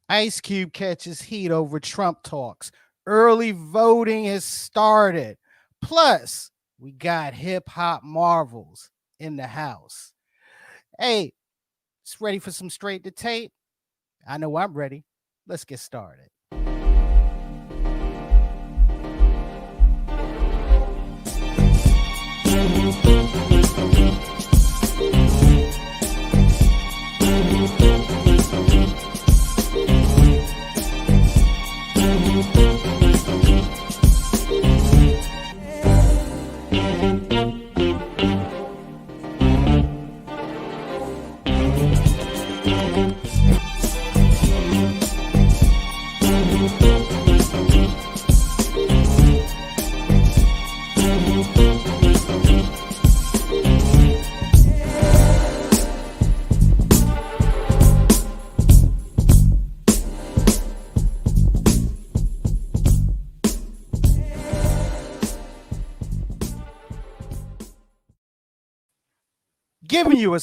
Ice Cube catches heat over Trump talks. Early voting has started. Plus, we got hip hop marvels in the house. Hey, it's ready for some straight to tape? I know I'm ready. Let's get started. Giving you a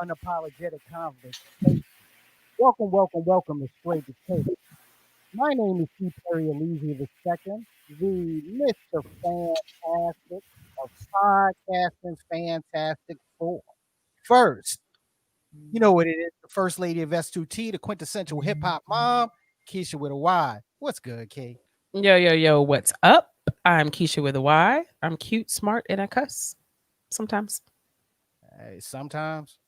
unapologetic conversation. Welcome to Straight to Tape. My name is C. Perry Elysia II, the Mr. Fantastic of Podcasting's Fantastic Four. First, you know what it is, the First Lady of S2T, the quintessential hip hop mom, Keisha with a Y. What's good, Kay? Yo, what's up? I'm Keisha with a Y. I'm cute, smart, and I cuss sometimes. Hey, sometimes.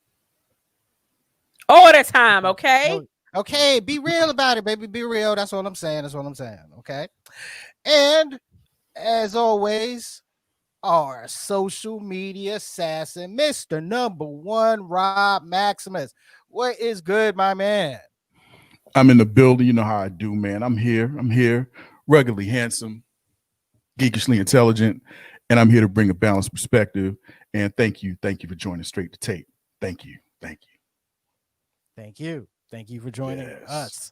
All the time, okay? Okay, be real about it, baby. Be real. That's all I'm saying. Okay. And as always, our social media assassin, Mr. Number One, Rob Maximus. What is good, my man? I'm in the building. You know how I do, man. I'm here, ruggedly handsome, geekishly intelligent, and I'm here to bring a balanced perspective. And thank you for joining Straight to Tape. Thank you. Thank you for joining us.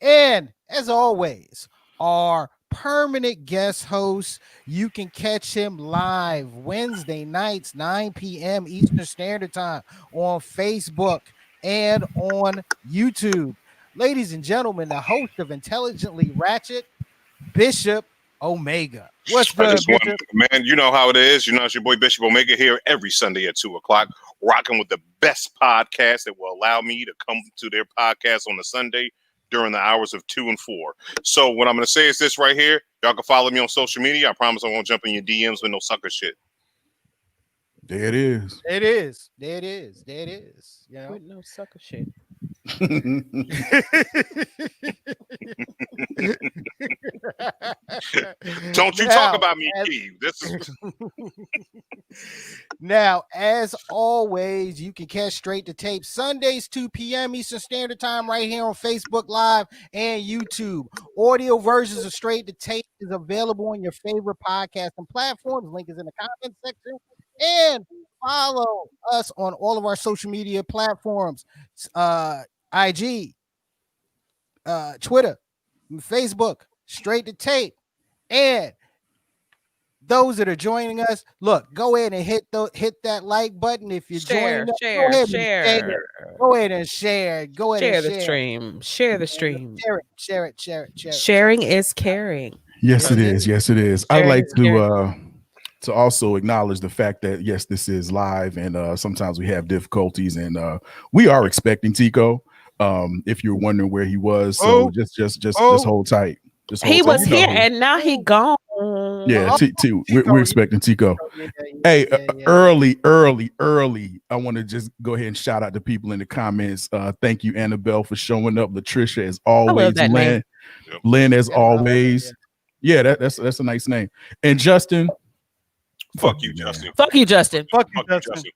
And as always, our permanent guest host, you can catch him live Wednesday nights, 9 p.m. Eastern Standard Time on Facebook and on YouTube. Ladies and gentlemen, the host of Intelligently Ratchet, Bishop Omega. What's good, Bishop? Man, you know how it is. You know, it's your boy Bishop Omega here every Sunday at 2 o'clock, rocking with the best podcast that will allow me to come to their podcast on a Sunday during the hours of 2 and 4. So what I'm going to say is this right here. Y'all can follow me on social media. I promise I won't jump in your DMs with no sucker shit. There it is. There it is. You know? With no sucker shit. Don't you talk about me, Steve. This is Now, as always, you can catch Straight to Tape Sundays, 2 p.m. Eastern Standard Time right here on Facebook Live and YouTube. Audio versions of Straight to Tape is available on your favorite podcasting platforms. Link is in the comment section. And follow us on all of our social media platforms, IG, Twitter, Facebook, Straight to Tape. And those that are joining us, look, go ahead and hit that like button. If you're joining us, share. Go ahead and share. Share the stream. Share the stream. Share it. Sharing is caring. Yes, it is. I'd like to also acknowledge the fact that yes, this is live, and sometimes we have difficulties, and we are expecting Tico. If you're wondering where he was, so just hold tight. He was here and now he gone. Yeah, we're expecting Tico. Hey, early. I want to just go ahead and shout out to people in the comments. Thank you, Annabelle, for showing up. Latricia, as always. Lynn, as always. Yeah, that's a nice name. And Justin. Fuck you, Justin. Fuck you, Justin.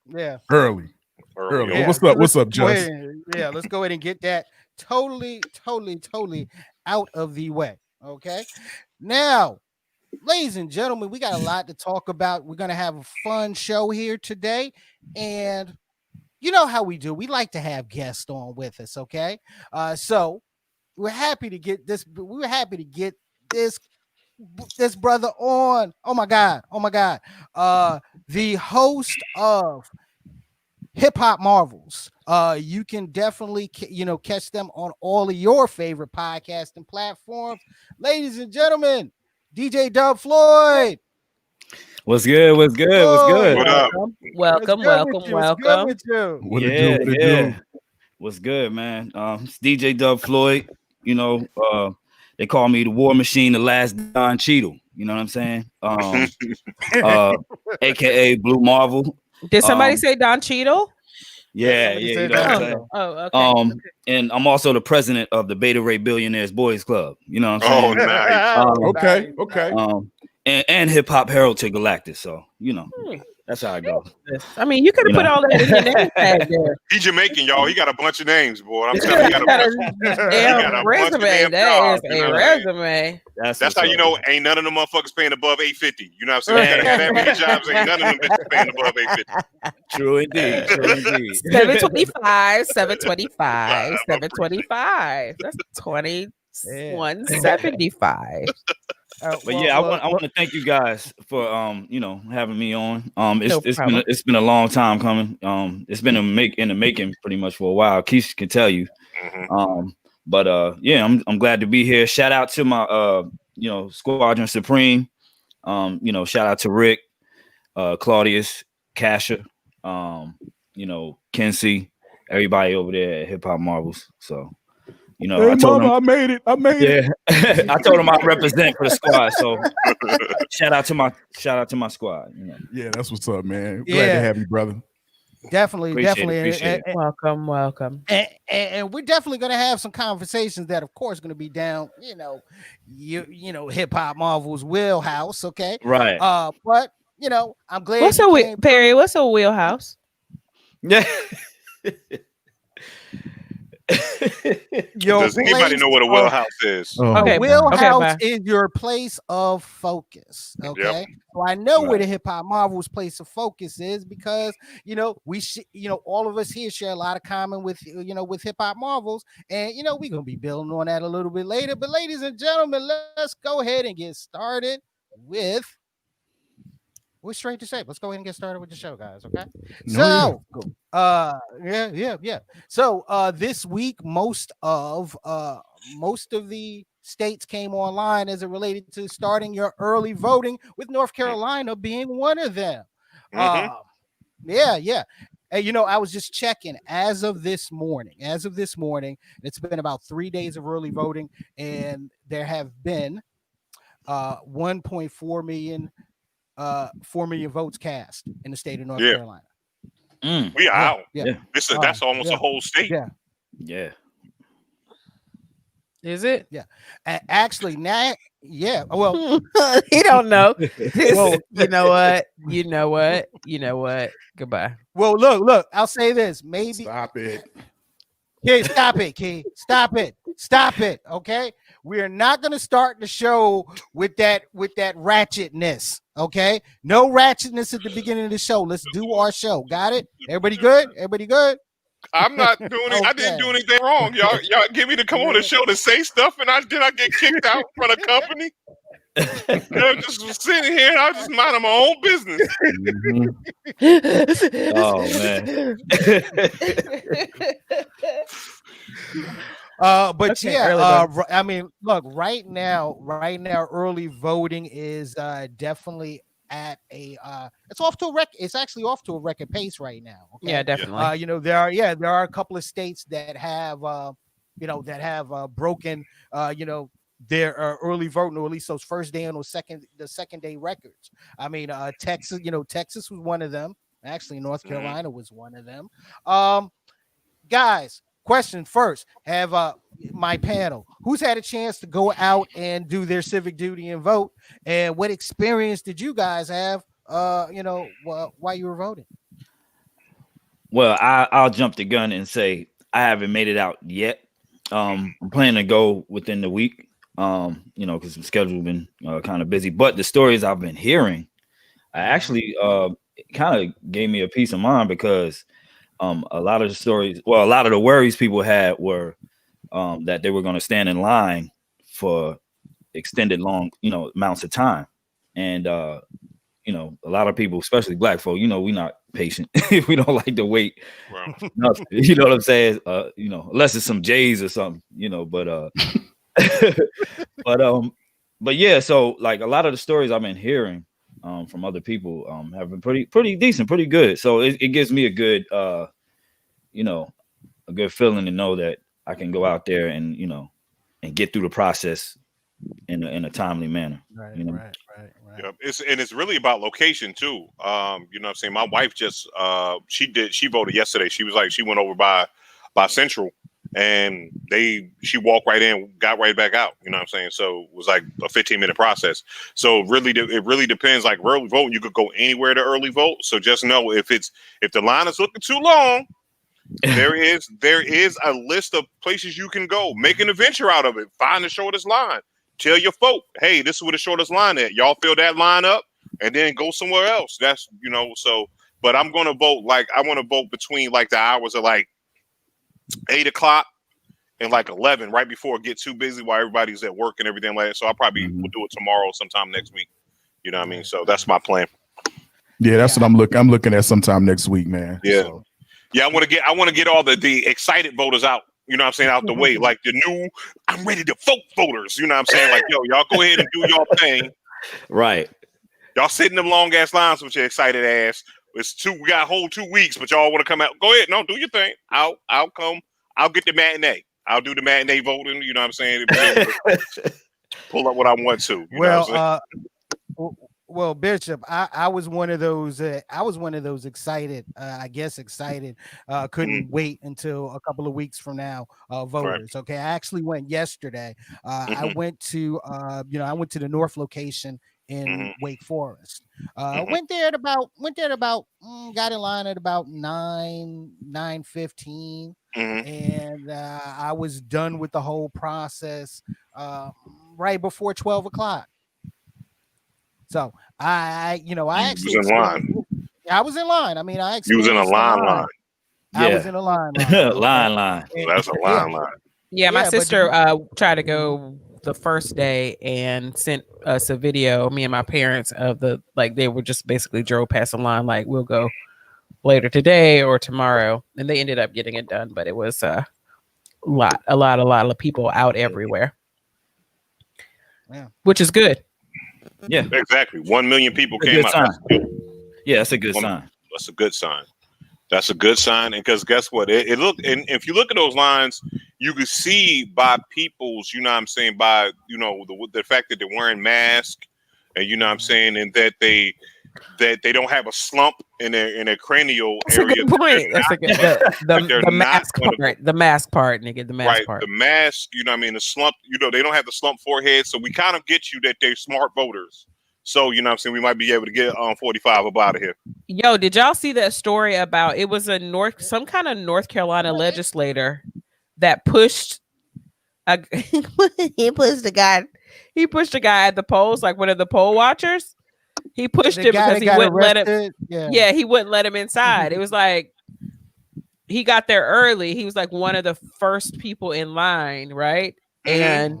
Yeah. Early. Yeah. What's up, Justin? Yeah, let's go ahead and get that totally out of the way. Okay. Now, ladies and gentlemen, we got a lot to talk about. We're going to have a fun show here today. And you know how we do. We like to have guests on with us, okay? So we're happy to get this. We were happy to get this brother on. Oh my God. The host of Hip Hop Marvels. You can definitely catch them on all of your favorite podcasting platforms. Ladies and gentlemen, DJ Dub Floyd. What's good? What's good? What's good? What up? Welcome. What's good with you? What it do? What it do? What's good, man? It's DJ Dub Floyd. You know, they call me the War Machine, the last Don Cheadle. You know what I'm saying? AKA Blue Marvel. Did somebody say Don Cheadle? Yeah. Somebody You said know what I'm that. saying? Oh, okay. And I'm also the president of the Beta Ray Billionaires Boys Club. You know what I'm saying? Nice. Okay. And Hip Hop Herald to Galactus. So you know, that's how I go. I mean, you could have put all that in your name tag there. He's Jamaican, y'all. He got a bunch of names, boy. I'm telling you, he got a bunch of Damn resume. damn That jobs, is you know a what I mean? resume. That's how you know ain't none of them motherfuckers paying above 850. You know what I'm saying? You gotta have that many jobs, ain't none of them bitches paying above 850. True indeed. True indeed. 725, 725, 725. That's 2175. But I want to thank you guys for having me on. It's been a long time coming. It's been in the making pretty much for a while. Keisha can tell you. Mm-hmm. I'm glad to be here. Shout out to my Squadron Supreme. Shout out to Rick, Claudius, Kasha, Kenzie, everybody over there at Hip Hop Marvels. So Hey, I told mama, him, I made it. I told him I represent for the squad. So shout out to my squad. Yeah, that's what's up, man. Glad Yeah. to have you, brother. Definitely. Appreciate it. Welcome. And we're definitely going to have some conversations that, of course, going to be down, Hip Hop Marvel's wheelhouse. Okay. Right. But I'm glad. Perry? What's a wheelhouse? Yeah. Does anybody know what a wheelhouse is? Oh, Okay. A wheelhouse bye. is your place of focus. Okay. Yep. So I know where Right. the Hip Hop Marvel's place of focus is because all of us here share a lot of common with with Hip Hop Marvels, and we're gonna be building on that a little bit later. But ladies and gentlemen, let's go ahead and get started with. We're straight to say. Let's go ahead and get started with the show, guys. Okay. So, So, this week, most of the states came online as it related to starting your early voting, with North Carolina being one of them. Mhm. Yeah. And I was just checking as of this morning. It's been about 3 days of early voting, and there have been 1.4 million 4 million votes cast in the state of North Carolina. We out. Yeah. That's almost a whole state. Yeah. Is it? Yeah. Actually, now, yeah. Well, He don't know. Well, You know what? Goodbye. well, look. I'll say this. Maybe. Stop it. Key, stop it, Key. Stop it. Okay. We are not going to start the show with that ratchetness. Okay. No ratchetness at the beginning of the show. Let's do our show. Got it? Everybody good? I'm not doing it. I didn't do anything wrong. Y'all get me to come on the show to say stuff, and I get kicked out from the company. I'm just sitting here and I was just minding my own business. Oh man. But Okay, yeah, I mean, look, right now, early voting is definitely at a it's actually off to a record pace right now. Okay? Yeah, definitely. There are a couple of states that have broken their early voting, or at least those first day and the second day records. I mean, Texas was one of them. Actually, North Carolina was one of them. Guys, question first. Have my panel, who's had a chance to go out and do their civic duty and vote, and what experience did you guys have while you were voting? Well, I'll jump the gun and say I haven't made it out yet. I'm planning to go within the week. Because the schedule been kind of busy. But the stories I've been hearing, I actually kind of gave me a peace of mind, because a lot of the worries people had were that they were going to stand in line for extended long amounts of time, and you know, a lot of people, especially black folk, you know, we not patient. We don't like to wait. Right. Nothing, you know what I'm saying? You know, unless it's some J's or something, you know, but but yeah, so like a lot of the stories I've been hearing from other people have been pretty decent, pretty good. So it gives me a good you know, a good feeling to know that I can go out there and, you know, and get through the process in a timely manner. Right, you know? right. Yep. It's really about location too. You know what I'm saying? My wife just she voted yesterday. She was like, she went over by Central and she walked right in, got right back out. You know what I'm saying? So it was like a 15-minute process. So it really depends. Like early voting, you could go anywhere to early vote. So just know if the line is looking too long, there is a list of places you can go. Make an adventure out of it. Find the shortest line. Tell your folk, hey, this is where the shortest line at. Y'all fill that line up and then go somewhere else. That's, you know, so, but I'm going to vote, like, I want to vote between like the hours of like 8 o'clock and like 11, right before it gets too busy while everybody's at work and everything like that. So I probably will do it tomorrow, sometime next week. You know what I mean? So that's my plan. Yeah, that's what I'm looking at sometime next week, man. Yeah. So. Yeah, I want to get all the excited voters out. You know what I'm saying? Out the way. Like the new, I'm ready to vote voters. You know what I'm saying? Like, yo, y'all go ahead and do your thing. Right. Y'all sit in them long ass lines with your excited ass. We got a whole 2 weeks, but y'all want to come out. Go ahead. No, do your thing. I'll come. I'll get the matinee. I'll do the matinee voting. You know what I'm saying? Pull up what I want to. You know what I'm saying? Well, Bishop, I was one of those. Excited. Couldn't wait until a couple of weeks from now. Voters. Right. Okay, I actually went yesterday. I went to the North location in Wake Forest. Went there at about got in line at about 9:15, and I was done with the whole process right before 12 o'clock. So I actually was in line. I was in line. I mean, you was in a line. Yeah. I was in a line. line. That's a line. Yeah, my sister tried to go the first day and sent us a video, me and my parents, of they were just basically drove past the line like, we'll go later today or tomorrow. And they ended up getting it done, but it was a lot of people out everywhere. Yeah. Which is good. Yeah, exactly. 1 million people came out. Yeah, that's a good sign. That's a good sign. That's a good sign. And because guess what? It looked, and if you look at those lines, you can see by people's, you know what I'm saying, by, you know, the fact that they're wearing masks, and you know what I'm saying, and that they don't have a slump in their cranial That's area. A good point. That's a good the mask part. The mask part, nigga. The mask part. The mask, you know what I mean? The slump, you know, they don't have the slump forehead. So we kind of get you that they're smart voters. So, you know what I'm saying, we might be able to get 45 up out of here. Yo, did y'all see that story about, it was some kind of North Carolina legislator that pushed he pushed a guy at the polls, like one of the poll watchers. He pushed him because he wouldn't let him. Yeah, he wouldn't let him inside. It was like he got there early. He was like one of the first people in line, right? And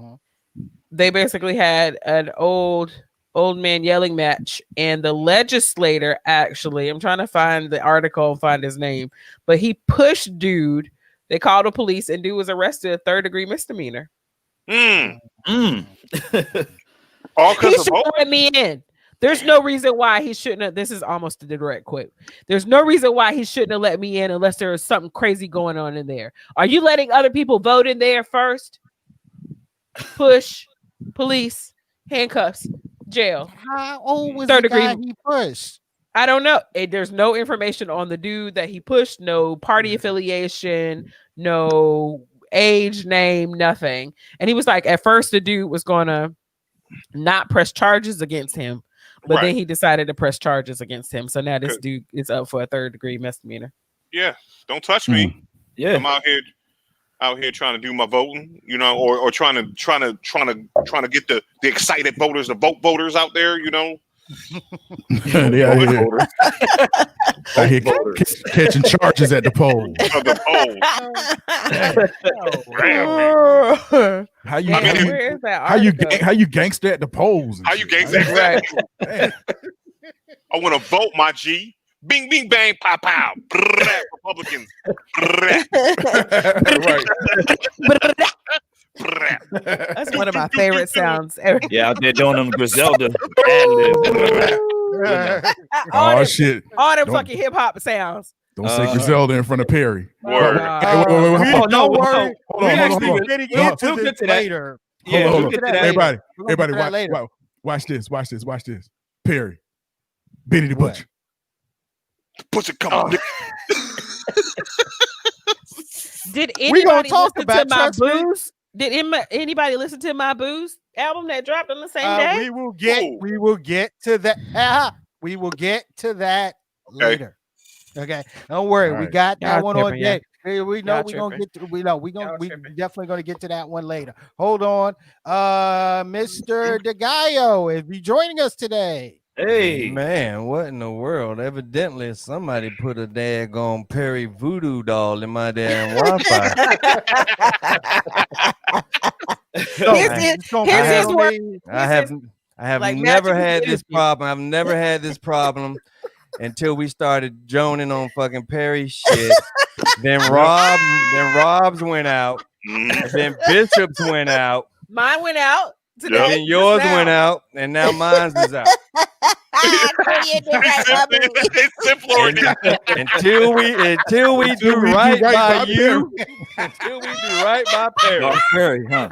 they basically had an old man yelling match, and the legislator, actually, I'm trying to find the article and find his name, but he pushed dude. They called the police, and dude was arrested, a 3rd-degree misdemeanor. All He because should let me in. There's no reason why he shouldn't have. This is almost a direct quote. There's no reason why he shouldn't have let me in unless there is something crazy going on in there. Are you letting other people vote in there first? Push, police, handcuffs, jail. How old was the guy he pushed? I don't know. There's no information on the dude that he pushed. No party affiliation, no age, name, nothing. And he was like, at first the dude was going to not press charges against him, but then he decided to press charges against him. So now this dude is up for a 3rd-degree misdemeanor. Yeah, don't touch me. Yeah, I'm out here trying to do my voting, you know, or trying to get the excited voters, the vote voters out there, you know. I hear catching charges at the polls. How you gangster at the polls? How you gangster? I want to vote, my G. Bing, bing, bang, pow, pow. Republicans. Right. That's one of my favorite sounds ever. Yeah, out there doing them Griselda. Oh shit! All them fucking hip hop sounds. Don't say Griselda in front of Perry. Word. Wait, Don't worry. Hold on. We're getting into this later. Hold on. Everybody, watch this. Perry, Benny the Butcher. Push it, come on. Did We gonna anybody talk listen about to my trust me. booze? Did anybody listen to my booze album that dropped on the same day? We will get to that. We will get to that later. Okay, don't worry. All We right. got that Y'all one on tripping, deck. We know Y'all we're gonna tripping. get to. We definitely gonna get to that one later. Hold on, Mr. DeGaio, is he joining us today? Hey, Man, what in the world? Evidently, somebody put a daggone Perry voodoo doll in my damn Wi-Fi. I have Like never magic had is this energy. problem. I've never had this problem until we started joning on fucking Perry shit. Then Rob's went out. And then Bishop's went out. Mine went out today. And then yours went out, and now mine's is out. Until we do right by you, until we do right by Perry. Mark Perry, huh?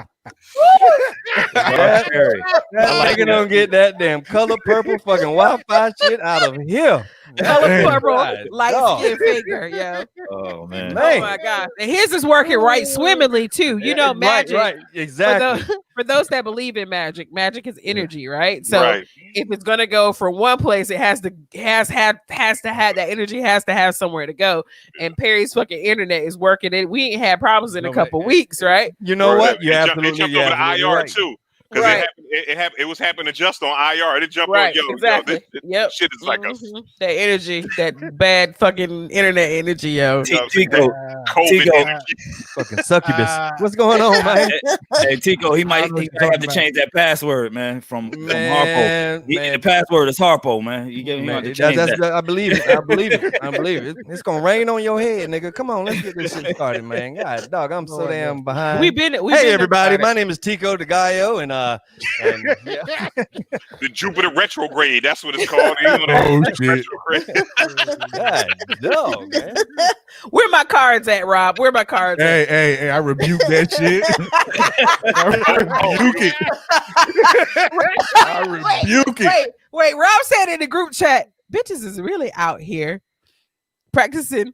That Perry. nigga don't get that damn color purple fucking Wi-Fi shit out of here. Color purple, God, light dog. skin figure, yo. Oh man. Man. Oh my god. And his is working right swimmingly too. You know, magic. Right, exactly. For those that believe in magic is energy, right? So Right. if it's gonna go from one place, it has to have that energy has to have somewhere to go. And Perry's fucking internet is working. It we ain't had problems in a couple weeks, right? You know what? It jumped over the IR right. too. Because Right. it was happening just on IR. It jumped Right, on exactly. this shit is like a that energy, that bad fucking internet energy, yo. Tico, COVID Tico. energy. Fucking succubus. What's going on, man? Hey Tico, he might have to change that password, man. From Harpo. The password is Harpo, man. You get Man, to change that. I believe it. It's gonna rain on your head, nigga. Come on, let's get this shit started, man. God, dog, I'm so damn behind. Hey, everybody, my name is Tico the Gallo, and yeah. The Jupiter retrograde. That's what it's called. Oh shit! God, dog, man. Where my cards at, Rob? Where my cards at? Hey! I rebuke that shit. I rebuke it. I rebuke it. Wait, Rob said in the group chat, bitches is really out here practicing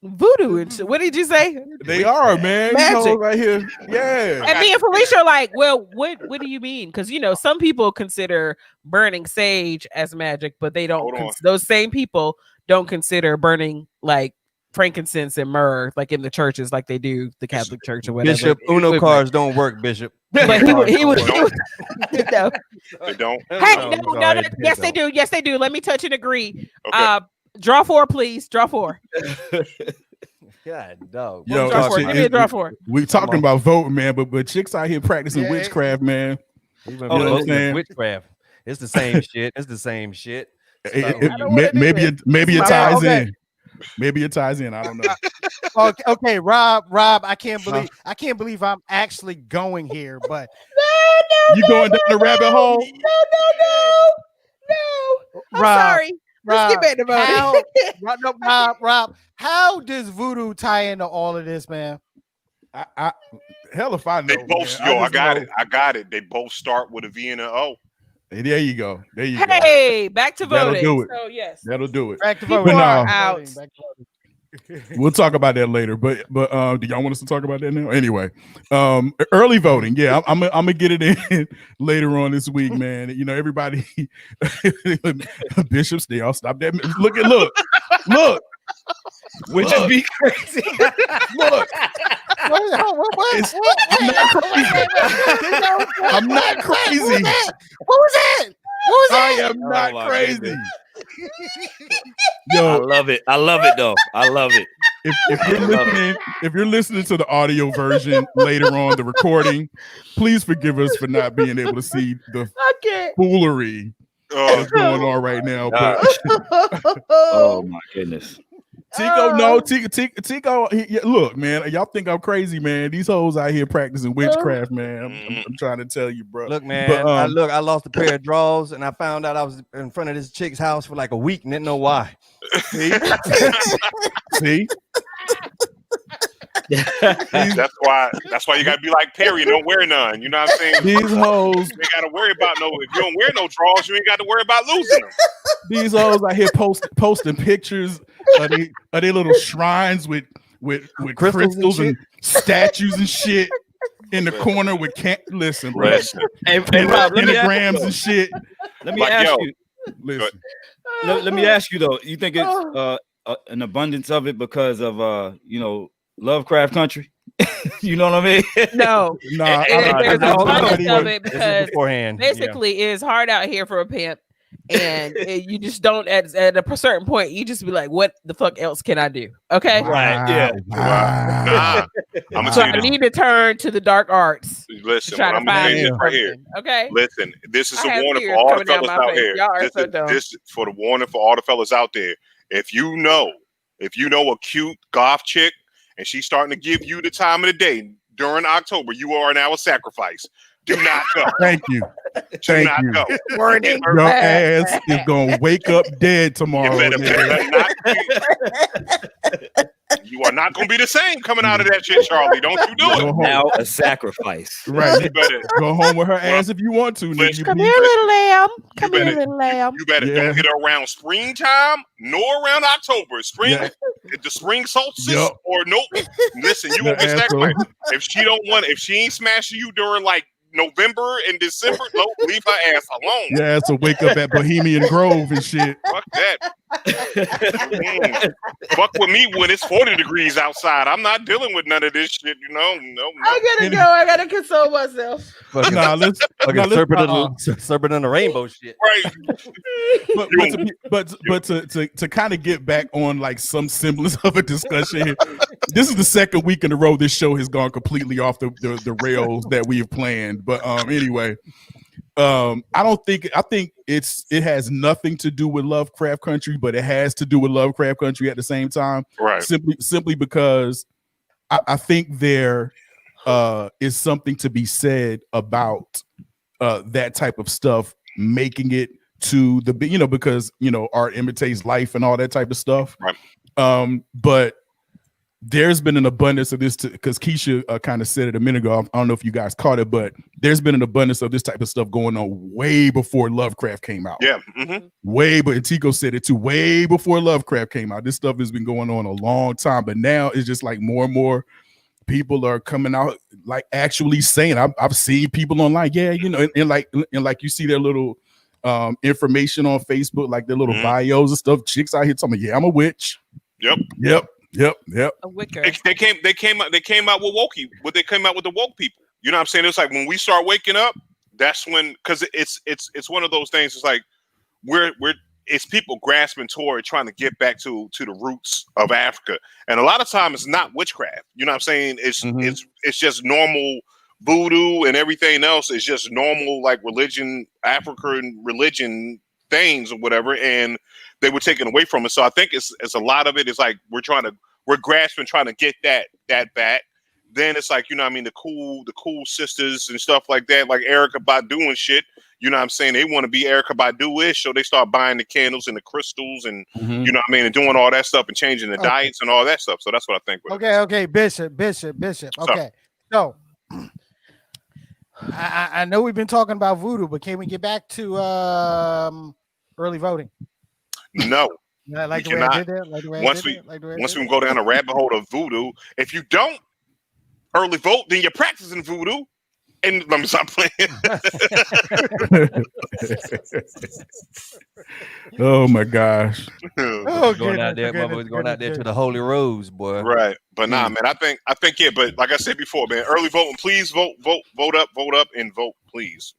voodoo and shit. What did you say? They are, man. Magic. You know, right here. Yeah. And me and Felicia are like, well, what do you mean? Because some people consider burning sage as magic, but they don't. Those same people don't consider burning like frankincense and myrrh, like in the churches, like they do the Catholic Church or whatever. Bishop, Uno cards don't work, Bishop. But he was no. They don't. Hey, no. Yes, they do. Yes, they do. Let me touch and agree. Okay. Draw 4, please. Draw 4. God, dog. Yo, Draw 4. Give me a draw 4. We talking about voting, man, but chicks out here practicing witchcraft, man. You know what I'm saying? Witchcraft. It's the same shit. It's the same shit. Maybe it ties in. Maybe it ties in. I don't know. Okay, Rob, I can't believe I'm actually going here, but you going down the rabbit hole? No. I'm Rob, sorry. Let's get back to voting. Rob, how does voodoo tie into all of this, man? Hell if I know. They both, man. I got it. They both start with a V and an O. Hey, there you go. Hey, back to voting. That'll do it. So yes, that'll do it. Back to people voting. are out. We'll talk about that later. But do y'all want us to talk about that now? Anyway, early voting. Yeah, I'm gonna get it in later on this week, man. You know, everybody, bishops, they all stop that. Look. Which would be crazy. Look. I'm not crazy. What was that? I am not crazy. Yo, I love it. I love it though. I love it. If you're listening to the audio version later on, the recording, please forgive us for not being able to see the foolery that's going on right now. But oh my goodness. Tico, no, Tico. Look, man, y'all think I'm crazy, man. These hoes out here practicing witchcraft, man. I'm trying to tell you, bro. Look, man, I lost a pair of drawers, and I found out I was in front of this chick's house for like a week and didn't know why. See? See? That's why you gotta be like Perry, don't wear none. You know what I'm saying? These hoes, you ain't gotta worry about if you don't wear no drawers, you ain't got to worry about losing them. These hoes out here posting pictures of they little shrines with crystals and statues and shit in the corner with listen, bro. And Rob, pentagrams and shit. Let me ask you. Listen. Let me ask you though. You think it's an abundance of it because of Lovecraft Country? You know what I mean? No, there's an abundance of it because basically it's hard out here for a pimp, and you just don't at a certain point you just be like, what the fuck else can I do? Okay, right? Yeah. Wow. I need to turn to the dark arts. Listen, I'm gonna say this right here. Okay, listen, this is a warning for all the fellas out here. This for the warning for all the fellas out there. If you know a cute goth chick and she's starting to give you the time of the day during October, you are now a sacrifice. Do not go. Thank you. Do not go. Warning. Your ass is gonna wake up dead tomorrow. You are not gonna be the same coming out of that shit, Charlie. Don't you do it. Now a sacrifice. Right. You better go home with her ass if you want to. Come here, little lamb. Come here, little lamb. You better don't get her around springtime nor around October. The spring solstice or nope. Listen, you won't get sacrificed. If she ain't smashing you during like November and December, no, leave her ass alone. Your ass will wake up at Bohemian Grove and shit. Fuck that. Fuck with me when it's 40 degrees outside. I'm not dealing with none of this shit, No. I gotta go. I gotta console myself. Serpent in the rainbow shit. Right. But to kind of get back on like some semblance of a discussion here, this is the second week in a row this show has gone completely off the rails that we have planned. But anyway, I think it has nothing to do with Lovecraft Country, but it has to do with Lovecraft Country at the same time. Right. Simply because I think there is something to be said about that type of stuff, making it to the because art imitates life and all that type of stuff. Right. But there's been an abundance of this because Keisha kind of said it a minute ago. I don't know if you guys caught it, but there's been an abundance of this type of stuff going on way before Lovecraft came out. Yeah. And Tico said it too, way before Lovecraft came out. This stuff has been going on a long time, but now it's just like more and more people are coming out, like actually saying, I've seen people online, and like you see their little information on Facebook, like their little bios and stuff. Chicks out here telling me, I'm a witch. Yep. A Wicca. They came out with woke. They came out with the woke people. You know what I'm saying? It's like when we start waking up, that's when, because it's one of those things. It's like it's people grasping toward trying to get back to the roots of Africa, and a lot of times it's not witchcraft. You know what I'm saying? It's just normal voodoo and everything else. Is just normal like religion, African religion things or whatever, and they were taken away from it. So I think it's a lot of it is like we're grasping, trying to get that back. Then it's like, the cool sisters and stuff like that, like Erykah Badu and shit. You know what I'm saying? They want to be Erykah Badu-ish, so they start buying the candles and the crystals and you know what I mean, and doing all that stuff and changing the diets and all that stuff. So that's what I think. Okay, Bishop. Okay, so I know we've been talking about voodoo, but can we get back to early voting? No. Like the way I did that? Once we go down a rabbit hole of voodoo, if you don't early vote, then you're practicing voodoo. And let me stop playing. Oh my gosh. Going out there to the Holy Rose, boy. Right. But nah, man, I think yeah, but like I said before, man, early voting, please vote up, and vote, please.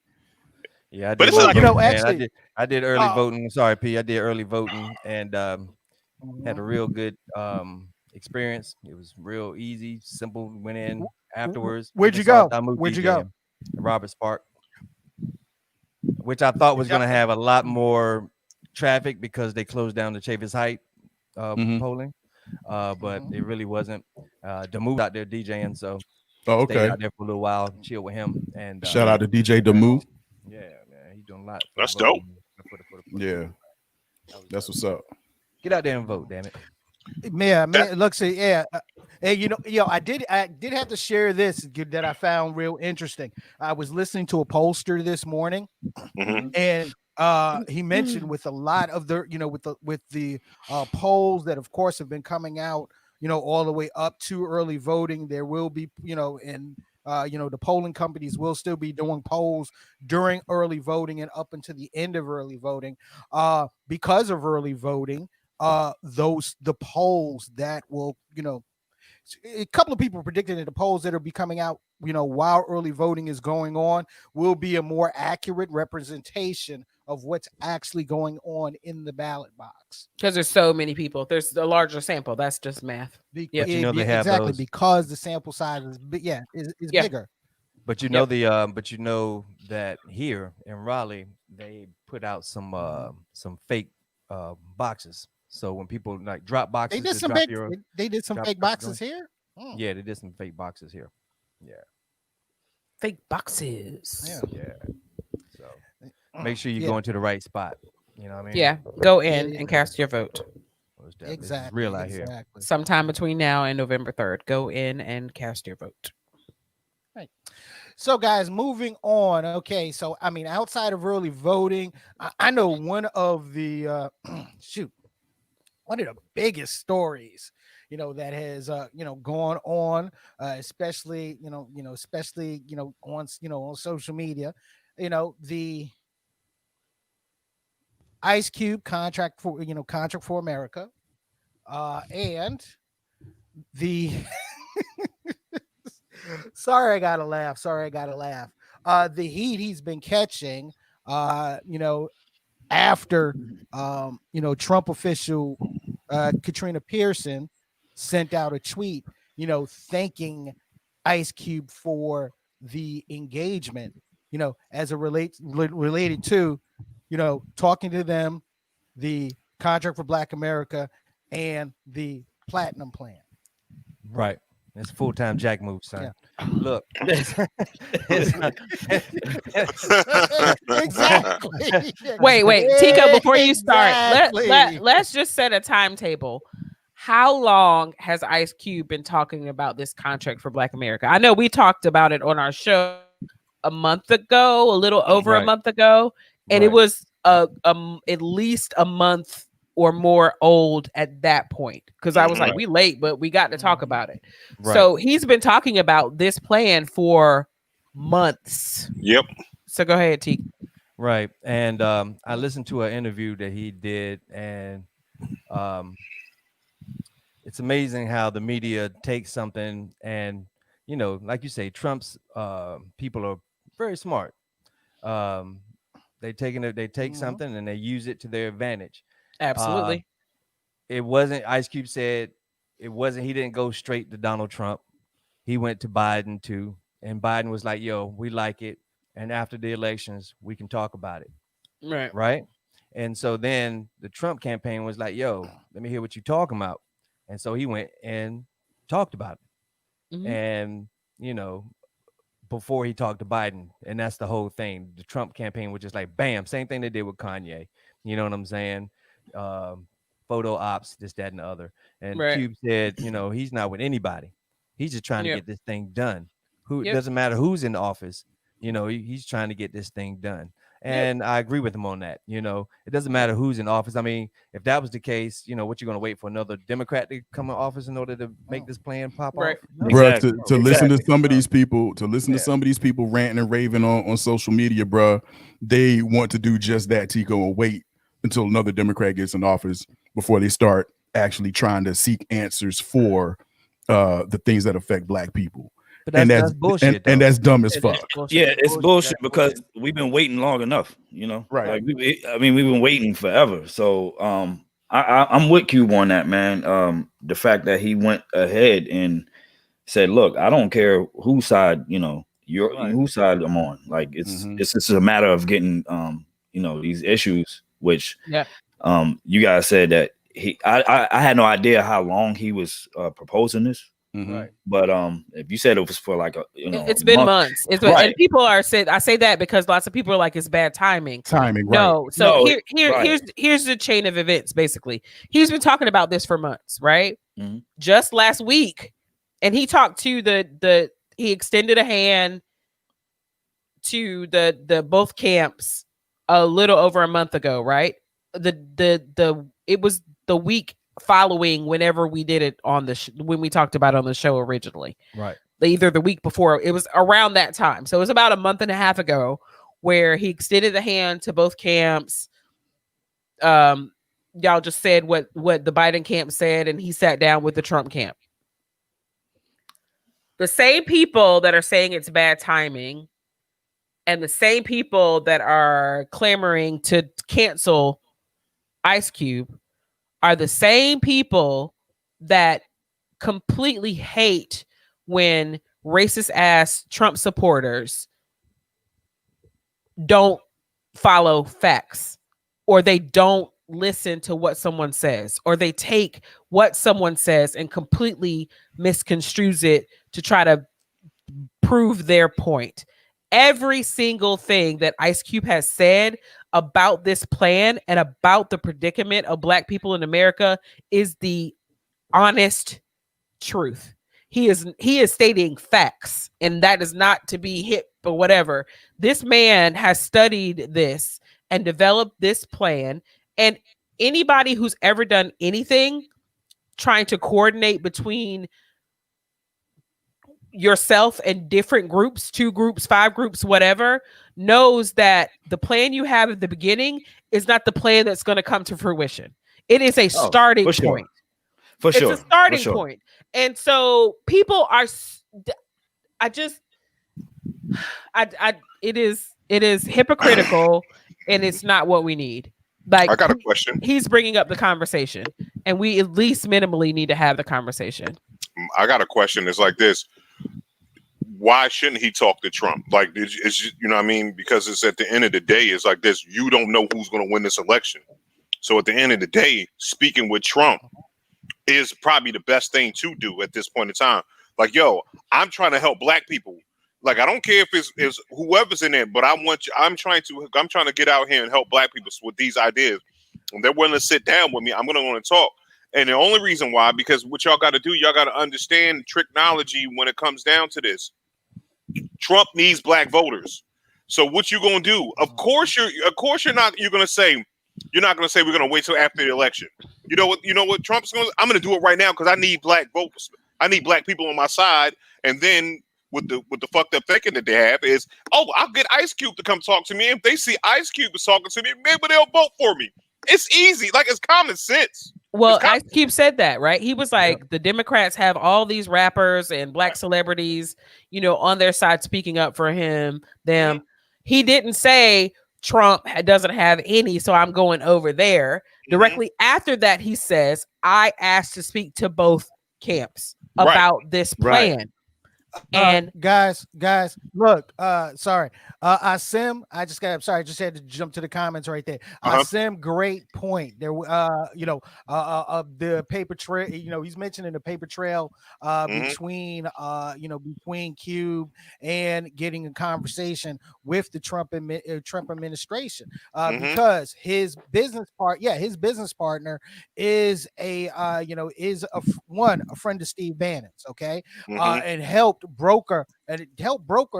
Yeah, I did. But it's like, actually, I did early voting. Sorry, P. I did early voting and had a real good experience. It was real easy, simple. Went in afterwards. Where'd you go? Roberts Park. which I thought was going to have a lot more traffic because they closed down the Chavis Height polling, but it really wasn't. Damu out there DJing, so stayed out there for a little while, chill with him, and shout out to DJ Damu. Yeah, man, he's doing a lot. That's dope. Yeah, that's what's up. Get out there and vote, damn it. Man, look, see, yeah. And I did have to share this that I found real interesting. I was listening to a pollster this morning, and he mentioned with a lot of the with the polls that of course have been coming out, all the way up to early voting, there will be, the polling companies will still be doing polls during early voting and up until the end of early voting, because of early voting. The polls that will, a couple of people predicted that the polls that will be coming out, while early voting is going on, will be a more accurate representation of what's actually going on in the ballot box. Because there's so many people. There's a larger sample. That's just math. They have exactly those. Because the sample size is bigger. But that here in Raleigh, they put out some fake boxes. So when people like drop boxes, they did some fake boxes here. Yeah, they did some fake boxes here. Yeah, fake boxes. Yeah. So make sure you go into the right spot. You know what I mean? Yeah, go in and cast your vote. Exactly. Real out here. Sometime between now and November 3rd, go in and cast your vote. Right. So, guys, moving on. Okay, so outside of early voting, I know one of the one of the biggest stories, that has gone on, especially on social media, the Ice Cube contract for America, and the sorry, I gotta laugh. The heat he's been catching, after Trump official Katrina Pearson sent out a tweet, thanking Ice Cube for the engagement, as it related to, talking to them, the contract for Black America, and the Platinum Plan. Right. It's a full-time Jack move, son. Yeah. Look. Exactly. Wait, Tico, before you start, let's just set a timetable. How long has Ice Cube been talking about this contract for Black America? I know we talked about it on our show a month ago, a little over a month ago, and it was at least a month or more old at that point, because I was like, we late, but we got to talk about it. Right. So he's been talking about this plan for months. Yep. So go ahead, T. Right. And I listened to an interview that he did, and it's amazing how the media takes something and, like you say, Trump's people are very smart. They take something and they use it to their advantage. Absolutely. It wasn't, Ice Cube said, he didn't go straight to Donald Trump. He went to Biden too. And Biden was like, yo, we like it. And after the elections, we can talk about it. Right. Right. And so then the Trump campaign was like, yo, let me hear what you're talking about. And so he went and talked about it. Mm-hmm. And, before he talked to Biden, and that's the whole thing. The Trump campaign was just like, bam, same thing they did with Kanye. You know what I'm saying? Photo ops, this, that, and the other. And Cube said, he's not with anybody. He's just trying to get this thing done. It doesn't matter who's in the office. He's trying to get this thing done. And I agree with him on that. It doesn't matter who's in office. I mean, if that was the case, what you're going to wait for another Democrat to come in office in order to make this plan pop off? No. Bro, to listen to some of these people, ranting and raving on social media, bro, they want to do just that, Tico, and wait until another Democrat gets in office before they start actually trying to seek answers for the ththings that affect Black people. But that's bullshit. And that's dumb as fuck. Yeah, it's bullshit because we've been waiting long enough, Right. Like we've been waiting forever. So I'm with Cube on that, man. The fact that he went ahead and said, look, I don't care whose side, whose side I'm on. Like it's just a matter of getting these issues, which you guys said that I had no idea how long he was proposing this. Right. But if you said it was for like it's been months. And people are said, I say that because lots of people are like, it's bad timing. No. So here's the chain of events. Basically, he's been talking about this for months, right? Mm-hmm. Just last week, and he talked to he extended a hand to the both camps a little over a month ago, right? It was the week following whenever we did it on when we talked about it on the show originally, right? Either the week before, it was around that time. So it was about a month and a half ago where he extended the hand to both camps. Y'all just said what the Biden camp said, and he sat down with the Trump camp. The same people that are saying it's bad timing and the same people that are clamoring to cancel Ice Cube are the same people that completely hate when racist ass Trump supporters don't follow facts, or they don't listen to what someone says, or they take what someone says and completely misconstrues it to try to prove their point. Every single thing that Ice Cube has said about this plan and about the predicament of Black people in America is the honest truth. He is stating facts, and that is not to be hip or whatever. This man has studied this and developed this plan, and anybody who's ever done anything trying to coordinate between yourself and different groups, 2 groups, 5 groups, whatever, knows that the plan you have at the beginning is not the plan that's going to come to fruition. It is a starting point. For sure. It's a starting point. And so people are, it is hypocritical, and it's not what we need. Like, I got a question. He's bringing up the conversation, and we at least minimally need to have the conversation. I got a question. It's like this. Why shouldn't he talk to Trump? Like, it's you know what I mean? Because it's at the end of the day, it's like this. You don't know who's going to win this election. So at the end of the day, speaking with Trump is probably the best thing to do at this point in time. Like, yo, I'm trying to help Black people. Like, I don't care if it's whoever's in it, but I'm trying to get out here and help Black people with these ideas. And they're willing to sit down with me. I'm going to want to talk. And the only reason why, because what y'all got to do, y'all got to understand technology when it comes down to this. Trump needs Black voters. So what you gonna do? Of course you're not gonna say we're gonna wait till after the election. You know what Trump's gonna? I'm gonna do it right now because I need Black votes. I need Black people on my side. And then with the fucked up thinking that they have is, I'll get Ice Cube to come talk to me. If they see Ice Cube is talking to me, maybe they'll vote for me. It's easy, like it's common sense. Well, Ice Cube said that, right? He was like, the Democrats have all these rappers and Black celebrities, on their side speaking up for them. Mm-hmm. He didn't say Trump doesn't have any, so I'm going over there. Mm-hmm. Directly after that, he says, I asked to speak to both camps about this plan. Right. And guys, look, sorry. Asim, I just had to jump to the comments right there. Asim, great point. There, the paper trail, he's mentioning the paper trail between Cube and getting a conversation with the Trump administration because his business partner is a friend of Steve Bannon's, okay, and helped broker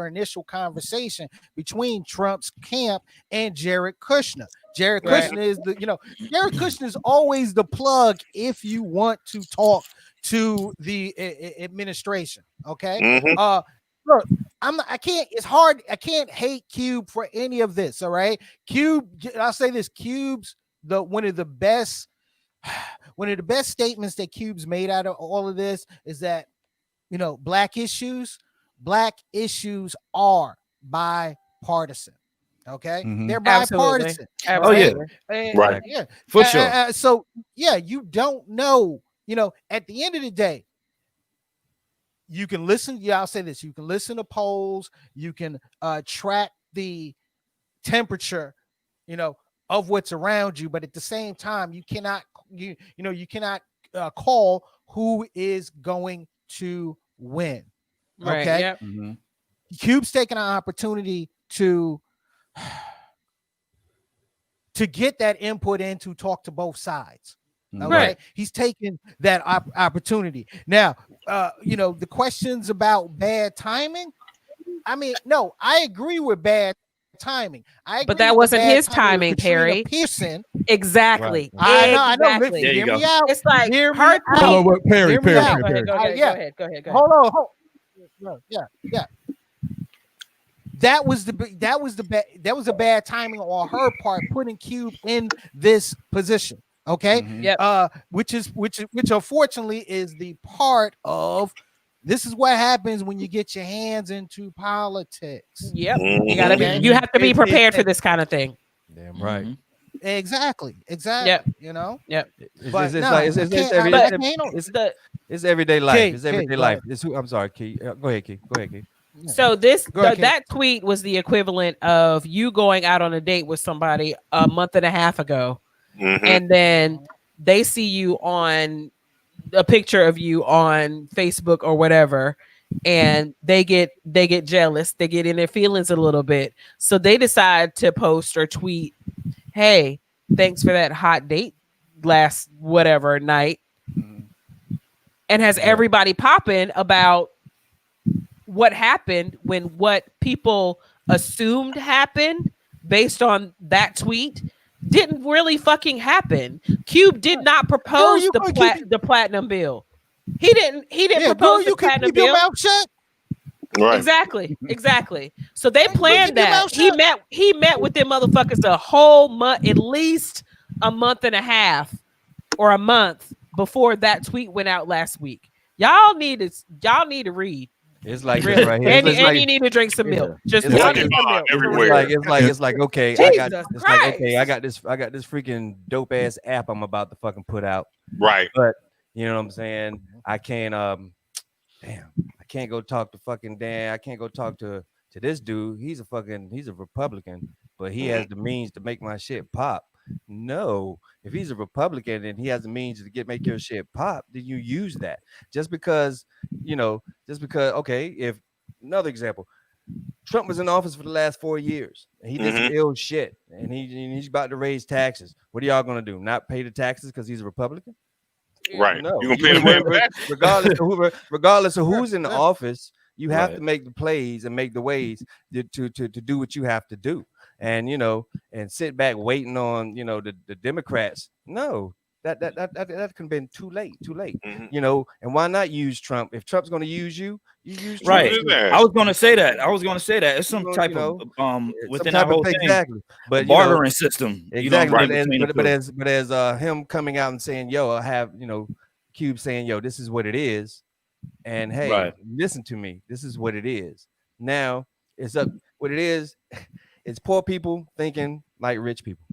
initial conversation between Trump's camp and Jared Kushner. Jared Kushner is Jared Kushner is always the plug if you want to talk to the administration. Okay. Look, it's hard. I can't hate Cube for any of this. All right. Cube, I'll say this, Cube's one of the best statements that Cube's made out of all of this is that, Black issues are bipartisan. Okay. Mm-hmm. They're bipartisan. Absolutely. Right. Yeah. For sure. So yeah, you don't know, at the end of the day, you can listen. Yeah, I'll say this: you can listen to polls. You can track the temperature, of what's around you. But at the same time, you cannot call who is going to win. Right, okay. Yep. Mm-hmm. Cube's taking an opportunity to get that input in to talk to both sides. Okay. Right. He's taking that opportunity. Now, the questions about bad timing. I mean, no, I agree with bad timing. But that wasn't his timing, Perry. Pearson. Exactly. I know. Exactly. Listen, hear me out. It's like hear her me out. Perry. Go ahead. Hold on. Yeah. That was a bad timing on her part, putting Cube in this position. Okay. Mm-hmm. Yep. Which unfortunately is the part of this is what happens when you get your hands into politics. Yep. You have to be prepared for this kind of thing. Damn right. Exactly. Yep. Yep. It's everyday life. It's everyday life. I'm sorry, Key. Go ahead, Key. So that tweet was the equivalent of you going out on a date with somebody a month and a half ago, and then they see you on a picture of you on Facebook or whatever, and they get jealous. They get in their feelings a little bit, so they decide to post or tweet, "Hey, thanks for that hot date last whatever night," and has everybody popping about what happened when what people assumed happened based on that tweet didn't really fucking happen. Cube did not propose the platinum bill. He didn't propose the platinum bill. Right. Exactly. So they planned that. He met with them motherfuckers a whole month, at least a month and a half or a month before that tweet went out last week. Y'all need to read. It's like this right here. And you need to drink some milk. Just it's like everywhere. It's like okay, I got this freaking dope ass app I'm about to fucking put out. Right. But you know what I'm saying? I can't I can't go talk to fucking Dan. I can't go talk to this dude. He's a Republican, but he has the means to make my shit pop. No, if he's a Republican and he has the means to make your shit pop, then you use that. Just because, okay, if another example, Trump was in office for the last 4 years and he did some ill shit and he's about to raise taxes. What are y'all gonna do? Not pay the taxes because he's a Republican? Right. No, you gonna pay the man back? Regardless of who's in the office, you have to make the plays and make the ways to do what you have to do. And and sit back waiting on the Democrats. No, that could have been too late. And why not use Trump? If Trump's going to use you use Trump. Right. I was going to say that. It's some type of within that whole thing. Exactly. But bartering system. Exactly. But as him coming out and saying, "Yo, I have Cube saying, yo, this is what it is," and hey, listen to me. This is what it is. Now it's up. What it is. It's poor people thinking like rich people.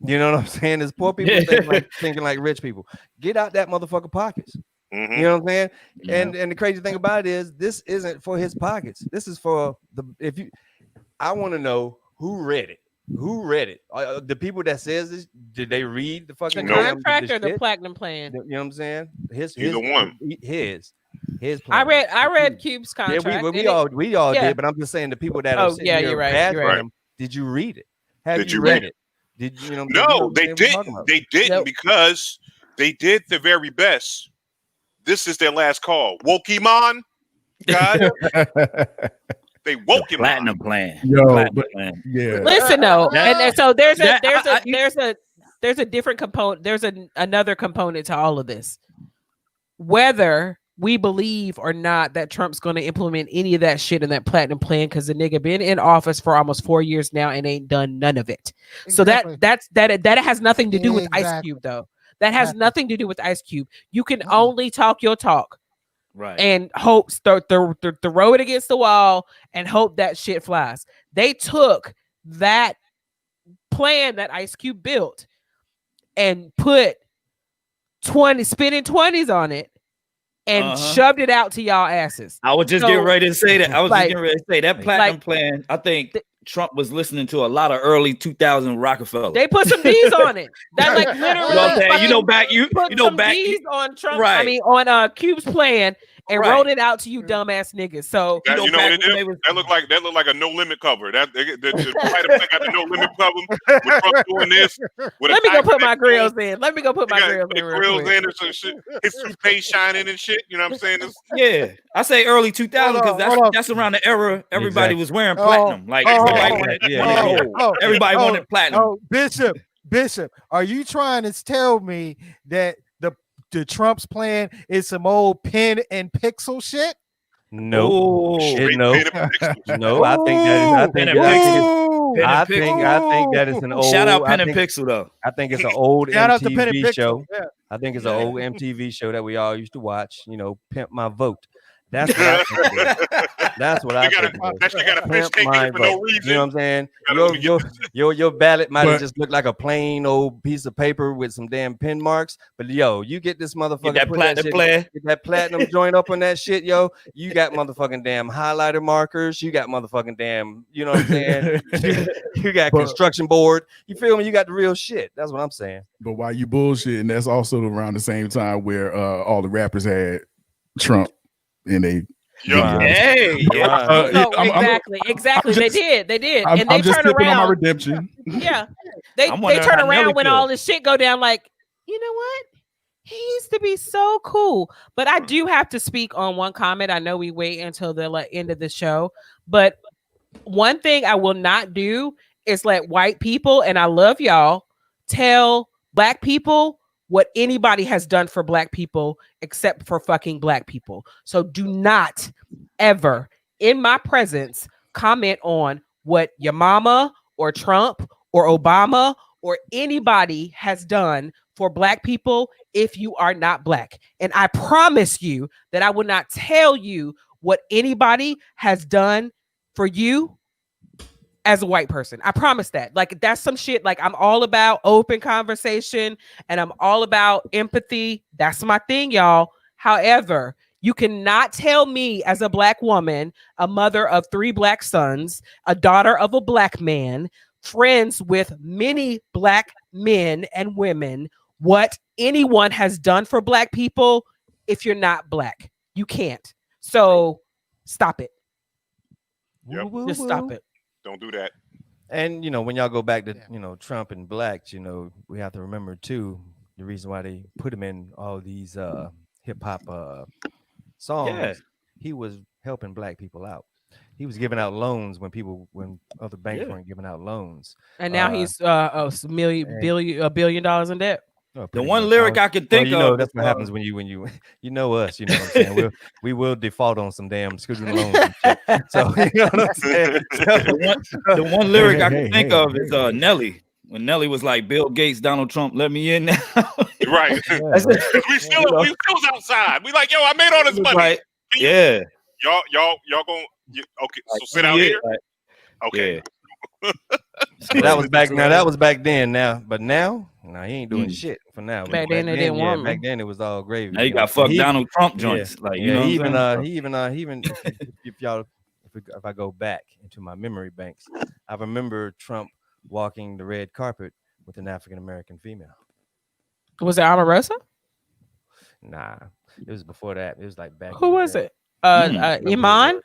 You know what I'm saying? It's poor people thinking like rich people. Get out that motherfucker pockets. You know what I'm saying? Yeah. And the crazy thing about it is this isn't for his pockets. This is for I want to know who read it. Who read it? The people that says this, did they read the fucking contract or the platinum plan? You know what I'm saying? Either one. His plan. I read Cube's contract. Yeah, we all did, but I'm just saying the people that are you're right. Did you read it? Did you read it? Did you know? No, they didn't. They didn't because they did the very best. This is their last call. Woke him on, God. They woke him platinum on. Plan. Plan. Yeah. Listen though, and so there's a different component. There's another component to all of this. Whether we believe or not that Trump's going to implement any of that shit in that platinum plan, because the nigga been in office for almost 4 years now and ain't done none of it. Exactly. So that has nothing to do with Ice Cube though. That has nothing to do with Ice Cube. You can only talk your talk, right? And hope throw it against the wall and hope that shit flies. They took that plan that Ice Cube built and put spinning 20s on it. and shoved it out to y'all asses. I was just getting ready to say that. I was just getting ready to say that platinum plan. I think Trump was listening to a lot of early 2000 Rockefeller. They put some D's on it. That like literally, you know back D's on Trump. Right. I mean, on Cube's plan. And wrote it out to you, dumbass niggas. So that looked like a no limit cover. That the got the no limit cover with Trump doing this. Let me go put my grills in. Let me go put my grills in. Grills in and some shit. His toothpaste shining and shit. You know what I'm saying? Yeah, I say early 2000 because that's around the era everybody was wearing platinum. Like everybody wanted platinum. Oh, Bishop, are you trying to tell me that the Trump's plan is some old pen and pixel shit? No, no. I think that is an old. Shout out Pen and Pixel though. I think it's an old MTV show. Yeah. I think it's an old MTV show that we all used to watch. You know, Pimp My Vote. That's what I think. That's what I think. Pimp My Vote. No reason. You know what I'm saying? Your ballot might have just looked like a plain old piece of paper with some damn pen marks. But yo, you get this motherfucker get that platinum joint up on that shit, yo. You got motherfucking damn highlighter markers. You got motherfucking damn, you know what I'm saying? you got construction board. You feel me? You got the real shit. That's what I'm saying. But while you bullshit, and that's also around the same time where all the rappers had Trump. And they exactly. They did. And they turn around on my redemption. Yeah. They turn around when all this shit go down like, you know what? He used to be so cool. But I do have to speak on one comment. I know we wait until the end of the show, but one thing I will not do is let white people, and I love y'all, tell black people what anybody has done for black people except for fucking black people. So do not ever in my presence comment on what your mama or Trump or Obama or anybody has done for black people if you are not black. And I promise you that I will not tell you what anybody has done for you as a white person. I promise that. Like, that's some shit. Like, I'm all about open conversation and I'm all about empathy. That's my thing, y'all. However, you cannot tell me as a black woman, a mother of 3 black sons, a daughter of a black man, friends with many black men and women, what anyone has done for black people if you're not black. You can't. So stop it. Yep. Just stop it. Don't do that. And you know, when y'all go back to Trump and blacks, we have to remember too the reason why they put him in all these hip hop songs. Yeah. He was helping black people out. He was giving out loans when other banks weren't giving out loans. And now he's $1 billion in debt. The one lyric I could think of. That's what happens when you know us. You know what I'm saying? we will default on some damn student loans. And shit. So you know what I'm saying? The one lyric I can think of is Nelly. When Nelly was like, Bill Gates, Donald Trump, let me in now. Right. we still outside. We like, yo, I made all this money. Right. Yeah. Y'all gonna okay, so sit out here. Right. Okay. Yeah. That was back now. That was back then. Now, but now, he ain't doing shit for now. Back then they didn't want me. Back then it was all gravy. Now you got fuck Donald Trump joints. If I go back into my memory banks, I remember Trump walking the red carpet with an African American female. Was it Omarosa? Nah, it was before that. It was like back. Who was it? Iman.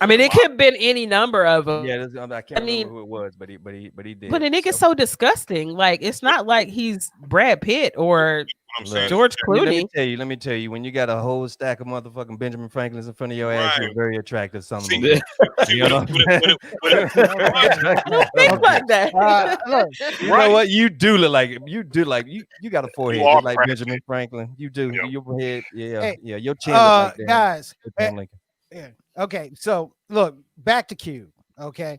I mean, it could have been any number of them. Yeah, I can't remember who it was, but he did. But the nigga's so disgusting. Like, it's not like he's Brad Pitt or George Clooney. Let me tell you, when you got a whole stack of motherfucking Benjamin Franklins in front of your ass, you're very attractive. Some of them. You know think like that. You know what? You do look like you got a forehead just like Benjamin Franklin. You do. Yep. Your head, your chin. Like that. Guys. Yeah. Okay, so look, back to Cube. Okay,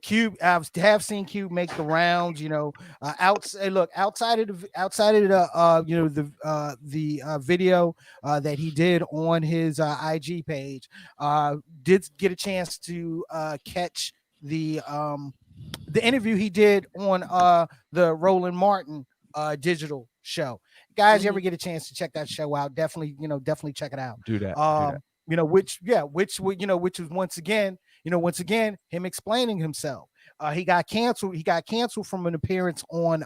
Cube. I have seen Cube make the rounds. Outside of the video that he did on his IG page, did get a chance to catch the interview he did on the Roland Martin digital show. guys, you ever get a chance to check that show out, definitely check it out. Do that. Which was once again him explaining himself. He got canceled from an appearance on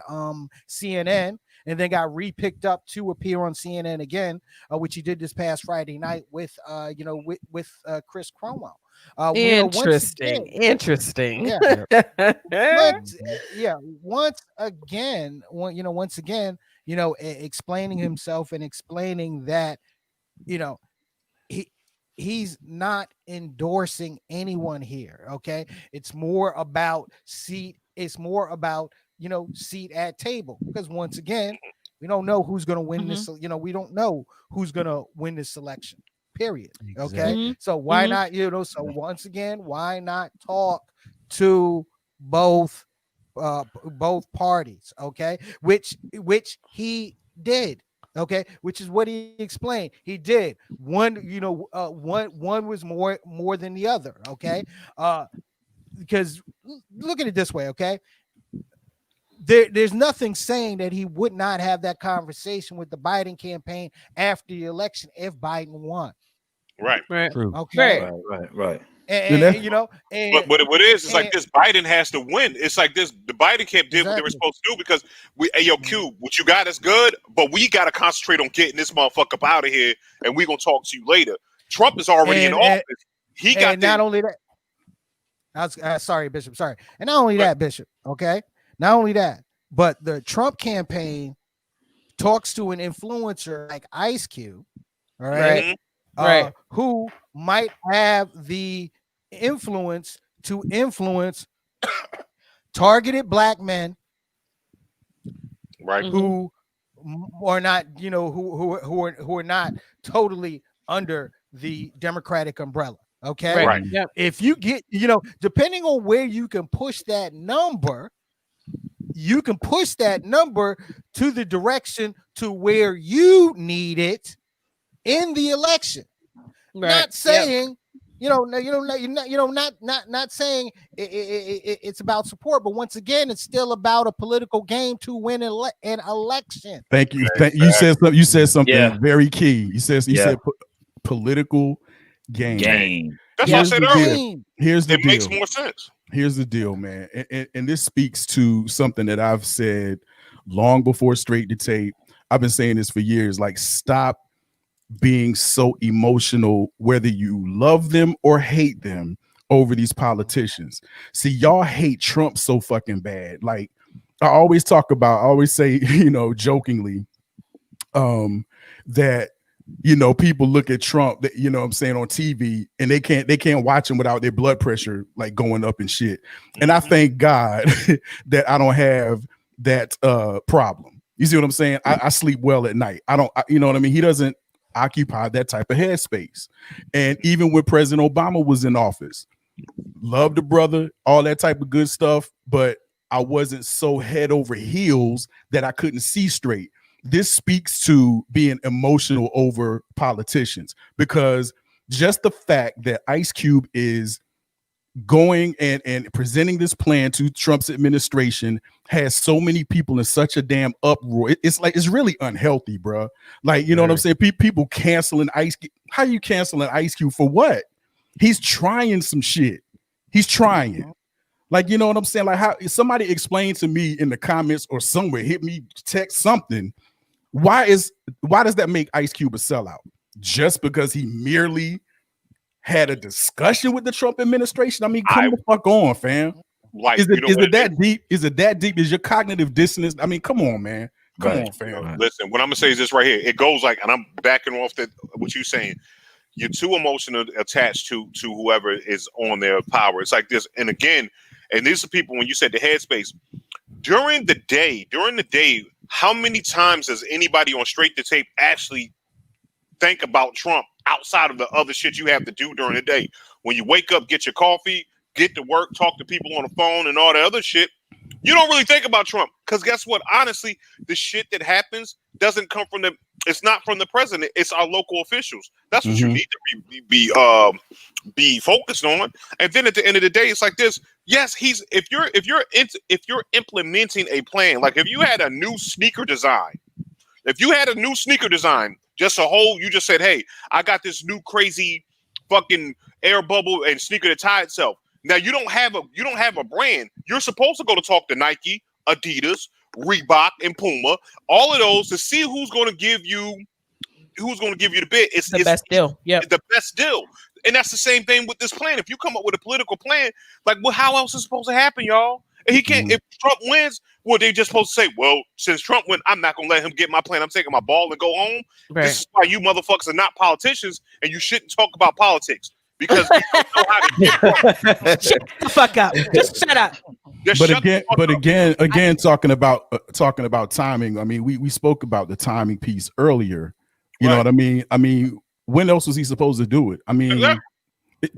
CNN, and then got re-picked up to appear on CNN again, which he did this past Friday night with Chris Cuomo. Interesting. Yeah. Once again, explaining himself and explaining that, he's not endorsing anyone here. Okay. It's more about seat. It's more about, seat at table, because once again, we don't know who's going to win this. We don't know who's going to win this election, period. Okay. So why not, so once again, why not talk to both parties? Okay. Which he did. Okay, which is what he explained. He did one was more than the other. Okay, because look at it this way. Okay, there's nothing saying that he would not have that conversation with the Biden campaign after the election if Biden won. Right. True. Okay. Right. And but what it is like this: Biden has to win. It's like this: the Biden camp did what they were supposed to do, because Q, what you got is good, but we got to concentrate on getting this motherfucker up out of here, and we're gonna talk to you later. Trump is already in office. He got not only that. I was sorry, Bishop. Sorry, and not only that, Bishop. Okay, not only that, but the Trump campaign talks to an influencer like Ice Cube. All right. Right. Who might have the influence to influence targeted black men, right, who are not, who are not totally under the Democratic umbrella. Okay. Right. Yep. If you get, depending on where you can push that number, you can push that number to the direction to where you need it in the election. Not saying, not saying it's about support, but once again, it's still about a political game to win an election. Thank you. You said something very key. You said political game. That's what I said earlier. Here's the deal. It makes more sense. Here's the deal, man. And this speaks to something that I've said long before Straight to Tape. I've been saying this for years. Like, stop being so emotional, whether you love them or hate them, over these politicians. See, y'all hate Trump so fucking bad. Like, I always say, jokingly, that, people look at Trump, that, I'm saying, on TV, and they can't watch him without their blood pressure like going up and shit. And I thank God that I don't have that problem. You see what I'm saying? I sleep well at night. You know what I mean? He doesn't occupy that type of headspace. And even when President Obama was in office, loved the brother, all that type of good stuff, but I wasn't so head over heels that I couldn't see straight. This speaks to being emotional over politicians, because just the fact that Ice Cube is going and presenting this plan to Trump's administration has so many people in such a damn uproar. It's really unhealthy, bro. Like, you know what I'm saying? People canceling Ice Cube. How you canceling Ice Cube for what? He's trying some shit. He's trying. Like, you know what I'm saying? Like, how somebody explain to me in the comments or somewhere, hit me, text something. Why does that make Ice Cube a sellout? Just because he merely had a discussion with the Trump administration? I mean, come the fuck on, fam. Like, is it that deep? Is it that deep? Is your cognitive dissonance? I mean, come on, man. Come on, fam. Listen, what I'm gonna say is this right here. It goes like, and I'm backing off that what you're saying. You're too emotional attached to whoever is on their power. It's like this. And again, and these are people, when you said the headspace, during the day, how many times does anybody on Straight to Tape actually think about Trump outside of the other shit you have to do during the day? When you wake up, get your coffee, get to work, talk to people on the phone and all the other shit, you don't really think about Trump. Because guess what? Honestly, the shit that happens doesn't come from it's not from the president. It's our local officials. That's what you need to be focused on. And then at the end of the day, it's like this. Yes, if you're implementing a plan, like if you had a new sneaker design, If you had a new sneaker design, you just said, hey, I got this new crazy fucking air bubble and sneaker to tie itself. Now you don't have a brand. You're supposed to go to talk to Nike, Adidas, Reebok, and Puma, all of those to see who's going to give you the bid. It's the best deal. Yeah, the best deal. And that's the same thing with this plan. If you come up with a political plan, like, well, how else is it supposed to happen, y'all? And he can't. If Trump wins, well, they just supposed to say, well, since Trump win, I'm not gonna let him get my plan. I'm taking my ball and go home. Right. This is why you motherfuckers are not politicians, and you shouldn't talk about politics because you don't know how to get shut the fuck up. Just shut up. But again, talking about timing. I mean, we spoke about the timing piece earlier. You know what I mean? I mean, when else was he supposed to do it? I mean,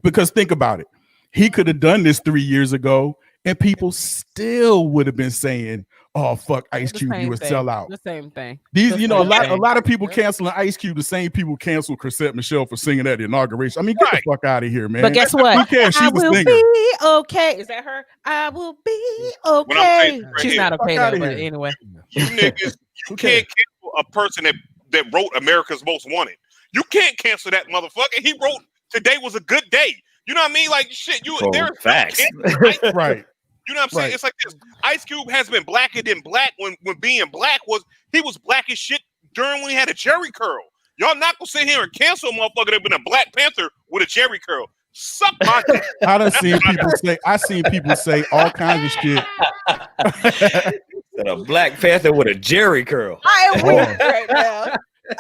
because think about it. He could have done this 3 years ago, and people still would have been saying, "Oh fuck, Ice Cube, you a sellout." The same thing. A lot of people canceling Ice Cube. The same people canceled Chrisette Michelle for singing at the inauguration. I mean, get the fuck out of here, man. But guess what? Who cares? She's I will be okay. Is that her? I will be okay. She's not okay though. But anyway, you niggas, you can't cancel a person that wrote America's Most Wanted. You can't cancel that motherfucker. He wrote "Today was a good day." You know what I mean? Like shit. There facts, right? You know what I'm saying? Right. It's like this. Ice Cube has been blacker than black when being black was black as shit during when he had a Jerry curl. Y'all not gonna sit here and cancel a motherfucker that been a Black Panther with a Jerry curl. Suck my dick. I seen people say all kinds of shit. A Black Panther with a Jerry curl. I am weak right now.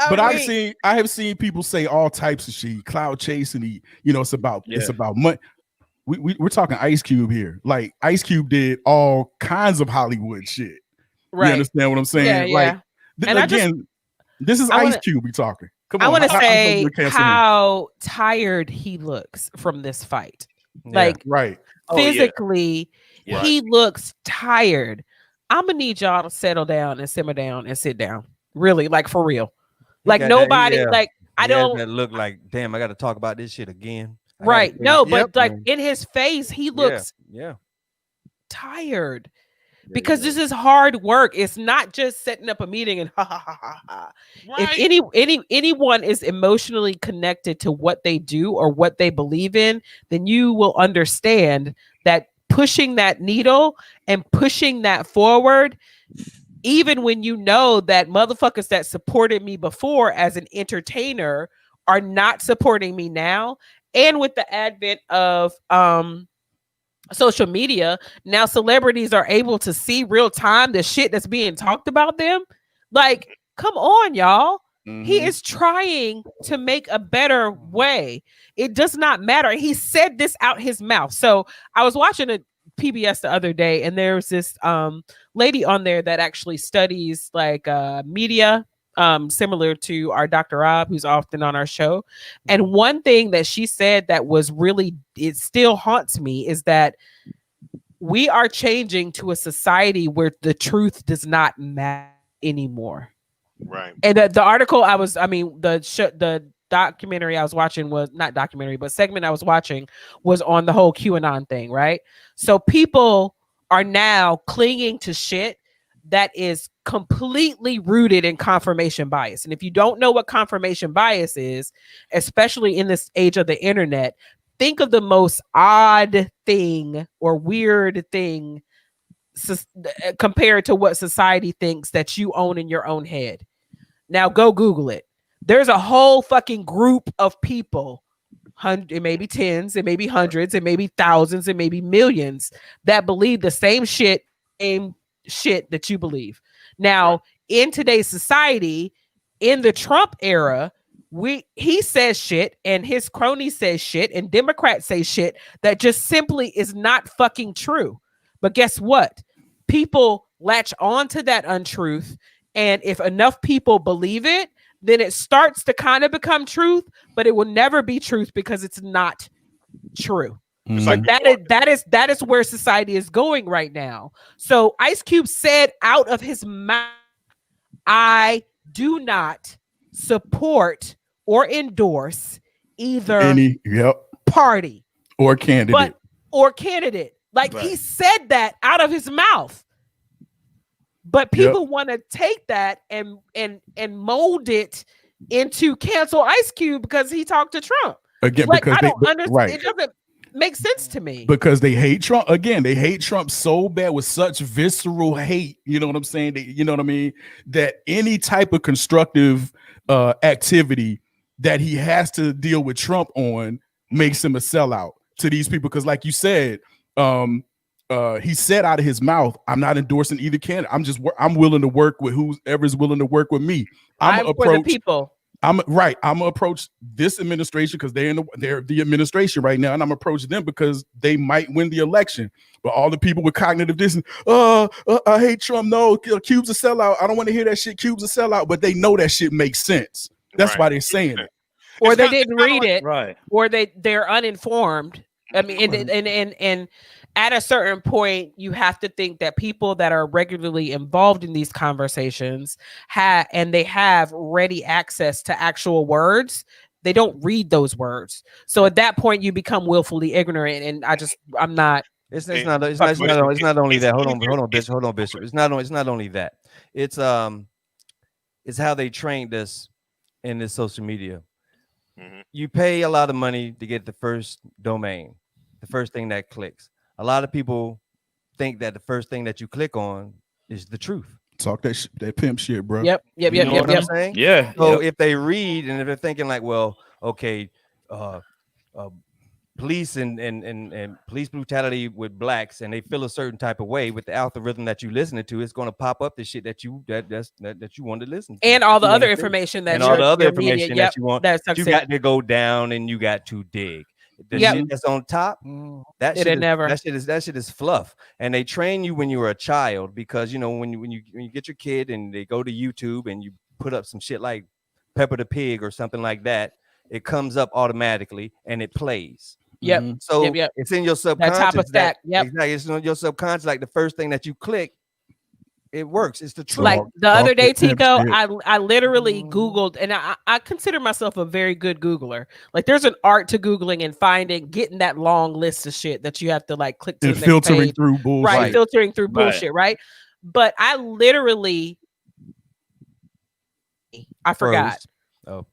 But I have seen people say all types of shit. Cloud chasing, it's about money. We're talking Ice Cube here. Like Ice Cube did all kinds of Hollywood shit. Right. You understand what I'm saying? Yeah. Like this is Ice Cube we talking. Come on. I want to say how tired he looks from this fight. Like physically, he looks tired. I'm gonna need y'all to settle down and simmer down and sit down. Really, like for real. Like nobody, like I don't look like damn. I got to talk about this shit again. Right. No, but like in his face, he looks tired because this is hard work. It's not just setting up a meeting and ha ha ha ha ha. Right. If anyone is emotionally connected to what they do or what they believe in, then you will understand that pushing that needle and pushing that forward, even when you know that motherfuckers that supported me before as an entertainer are not supporting me now. And with the advent of social media, now celebrities are able to see real time the shit that's being talked about them. Like, come on, y'all. Mm-hmm. He is trying to make a better way. It does not matter. He said this out his mouth. So I was watching a PBS the other day, and there's this lady on there that actually studies like media, similar to our Dr. Rob, who's often on our show. And one thing that she said that was really, it still haunts me, is that we are changing to a society where the truth does not matter anymore. Right. And the documentary I was watching was not documentary, but segment I was watching was on the whole QAnon thing, right? So people are now clinging to shit that is completely rooted in confirmation bias. And if you don't know what confirmation bias is, especially in this age of the internet, think of the most odd thing or weird thing compared to what society thinks that you own in your own head. Now go Google it. There's a whole fucking group of people, it may be tens, it may be hundreds, it may be thousands, it may be millions, that believe the same shit that you believe. Now, in today's society, in the Trump era, he says shit and his cronies say shit and Democrats say shit that just simply is not fucking true. But guess what? People latch on to that untruth, and if enough people believe it, then it starts to kind of become truth, but it will never be truth because it's not true. Mm-hmm. Like that is where society is going right now. So Ice Cube said out of his mouth, I do not support or endorse either any party or candidate. Like he said that out of his mouth. But people want to take that and mold it into cancel Ice Cube because he talked to Trump. Again, like, because I don't understand. It doesn't make sense to me. Because they hate Trump. Again, they hate Trump so bad with such visceral hate. You know what I'm saying? You know what I mean? That any type of constructive activity that he has to deal with Trump on makes him a sellout to these people. Because like you said, he said out of his mouth, I'm not endorsing either candidate. I'm willing to work with whoever's willing to work with me. I'm for the people. I'm gonna approach this administration because they're the administration right now, and I'm gonna approach them because they might win the election. But all the people with cognitive dissonance, I hate Trump. No, Cube's a sellout. I don't want to hear that shit. Cube's a sellout, but they know that shit makes sense. That's why they're saying it. Or they didn't read it, right? Or they're uninformed. I mean, and at a certain point, you have to think that people that are regularly involved in these conversations have ready access to actual words. They don't read those words. So at that point, you become willfully ignorant. And I'm not. It's not only that. Hold on, Bishop. It's not only that. It's how they trained us in this social media. Mm-hmm. You pay a lot of money to get the first domain, the first thing that clicks. A lot of people think that the first thing that you click on is the truth. Talk that pimp shit, bro. Yep. You know what I'm saying? Yeah. So if they read and if they're thinking like, well, okay, police and police brutality with blacks, and they feel a certain type of way with the algorithm that you listening to, it's going to pop up the shit that you want to listen to, and all the other information that you want. You got to go down and you got to dig. The shit that's on top, that shit is fluff. And they train you when you were a child because when you get your kid and they go to YouTube and you put up some shit like Pepper the Pig or something like that, it comes up automatically and it plays. Yep. So it's in your subconscious. That top of stack. Exactly. It's in your subconscious. Like the first thing that you click, it works. It's the truth. Like the other day, Tico, I literally Googled, and I consider myself a very good Googler. Like there's an art to Googling and getting that long list of shit that you have to like click to and the filtering next page. Through bullshit. Right, filtering through bullshit, right? But I literally, I forgot. Oh.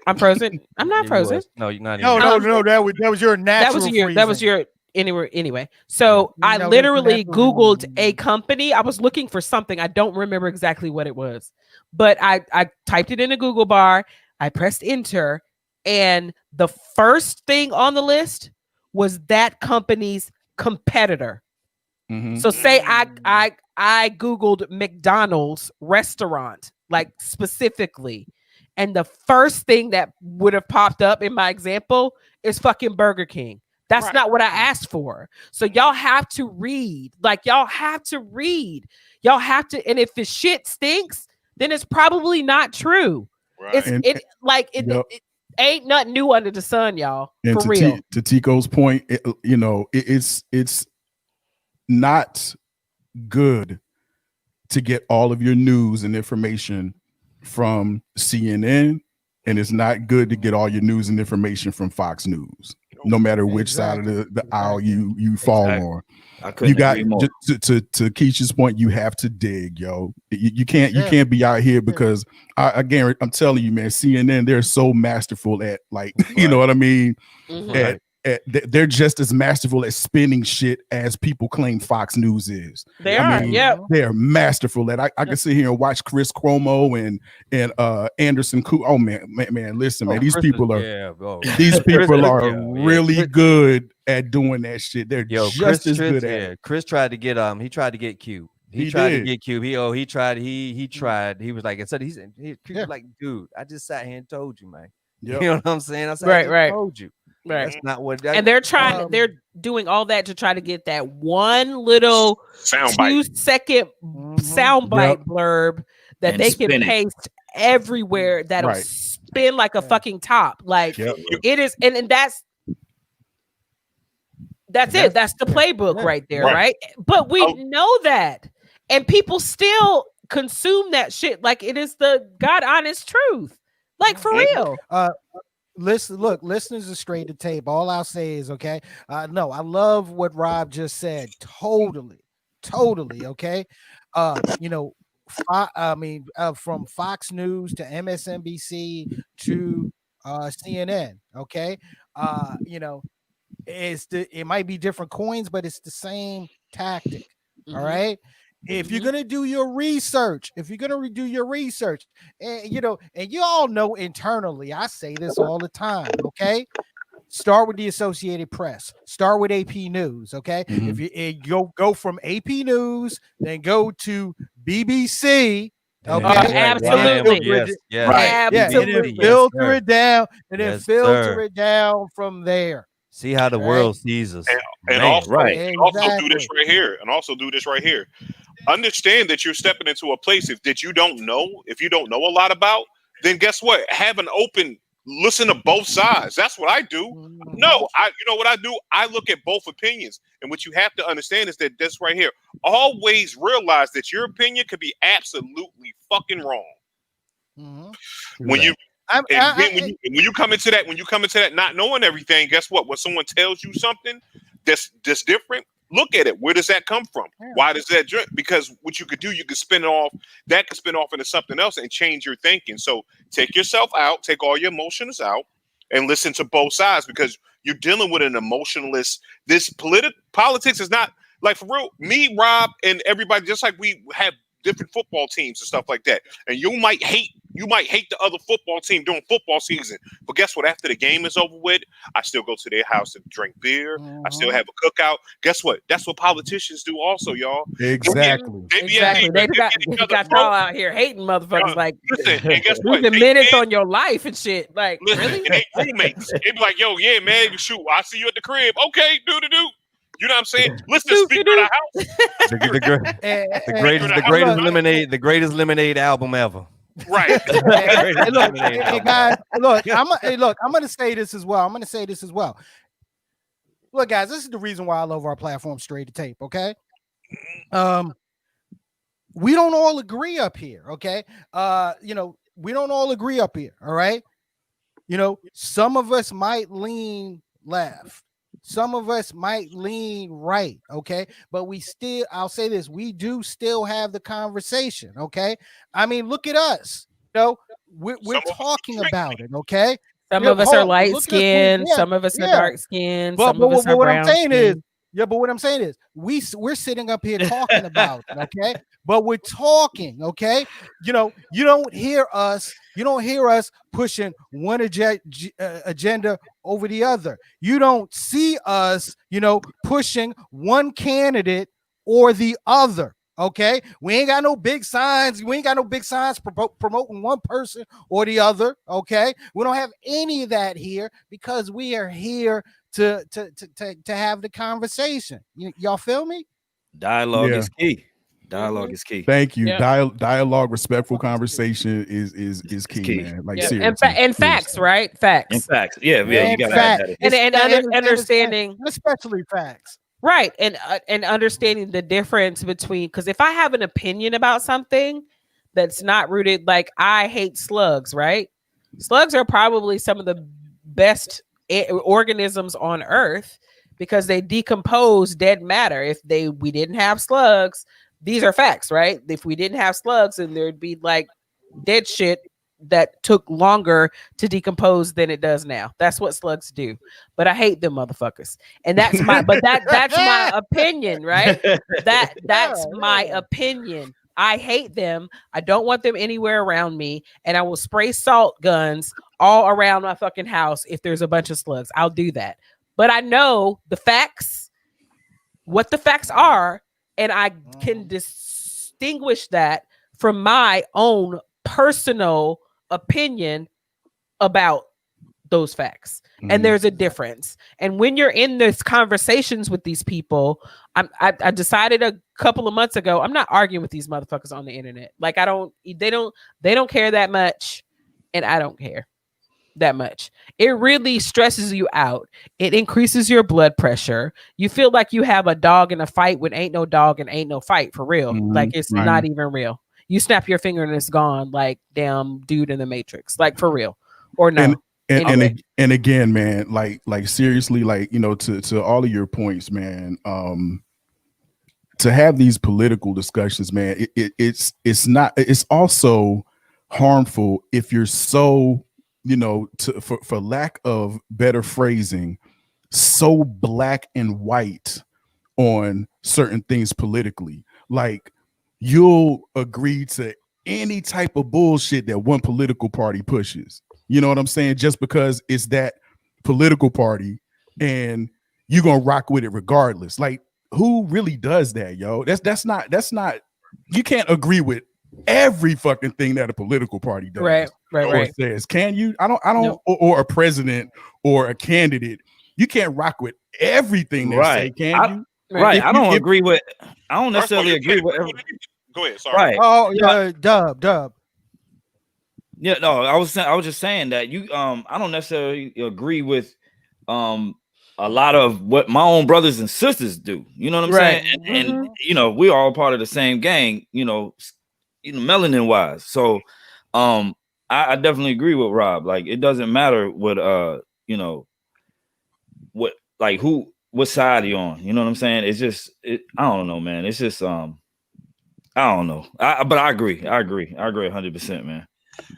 I'm frozen. I'm not frozen. No, you're not. No. That was your natural. That was your anyway. So I literally Googled a company. I was looking for something. I don't remember exactly what it was, but I typed it in a Google bar. I pressed enter, and the first thing on the list was that company's competitor. Mm-hmm. So say I Googled McDonald's restaurant, like specifically. And the first thing that would have popped up in my example is fucking Burger King. That's not what I asked for. So y'all have to read. Like y'all have to. And if the shit stinks, then it's probably not true. Right. It ain't nothing new under the sun, y'all. And for real. To Tico's point, it's not good to get all of your news and information from CNN, and it's not good to get all your news and information from Fox News, no matter which side of the aisle you fall on. You got to Keisha's point, you have to dig, yo. You can't be out here because again, I'm telling you, man, CNN, they're so masterful at you know what I mean? Mm-hmm. They're just as masterful at spinning shit as people claim Fox News is. They're masterful at. I can sit here and watch Chris Cuomo and Anderson Cooper. Oh man, listen, man, these people are really good at doing that shit. They're just as good at it. Chris tried to get He tried to get Q. He tried to get Q. He tried. He was like, like, dude, I just sat here and told you, man. Yep. You know what I'm saying? I said, I told you. Right. That's not what. And they're trying. They're doing all that to try to get that one little 2-second soundbite blurb that they can paste everywhere. That'll spin like a fucking top. Like it is, and that's it. That's the playbook right there, right? But we know that, and people still consume that shit like it is the God honest truth. Like for real. Listeners are straight to tape. All I'll say is, okay, no, I love what Rob just said. Totally, okay. From Fox News to MSNBC to CNN. Okay, it might be different coins, but it's the same tactic. All right. If you're gonna do your research, and and you all know internally, I say this all the time. Okay. Start with the Associated Press. Start with AP News. Okay. If you go from AP News, then go to BBC. Okay, absolutely. Filter it down, and then filter it down from there. See how the world sees us. And also do this right here. Understand that you're stepping into a place that you don't know. If you don't know a lot about, then guess what? Have an open listen to both sides. That's what I do. You know what I do? I look at both opinions. And what you have to understand is that this right here, always realize that your opinion could be absolutely fucking wrong. When you come into that not knowing everything, guess what? When someone tells you something that's different, look at it. Where does that come from? Why does that drink? Because what you could do, you could spin off into something else and change your thinking. So take yourself out, take all your emotions out, and listen to both sides, because you're dealing with an emotionalist. This politics is not like, for real, me, Rob, and everybody, just like we have different football teams and stuff like that. And you might hate the other football team during football season, but guess what? After the game is over with, I still go to their house to drink beer. I still have a cookout. Guess what? That's what politicians do also, y'all. Exactly. They got y'all out here hating motherfuckers. Like, listen, and guess what? Losing minutes on your life and shit. Like, really? They roommates. They be like, yo, yeah, man, shoot, I see you at the crib. Okay, do. You know what I'm saying? Listen, speak to the house. The greatest lemonade album ever. Right. I'm gonna say this as well. Look, guys, this is the reason why I love our platform, Straight to Tape. Okay. We don't all agree up here. Okay. We don't all agree up here. All right. Some of us might lean left. Some of us might lean right, okay? But I'll say this, we do still have the conversation, okay? I mean, look at us. We're talking about it, okay? Some of us are light skinned, some of us are dark skinned, some of us are brown skinned. But what I'm saying is, we're sitting up here talking about it, okay? But we're talking, okay? You don't hear us pushing one agenda over the other. You don't see us, pushing one candidate or the other. Okay, we ain't got no big signs. Promoting one person or the other. Okay, we don't have any of that here, because we are here to have the conversation. Y'all feel me? Dialogue is key. Dialogue is key. Thank you. Dialogue, respectful conversation is key, man. Like, seriously. And facts, right? Facts. And facts. Yeah. You got that. And understanding, especially facts. Right. And understanding the difference between, because if I have an opinion about something that's not rooted, like, I hate slugs, right? Slugs are probably some of the best organisms on Earth, because they decompose dead matter. If we didn't have slugs, these are facts, right? If we didn't have slugs, then there'd be like dead shit that took longer to decompose than it does now. That's what slugs do. But I hate them motherfuckers. And that's my that's my opinion, right? That's my opinion. I hate them. I don't want them anywhere around me. And I will spray salt guns all around my fucking house if there's a bunch of slugs. I'll do that. But I know the facts, what the facts are, and I can distinguish that from my own personal opinion about those facts. And there's a difference. And when you're in this conversations with these people, I decided a couple of months ago, I'm not arguing with these motherfuckers on the internet. Like, they don't care that much, and I don't care that much. It really stresses you out. It increases your blood pressure. You feel like you have a dog in a fight when ain't no dog and ain't no fight, for real. Like, it's not even real. You snap your finger and it's gone, like damn dude in the Matrix, like, for real. Or no. And again, man, like seriously, like, to all of your points, man. to have these political discussions, man, it's also harmful if you're so, for lack of better phrasing, so black and white on certain things politically. Like, you'll agree to any type of bullshit that one political party pushes. You know what I'm saying? Just because it's that political party, and you're gonna rock with it regardless. Like, who really does that, yo? That's not you can't agree with every fucking thing that a political party does. Right. Says. Can you? I don't no. or a president or a candidate. You can't rock with everything they say, can you? Right. I don't necessarily agree with everything. Go ahead. Sorry. Right. Oh, yeah, Dub. Yeah, no, I was just saying that I don't necessarily agree with a lot of what my own brothers and sisters do. You know what I'm saying? And we're all part of the same gang, melanin wise. So I definitely agree with Rob. Like, it doesn't matter what what side you're on. You know what I'm saying? It's just I don't know, man. It's just I don't know. But I agree. I agree 100%, man.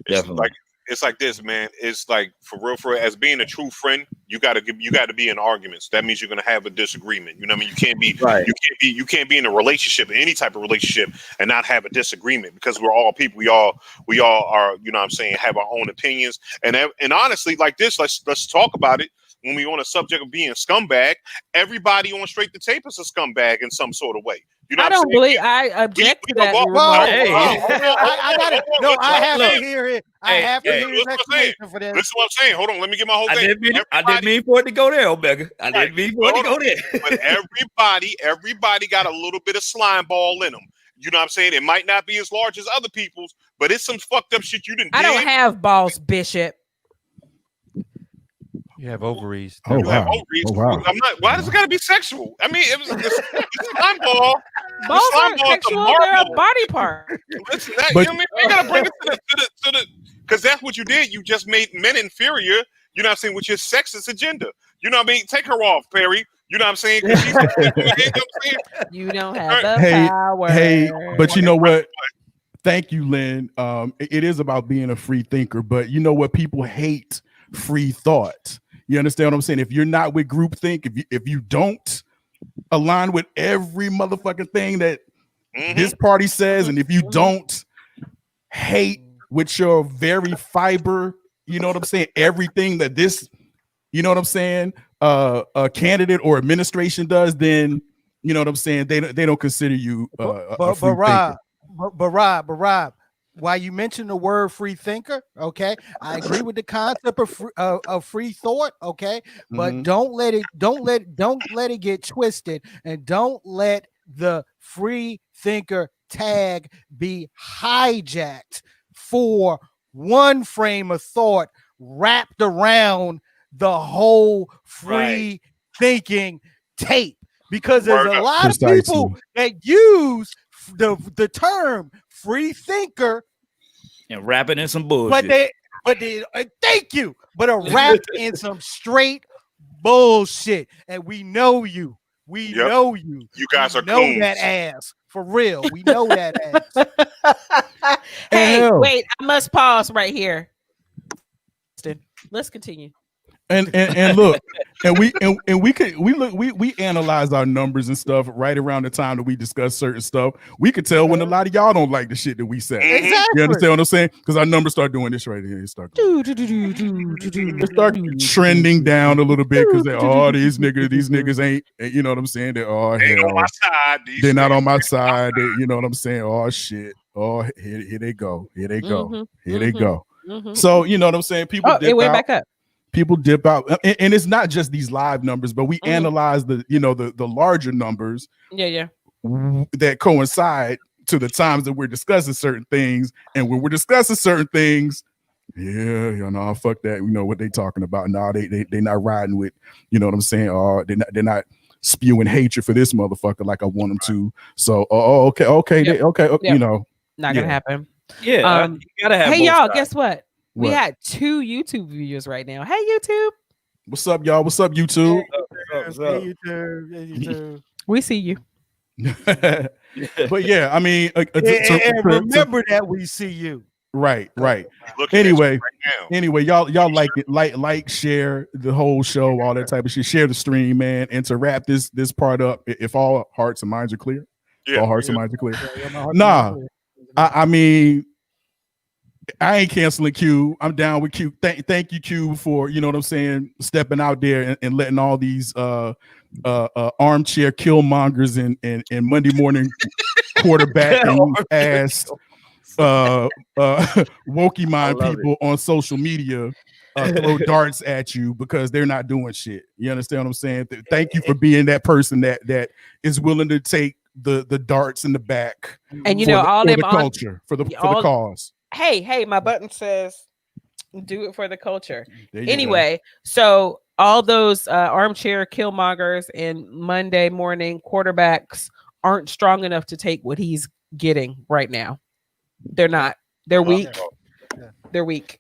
Definitely. It's like this, man. It's like, for real, as being a true friend, you got to be in arguments. That means you're going to have a disagreement. You know what I mean? You can't be right. You can't be in a relationship, any type of relationship, and not have a disagreement, because we're all people. We all are, you know what I'm saying, have our own opinions. And honestly, like this, let's talk about it. When we on a subject of being a scumbag, everybody on Straight to Tape is a scumbag in some sort of way. You know, I object to that. I got it. No, I have to hear it. I have to hear his explanation for this. Listen what I'm saying. Hold on, let me get my whole thing. I didn't mean for it to go there, Omega. I didn't mean for it to go there. But everybody got a little bit of slime ball in them. You know what I'm saying? It might not be as large as other people's, but it's some fucked up shit you didn't. I don't have balls, Bishop. You have ovaries. Oh, wow. Oh, wow. I'm not. Why does it got to be sexual? I mean, it's slime ball. Balls aren't sexual. They're a body part. Listen, you know what I mean? You got to bring it to the because that's what you did. You just made men inferior. You know what I'm saying? With your sexist agenda. You know what I mean? Take her off, Perry. You know what I'm saying? You don't have the power. Hey, but you know what? Thank you, Lynn. It is about being a free thinker, but you know what? People hate free thought. You understand what I'm saying? If you're not with groupthink, if you don't align with every motherfucking thing that this party says, and if you don't hate with your very fiber, you know what I'm saying? Everything that this, you know what I'm saying? A candidate or administration does, then you know what I'm saying? They don't consider you a free thinker. But Rob, while you mentioned the word free thinker, okay, I agree with the concept of free thought, okay, but don't let it get twisted, and don't let the free thinker tag be hijacked for one frame of thought wrapped around the whole free thinking tape, because there's a lot of people that use the term free thinker and wrap it in some bullshit. But they thank you, but are wrapped in some straight bullshit. And we know you. We know you. You guys are know coons. That ass. For real. We know that ass. Hey, wait, I must pause right here. Let's continue. And look, and we analyze our numbers and stuff right around the time that we discuss certain stuff. We could tell when a lot of y'all don't like the shit that we say. Exactly. You understand what I'm saying? Because our numbers start doing this right here. It start trending down a little bit because these niggas ain't, you know what I'm saying? They're all on my side. They're not on my side. You know what I'm saying? Oh shit. Oh, here they go. Here they go. Here they go. So you know what I'm saying? People it went back up. People dip out, and it's not just these live numbers, but we analyze the larger numbers that coincide to the times that we're discussing certain things. And when we're discussing certain things, fuck that. We know what they talking about. No, they not riding with, you know what I'm saying? They're not spewing hatred for this motherfucker like I want them to. So okay, you know, not gonna happen. Yeah, you gotta have. Hey y'all, sides. guess what? We had 2 YouTube viewers right now. Hey YouTube. What's up, y'all? What's up, YouTube? Hey, YouTube. We see you. But yeah, I mean, remember that we see you. Right. Anyway, y'all like, share the whole show, all that type of shit. Share the stream, man. And to wrap this part up, if all hearts and minds are clear, all hearts and minds are clear. I mean, I ain't canceling Q. I'm down with Q. Thank you, Q, for, you know what I'm saying, stepping out there and letting all these armchair killmongers and Monday morning quarterback ass wokey mind people on social media throw darts at you because they're not doing shit. You understand what I'm saying? Thank you for being that person that is willing to take the darts in the back, and you know, all them the culture for the cause. Hey, my button says do it for the culture. Anyway, so all those armchair killmongers and Monday morning quarterbacks aren't strong enough to take what he's getting right now. They're not. They're weak. They're weak.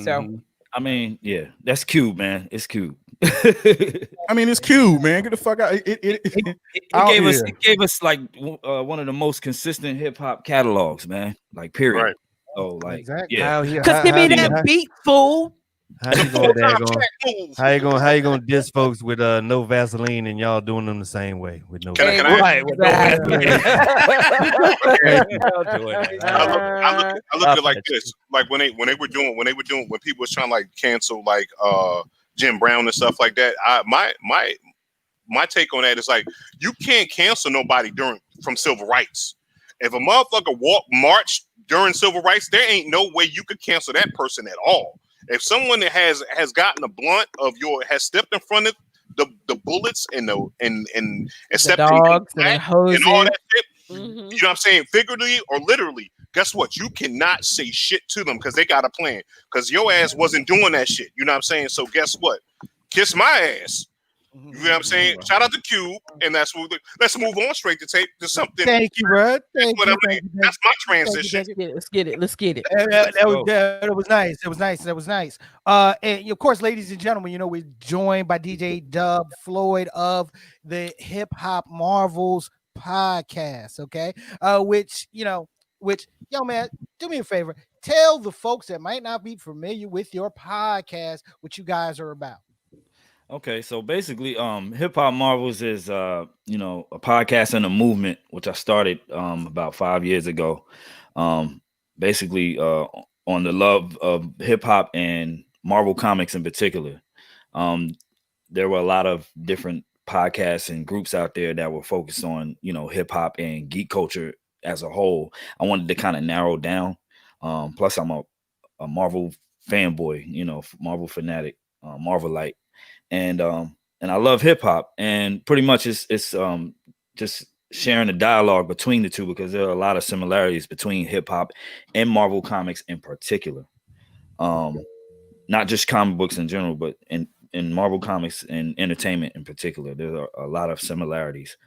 So I mean, yeah, that's cute, man. It's cute. I mean, it's cute, man. Get the fuck out. It gave us like one of the most consistent hip hop catalogs, man. Like, period. Right. So, like, exactly. yeah. Because give me that beat, fool. How you gonna diss folks with no Vaseline and y'all doing them the same way with no Vaseline? I look at it like this. Like when people was trying to like cancel like Jim Brown and stuff like that. My take on that is like, you can't cancel nobody from civil rights. If a motherfucker march during civil rights, there ain't no way you could cancel that person at all. If someone that has gotten a blunt of has stepped in front of the bullets and stepped and all that shit, you know what I'm saying, figuratively or literally, guess what? You cannot say shit to them because they got a plan. Because your ass wasn't doing that shit. You know what I'm saying? So guess what? Kiss my ass. You know what I'm saying? Shout out to Cube, and let's move on straight to tape to something. Thank you, bro. Thank you. That's my transition. Let's get it. That was nice. That was nice. And of course, ladies and gentlemen, you know, we're joined by DJ Dub Floyd of the Hip Hop Marvels podcast. Okay, which yo, man, do me a favor. Tell the folks that might not be familiar with your podcast what you guys are about. Okay, so basically, Hip Hop Marvels is a podcast and a movement which I started about 5 years ago. Basically, on the love of hip hop and Marvel Comics in particular. There were a lot of different podcasts and groups out there that were focused on, you know, hip hop and geek culture as a whole. I wanted to kind of narrow down. Plus, I'm a Marvel fanboy, you know, Marvel fanatic, Marvelite. And I love hip hop, and pretty much it's just sharing the dialogue between the two, because there are a lot of similarities between hip hop and Marvel Comics in particular. Not just comic books in general, but in Marvel Comics and entertainment in particular, there are a lot of similarities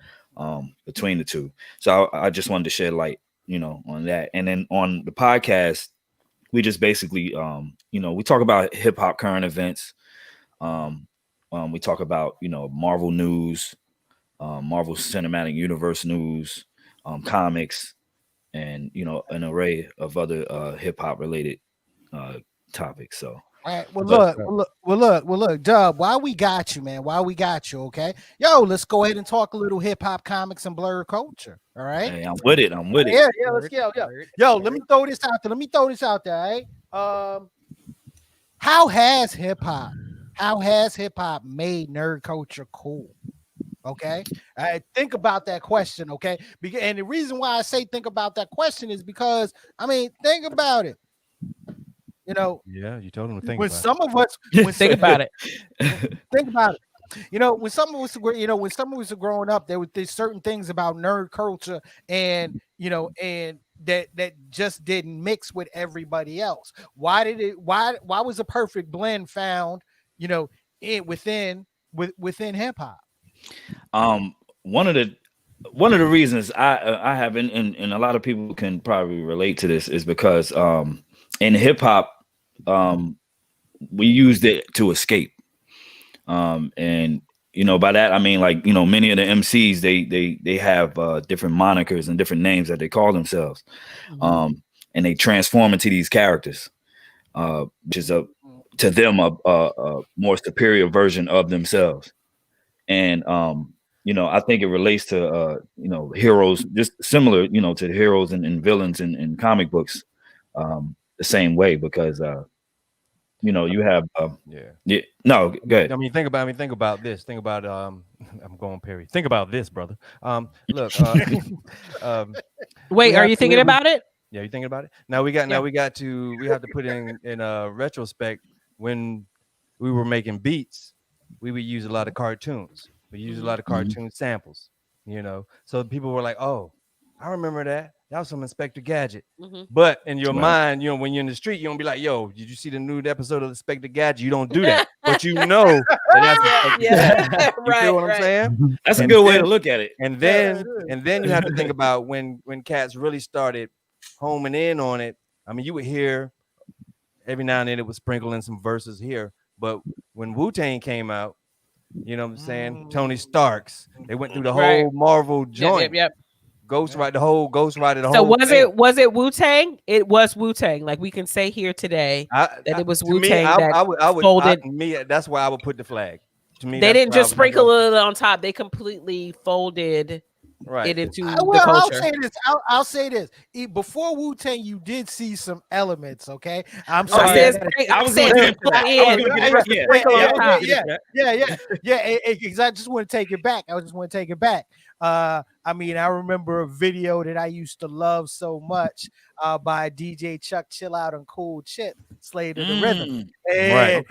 between the two. So I just wanted to shed light, you know, on that. And then on the podcast, we just basically we talk about hip hop current events. We talk about, you know, Marvel news, Marvel Cinematic Universe news, comics, and, you know, an array of other hip hop related topics. So, all right. Well, look, Dub, while we got you, man, okay? Yo, let's go ahead and talk a little hip hop, comics, and blerd culture. All right. Hey, I'm with it. Yeah, let's go. Yo, let me throw this out there. All right. How has hip hop made nerd culture cool? Okay. Think about that question. Okay. And the reason why I say think about that question is because, I mean, think about it. You know, yeah, you told him to think when about some it. of us think about it. Think about it. You know, when some of us were growing up, there were certain things about nerd culture, and you know, and that just didn't mix with everybody else. Why was a perfect blend found, you know, within hip hop? One of the reasons I have, and a lot of people can probably relate to this, is because in hip hop, we used it to escape. And You know, by that I mean, like, you know, many of the MCs they have different monikers and different names that they call themselves, and they transform into these characters, which is to them a more superior version of themselves. And you know, I think it relates to you know, heroes, just similar, you know, to the heroes and villains in comic books, the same way, because you know, you have no, go ahead. I mean, think about this. Think about I'm going Perry. Think about this, brother. Look, wait, are you thinking about it? Yeah, you thinking about it? Now we have to put in retrospect, when we were making beats, we would use a lot of cartoons. We use a lot of cartoon samples, you know. So people were like, "Oh, I remember that. That was some Inspector Gadget." But in your mind, you know, when you're in the street, you don't be like, "Yo, did you see the new episode of Inspector Gadget?" You don't do that, but you know that that's you feel what I'm saying? That's a good way to look at it. And then you have to think about when cats really started homing in on it. I mean, you would hear every now and then it was sprinkling some verses here, but when Wu-Tang came out, you know what I'm saying? Tony Starks, they went through the whole Marvel joint. Yep. Ghost Rider, the whole So was it Wu-Tang? It was Wu-Tang. Like, we can say here today that it was Wu-Tang that folded. That's why I would put the flag. To me, they didn't just sprinkle it on top. They completely folded it into the culture. I'll say this. Before Wu-Tang, you did see some elements, okay? I'm sorry. Because I just want to take it back. I mean, I remember a video that I used to love so much by DJ Chuck Chill Out and Cool Chip, Slave to the Rhythm. And,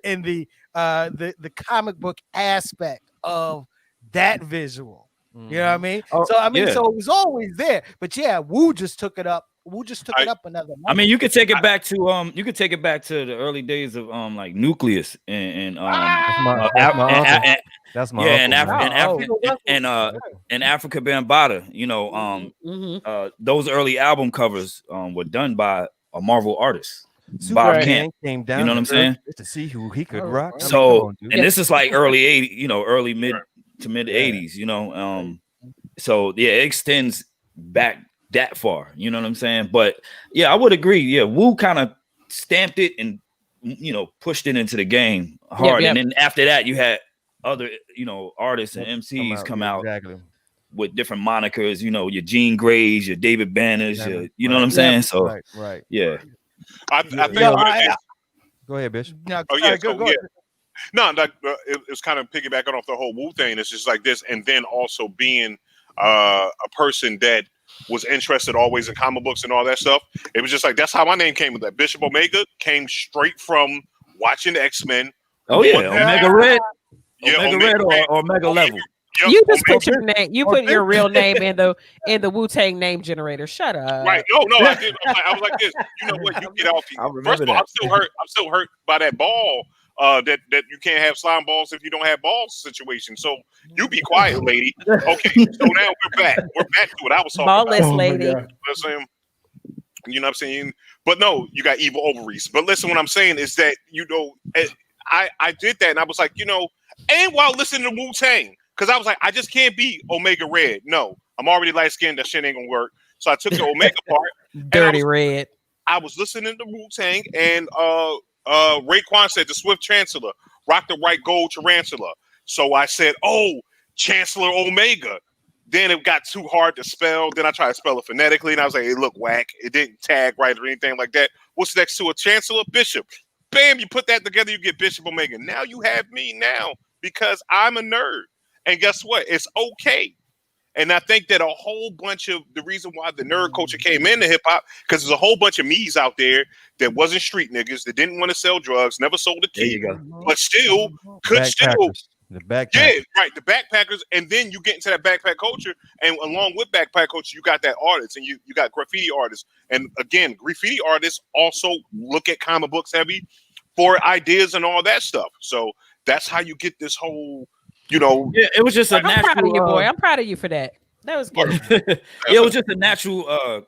in the comic book aspect of that visual. You know what I mean? So it was always there. But yeah, Wu just took it up. It up another level. I mean, you could take it back to the early days of like Nucleus and that's my uncle. And Africa Bambaataa, you know, those early album covers were done by a Marvel artist. Bob Kent came down, you know what I'm saying? Just to see who he could rock. So, and this is like early 80s, you know, early mid to mid 80s, you know. So yeah, it extends back that far, you know what I'm saying? But yeah, I would agree. Yeah, Wu kind of stamped it and, you know, pushed it into the game hard. And then after that, you had other, you know, artists and MCs come out with different monikers, you know, your Jean Greys, your David Banners, you know what I'm saying? So yeah. I think go ahead, Bishop. No, it's kind of piggybacking off the whole Wu thing. It's just like this, and then also being a person that was interested always in comic books and all that stuff. It was just like, that's how my name came with that. Bishop Omega came straight from watching X-Men. Oh yeah, Omega Red. Omega Red or Omega Level. Yep. You just put your name. You put your real name in the Wu-Tang name generator. Shut up. Right? No, I did. I was like this. You know what? You get off. First of all, I'm still hurt by that ball. That you can't have slime balls if you don't have balls situation. So you be quiet, lady. Okay. So now we're back. We're back to what I was talking about. Lady. You know what I'm saying? But no, you got evil ovaries. But listen, what I'm saying is that, you know, I did that and I was like, you know, and while listening to Wu-Tang. Because I was like, I just can't be Omega Red. No, I'm already light skinned. That shit ain't gonna work. So I took the Omega part. Dirty Red. I was listening to Wu-Tang, and Raekwon said the Swift Chancellor, rock the right gold tarantula. So I said, oh, Chancellor Omega. Then it got too hard to spell. Then I tried to spell it phonetically, and I was like, it looked whack. It didn't tag right or anything like that. What's next to a Chancellor? Bishop. Bam, you put that together, you get Bishop Omega. Now you have me now because I'm a nerd. And guess what? It's okay. And I think that a whole bunch of the reason why the nerd culture came into hip hop, because there's a whole bunch of me's out there that wasn't street niggas, that didn't want to sell drugs, never sold a key, but still could still. The backpackers. Yeah, right. The backpackers. And then you get into that backpack culture. And along with backpack culture, you got that artists and you got graffiti artists. And again, graffiti artists also look at comic books heavy for ideas and all that stuff. So that's how you get this whole, you know. Yeah, it was just a natural. I'm proud of you, boy. I'm proud of you for that. That was good. It was just a natural,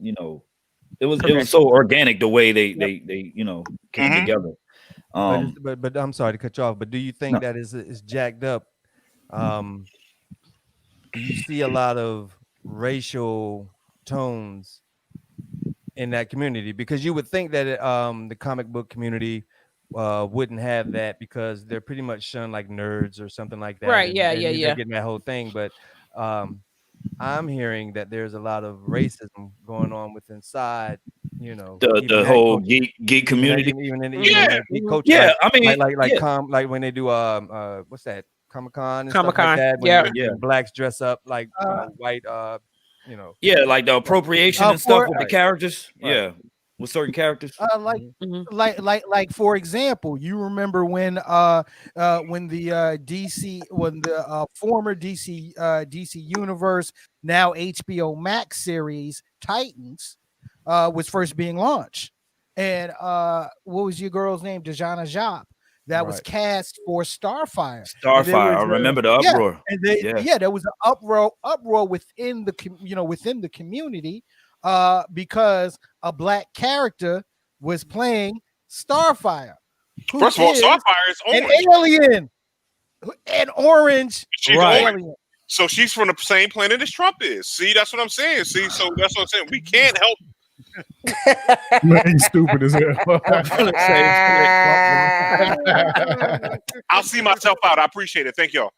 you know, it was so organic the way they you know, came together. But I'm sorry to cut you off. But do you think that is jacked up? Do you see a lot of racial tones in that community? Because you would think that the comic book community wouldn't have that because they're pretty much shunned like nerds or something like that. Right? Yeah. They're getting that whole thing, but I'm hearing that there's a lot of racism going on with inside. The whole geek community, even in geek culture. Yeah, I mean, like like when they do what's that? Comic-Con, Comic-Con, like that, when blacks dress up like white, yeah, like the appropriation and stuff with the characters, with certain characters, like for example, you remember when the former DC Universe, now HBO Max series Titans was first being launched, and what was your girl's name? Dejana Jop. That was cast for Starfire. I remember the uproar. There was an uproar within the community, because a black character was playing Starfire. First of all, Starfire is orange. An alien, an orange alien. So she's from the same planet as Trump is. See, that's what I'm saying. See, so that's what I'm saying. We can't help. Man, stupid as hell. I'll see myself out. I appreciate it. Thank y'all.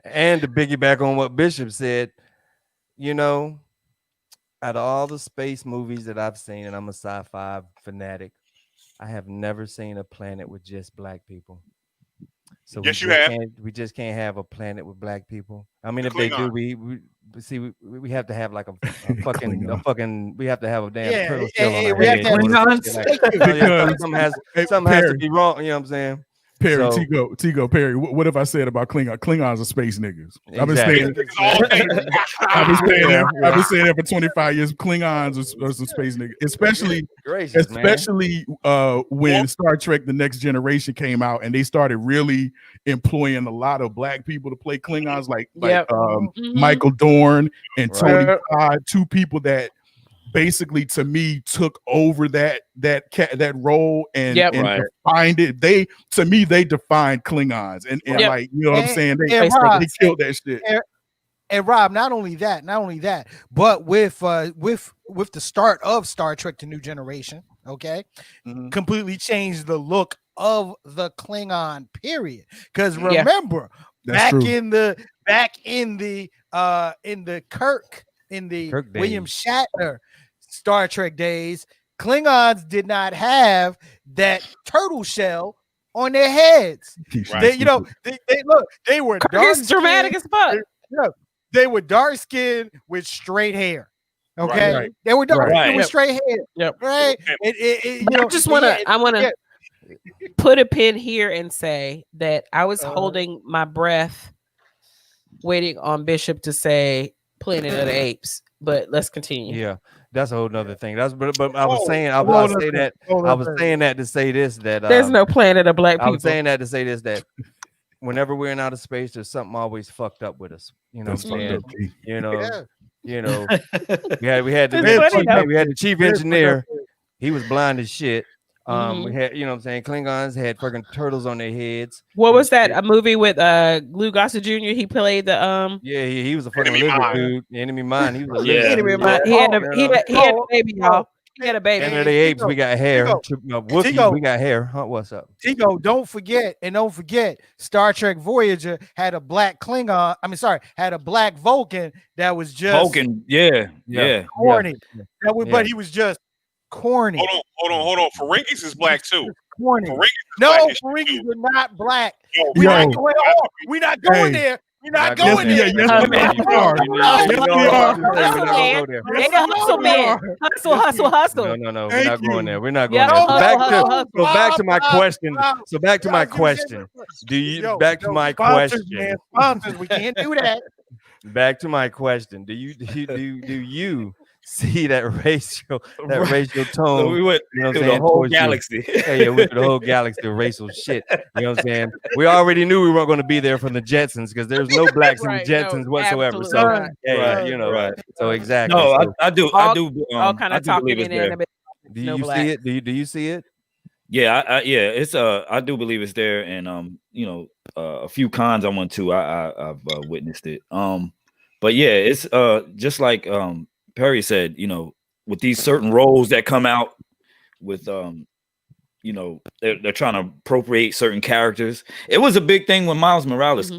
And to piggyback on what Bishop said, out of all the space movies that I've seen, and I'm a sci-fi fanatic, I have never seen a planet with just black people. So yes, you have. We just can't have a planet with black people. I mean, if they do, we have to have like a fucking we have to have a damn turtle shell on our head. Something has to be wrong. You know what I'm saying? Perry, Tigo, Perry. What have I said about Klingon? Klingons are space niggas. Exactly. I've been saying that for 25 years. Klingons are some space niggas, especially when Star Trek: The Next Generation came out and they started really employing a lot of black people to play Klingons, like Michael Dorn and Tony Todd, two people that basically to me took over that role and defined it. They defined Klingons and like, you know what I'm saying? They killed that shit. And Rob, not only that, but with the start of Star Trek: The New Generation, completely changed the look of the Klingon period. Because remember, back in the Kirk William Shatner Star Trek days, Klingons did not have that turtle shell on their heads. They were dramatic as fuck. They were dark skinned with straight hair. Okay, they were dark with straight hair. Yep. Right. I want to put a pin here and say that I was holding my breath, waiting on Bishop to say Planet of the Apes. But let's continue. Yeah, that's a whole nother thing. But I was saying I was saying that to say this, that there's no planet of black people. I was saying that to say this, that whenever we're in outer space, there's something always fucked up with us. You know what I'm saying? We had the chief engineer. He was blind as shit. We had, Klingons had fucking turtles on their heads. What was that? A movie with Lou Gossett Jr. He played the he was a fucking lizard dude. Enemy Mine. He was a lizard. Enemy Mine. He had a baby, y'all. He had a baby. And the apes, we got hair. Wookiees, we got hair. Huh, what's up? Tigo, don't forget, Star Trek Voyager had a black Klingon. Had a black Vulcan that was just Vulcan. Corny. But he was just corny. Hold on. Ferengis is black too. Corny. Ferengis are not black. We're not going there. We're not going there. Yes, we are. Hustle. No. We're not going there. We're not going there. Back to my question. So back to my question. Sponsors, we can't do that. Back to my question. Do you see that racial tone? So we went through the whole galaxy. We went through the whole galaxy of racial shit. You know what I'm saying? We already knew we weren't going to be there from the Jetsons because there's no blacks in the Jetsons whatsoever. So So exactly. No, I do. All kind of talking in animation. Do you see it? Do you see it? Yeah, it's I do believe it's there, and you know, a few cons I went to, I've witnessed it. But yeah, it's just like Perry said, you know, with these certain roles that come out with you know, they're trying to appropriate certain characters. It was a big thing when Miles Morales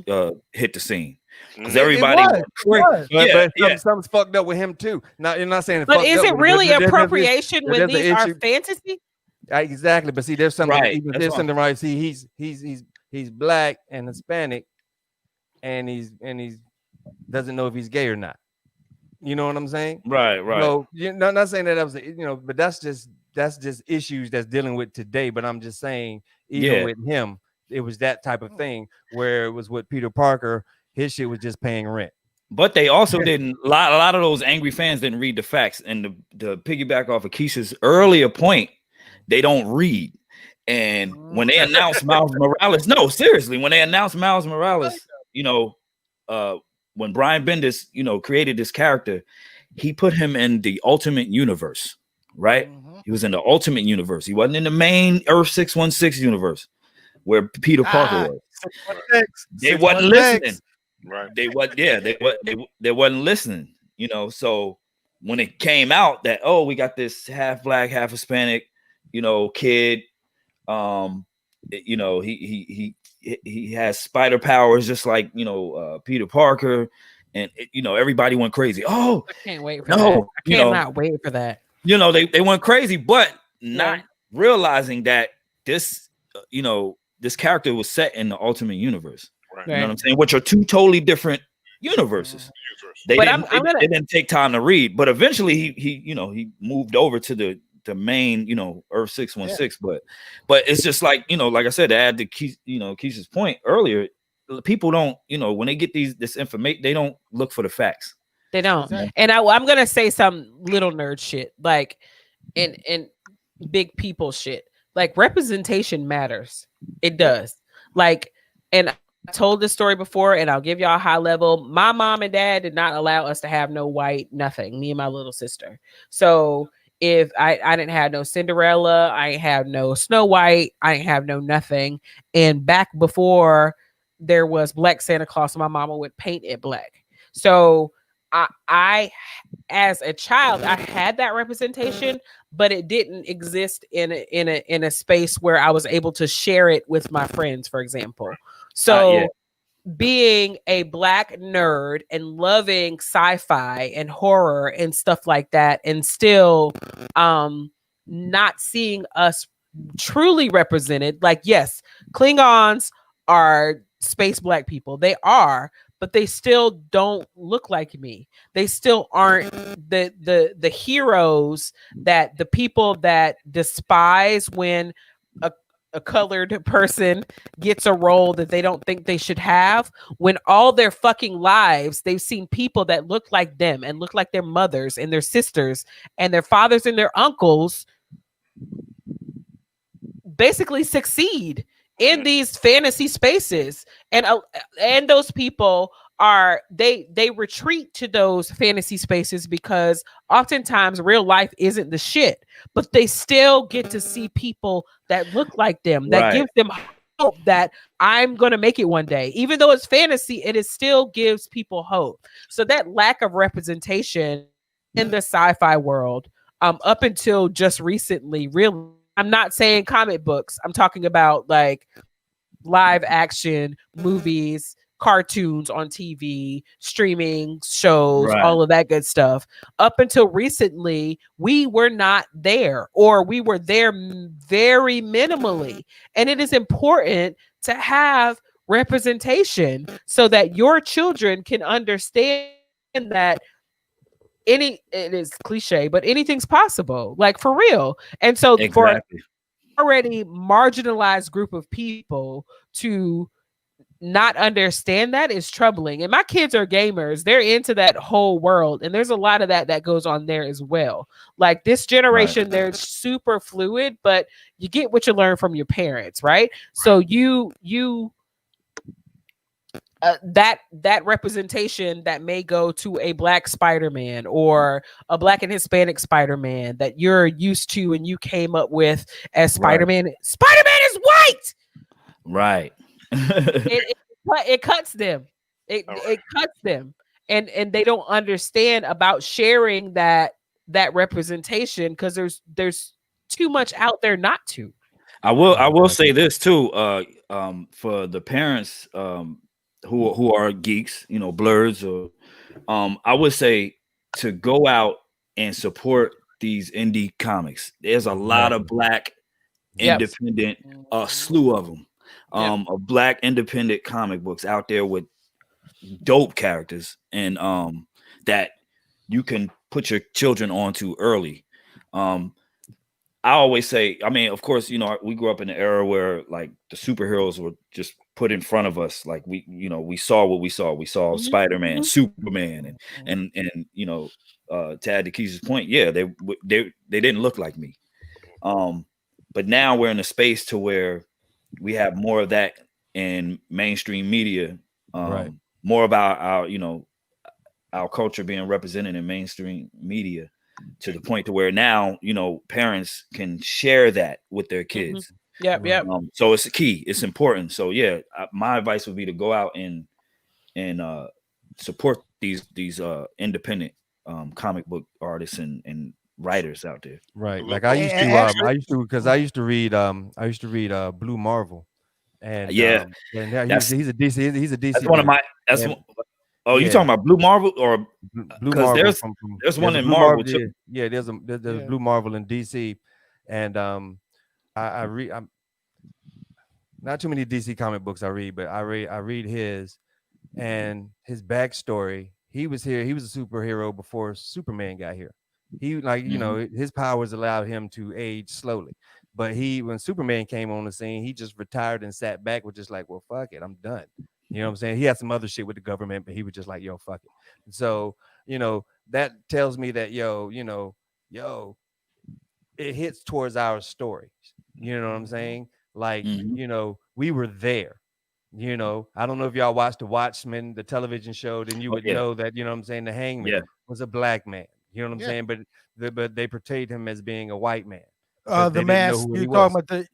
hit the scene. Because everybody but something's fucked up with him too. You're not saying but is it really appropriation when these are fantasy? Exactly, but see, there's something there's something right. See, he's black and Hispanic, and he's doesn't know if he's gay or not. You know what I'm saying? Right. So you're not saying that was, you know, but that's just issues that's dealing with today. But I'm just saying, even with him, it was that type of thing where it was with Peter Parker, his shit was just paying rent. But they also didn't. A lot of those angry fans didn't read the facts. And the piggyback off of Keisha's earlier point, they don't read. And when they announced Miles Morales, no, seriously, when they announced Miles Morales, you know, when Brian Bendis, you know, created this character, he put him in the Ultimate Universe, right? He was in the Ultimate Universe. He wasn't in the main Earth 616 universe where Peter Parker was. They wasn't listening. Right. They wasn't listening, you know. So when it came out that, oh, we got this half black, half Hispanic, you know, kid, you know, he has spider powers just like, you know, Peter Parker, and you know, everybody went crazy. Oh, I can't wait for that. I cannot wait for that. You know, they went crazy, but not realizing that this, you know, this character was set in the Ultimate Universe. Right. You know what I'm saying? Which are two totally different universes. They didn't take time to read, but eventually he you know, he moved over to the main, you know, Earth 616. But it's just like, you know, like I said, to add to Keisha's point earlier, people don't, you know, when they get this information, they don't look for the facts. They don't. Exactly. And I'm gonna say some little nerd shit, like in big people shit. Like representation matters. It does. Like, and I told this story before, and I'll give y'all a high level. My mom and dad did not allow us to have no white, nothing. Me and my little sister. So if I didn't have no Cinderella, I ain't have no Snow White, I ain't have no nothing. And back before there was Black Santa Claus, my mama would paint it black. So I as a child, I had that representation, but it didn't exist in a space where I was able to share it with my friends, for example. So being a Black nerd and loving sci-fi and horror and stuff like that, and still not seeing us truly represented. Like, yes, Klingons are space Black people. They are, but they still don't look like me. They still aren't the heroes that the people that despise when a colored person gets a role that they don't think they should have, when all their fucking lives they've seen people that look like them and look like their mothers and their sisters and their fathers and their uncles basically succeed in these fantasy spaces. And those people are they retreat to those fantasy spaces because oftentimes real life isn't the shit, but they still get to see people that look like them, that gives them hope that I'm going to make it one day. Even though it's fantasy, it still gives people hope. So that lack of representation in the sci-fi world, up until just recently, really, I'm not saying comic books, I'm talking about like live action movies, cartoons on TV, streaming shows, all of that good stuff. Up until recently, we were not there, or we were there very minimally. And it is important to have representation so that your children can understand that it is cliche, but anything's possible, like for real. And so for an already marginalized group of people to not understand that is troubling. And my kids are gamers. They're into that whole world. And there's a lot of that goes on there as well. Like this generation, they're super fluid, but you get what you learn from your parents, right? So that representation that may go to a Black Spider-Man or a Black and Hispanic Spider-Man that you're used to and you came up with as Spider-Man. Right. Spider-Man is white. Right. it cuts them. It cuts them, and they don't understand about sharing that representation because there's too much out there not to. I will say this too. For the parents who are geeks, blerds, or I would say to go out and support these indie comics. There's a lot of Black independent, a slew of them, of Black independent comic books out there with dope characters, and that you can put your children onto early. I always say, I mean, of course, we grew up in an era where like the superheroes were just put in front of us. Like we saw what we saw. We saw Spider-Man, Superman, and to add to Keisha's point, they didn't look like me. But now we're in a space to where we have more of that in mainstream media, more about our culture being represented in mainstream media, to the point to where now, parents can share that with their kids. So it's a key. It's important. So my advice would be to go out and support these independent comic book artists and writers out there. Right. Like I used to read Blue Marvel. And he's a DC. That's one of my. You talking about Blue Marvel or Blue Marvel? There's one in Marvel too. Yeah, there's Blue Marvel in DC, and I read. Not too many DC comic books I read, but I read his, and his backstory. He was here. He was a superhero before Superman got here. He his powers allowed him to age slowly. But when Superman came on the scene, he just retired and sat back with just like, well, fuck it, I'm done. You know what I'm saying? He had some other shit with the government, but he was just like, yo, fuck it. So, that tells me that, it hits towards our stories. You know what I'm saying? Like, we were there. I don't know if y'all watched The Watchmen, the television show, then you would know that, the Hangman was a Black man. You know what I'm saying? But they portrayed him as being a white man. The mask, you're talking about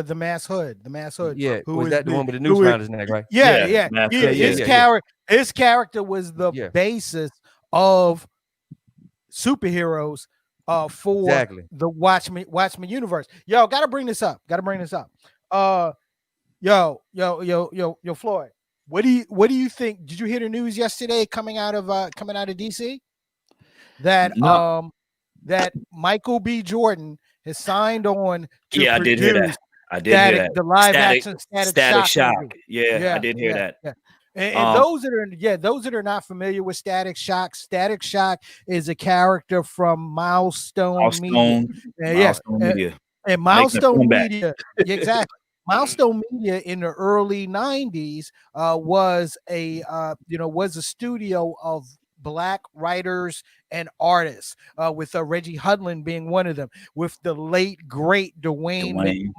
the mass hood. The mass hood. Yeah. Was that the one with the noose around his neck, right? Yeah. His character was the basis of superheroes for the Watchmen universe. Yo, gotta bring this up. Yo, Floyd. What do you think? Did you hear the news yesterday coming out of DC? That that Michael B. Jordan has signed on to I did hear that. The live action Static Shock. I did hear that. Yeah. And those that are not familiar with Static Shock is a character from Milestone Media. And Milestone Media, exactly. Milestone Media in the early 90s was a studio of Black writers and artists, with Reggie Hudlin being one of them, with the late great Dwayne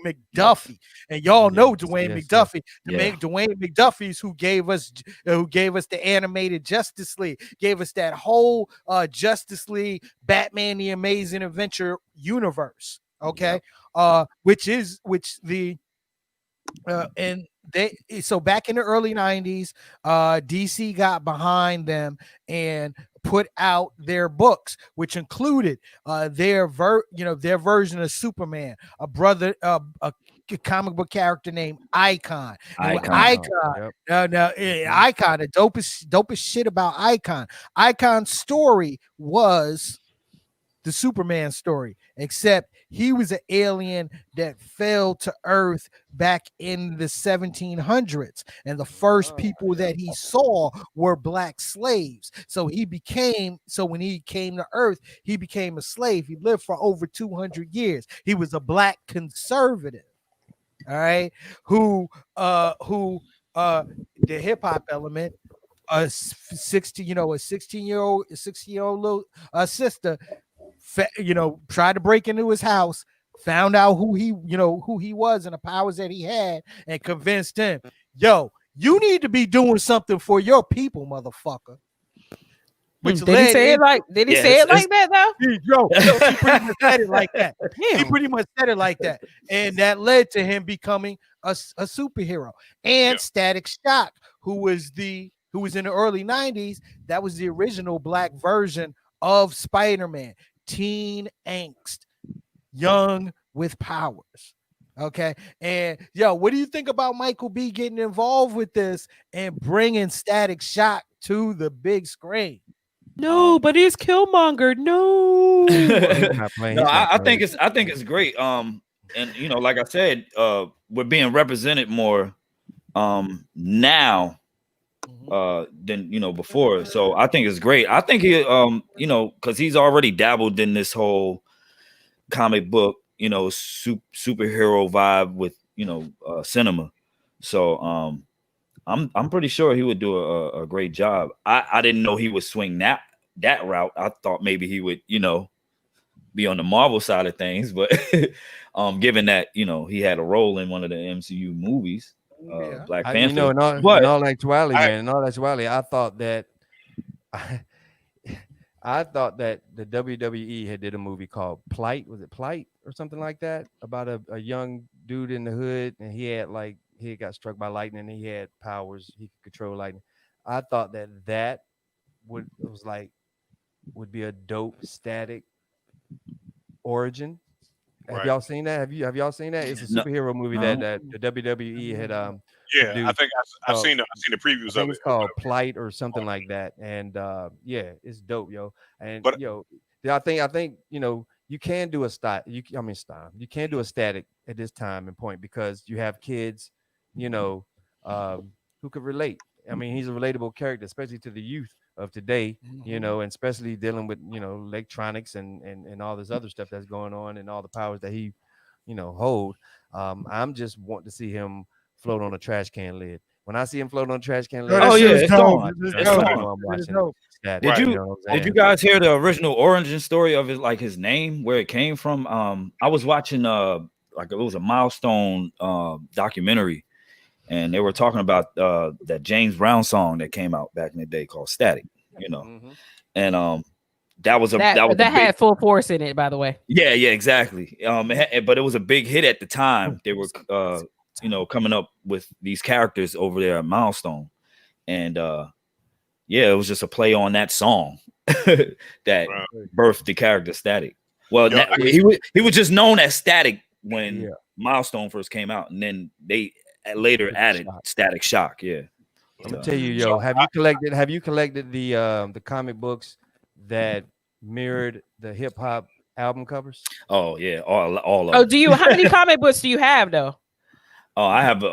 McDuffie, and y'all know Dwayne McDuffie. Dwayne McDuffie's who gave us the animated Justice League, gave us that whole Justice League, Batman the Amazing Adventure universe. Okay, so back in the early 90s, DC got behind them and put out their books, which included their version of Superman, a comic book character named Icon. Icon, the dopest shit about Icon. Icon's story was the Superman story, except he was an alien that fell to Earth back in the 1700s, and the first people that he saw were Black slaves. So when he came to Earth, he became a slave. He lived for over 200 years. He was a Black conservative, all right, who the hip hop element, a 16-year-old little sister, tried to break into his house, found out who he was and the powers that he had, and convinced him, yo, You need to be doing something for your people, motherfucker. Which did he say it like? Did he say it like that though? Yo, he pretty much said it like that. He pretty much said it like that, and that led to him becoming a superhero. And Static Shock, who was in the early '90s, that was the original black version of Spider-Man. Teen angst, young with powers. Okay, and yo, what do you think about Michael B getting involved with this and bringing Static Shock to the big screen? No, but he's Killmonger. No, I think it's great. And you know, like I said, we're being represented more now than before. So I think it's great. I think he because he's already dabbled in this whole comic book, superhero vibe with cinema. So I'm pretty sure he would do a great job. I didn't know he would swing that route. I thought maybe he would, be on the Marvel side of things, but given that, he had a role in one of the MCU movies, Black Panther. In all actuality, I thought that I thought that the WWE had did a movie called Plight. Was it Plight or something like that? About a young dude in the hood, and he had got struck by lightning, and he had powers. He could control lightning. I thought that would be a dope Static origin. Have y'all seen that? Have y'all seen that? It's a superhero movie that the WWE had I think I've seen the previews of it. It's called Plight or something like that. And it's dope, yo. And I think you can do a you can do a Static at this time and point, because you have kids, who could relate. I mean, he's a relatable character, especially to the youth of today, and especially dealing with electronics and all this other stuff that's going on and all the powers that he hold. I'm just wanting to see him float on a trash can lid. When I see him float on a trash can lid, it's gone. Did you guys hear the original origin story of his name, where it came from? I was watching it was a Milestone documentary, and they were talking about that James Brown song that came out back in the day called Static, and that had full force in it, by the way. Yeah, exactly. But it was a big hit at the time. They were coming up with these characters over there at Milestone, and it was just a play on that song that birthed the character Static. Well, he was just known as Static when Milestone first came out, and then they later added Static Shock. I'm gonna tell you, have you collected the comic books that mirrored the hip hop album covers? Oh yeah, all of them. Do you? How many comic books do you have though? Oh, I have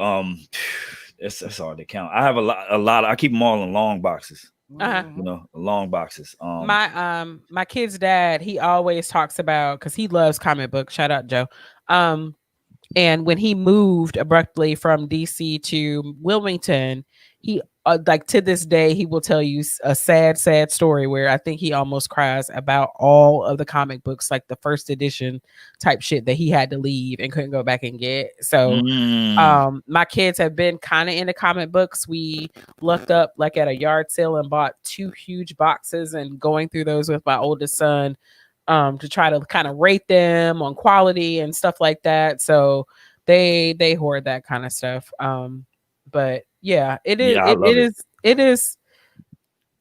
it's hard to count. I have a lot. I keep them all in long boxes. Long boxes. My kid's dad, he always talks about, because he loves comic books. Shout out Joe. And when he moved abruptly from DC to Wilmington, he to this day, he will tell you a sad story where I think he almost cries about all of the comic books, like the first edition type shit that he had to leave and couldn't go back and get. So my kids have been kind of into comic books. We looked up at a yard sale and bought 2 huge boxes, and going through those with my oldest son to try to kind of rate them on quality and stuff like that. So they hoard that kind of stuff. But yeah, it is.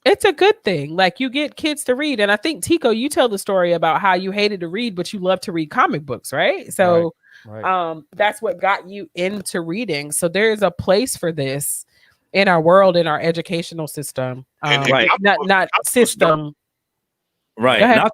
It's a good thing. Like, you get kids to read. And I think, Tico, you tell the story about how you hated to read, but you love to read comic books, right? So right. That's what got you into reading. So there is a place for this in our world, in our educational system. Not system. Right. And I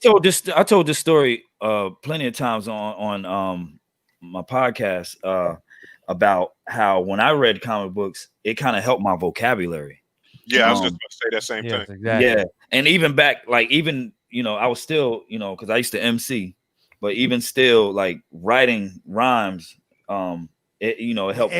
told this story plenty of times on my podcast about how when I read comic books, it kind of helped my vocabulary. Yeah, I was just going to say that same thing. Exactly. Yeah, and even back, I was still, because I used to MC, but even still, writing rhymes, it helped.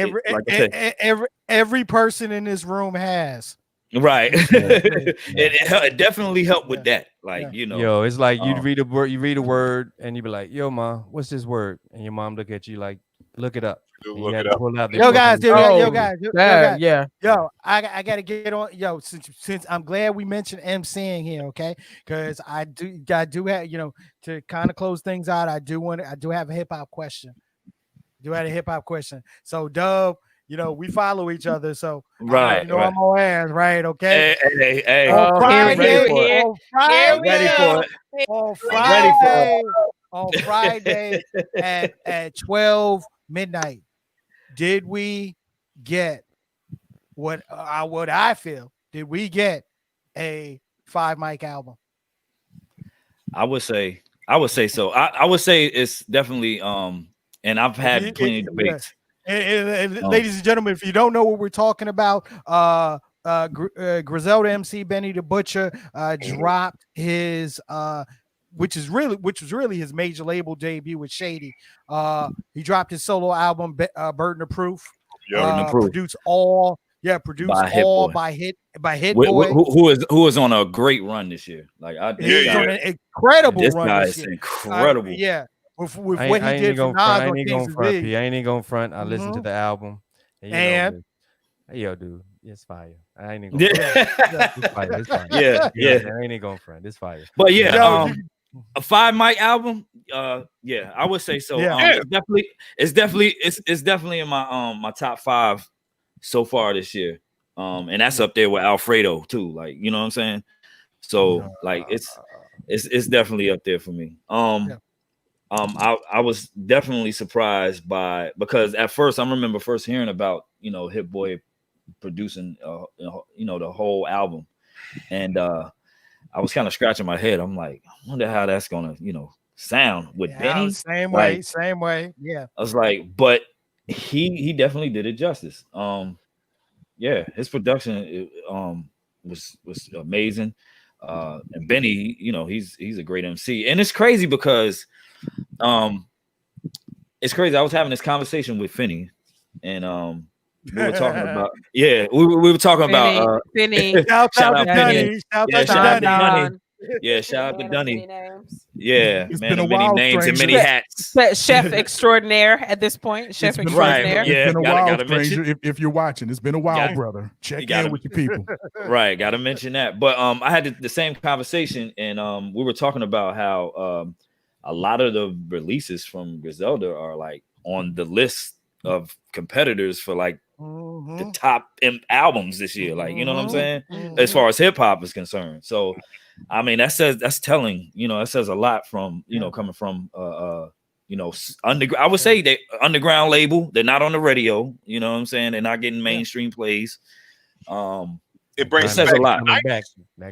Every person in this room has. Right. It definitely helped with that. It's like you read a word and you be like, yo, mom, what's this word? And your mom look at you like, Look it up. Look it up. Yo guys, yeah. Yo, I gotta get on. Yo, since I'm glad we mentioned MCing here, okay? Because I do have, to kind of close things out. I do have a hip hop question. So Dub, we follow each other, so right, I'm on ass, right? Okay. Hey. On Friday at 12 midnight, did we get what I feel? Did we get a 5 mic album? I would say so. I would say it's definitely and I've had plenty of debates. And ladies and gentlemen, if you don't know what we're talking about, Griselda MC Benny the Butcher dropped his which was really his major label debut with Shady. He dropped his solo album, Burden of Proof. Produced all by Hit Boy, who is on a great run this year. Like he's on an incredible run this year. Incredible. With what he did for Nas on Kings of League. I ain't even gonna front. I listened to the album. And yo, dude, it's fire. I ain't even gonna front. It's fire. It's fire. Yeah. I ain't even gonna front. It's fire. But yeah, a 5 mic album. Yeah, I would say so. It's definitely in my top 5 so far this year. And that's up there with Alfredo too. Like, you know what I'm saying? So like it's definitely up there for me. I was definitely surprised because at first I remember first hearing about Hit Boy producing the whole album, and I was kind of scratching my head. I'm like, I wonder how that's gonna sound with Benny. Same way. Yeah, I was like, but he definitely did it justice. His production was amazing. And Benny, he's a great MC, and it's crazy because it's crazy. I was having this conversation with Finney, and we were talking about we were talking about Finney. Shout out to Dunny. Shout out to Dunny. Yeah, it's man, been a many while, names and stranger. many hats. Chef extraordinaire at this point. Chef extraordinaire. Right. Yeah, it's been a while, stranger. Mention. If you're watching, it's been a while, brother. Check in with your people. Right, gotta mention that. But I had the same conversation, and we were talking about how a lot of the releases from Griselda are like on the list of competitors for like the top albums this year. Like, you know what I'm saying? As far as hip hop is concerned. So I mean, that's telling, that says a lot from, coming from I would say they underground label. They're not on the radio, you know what I'm saying? They're not getting mainstream plays. It brings us back. It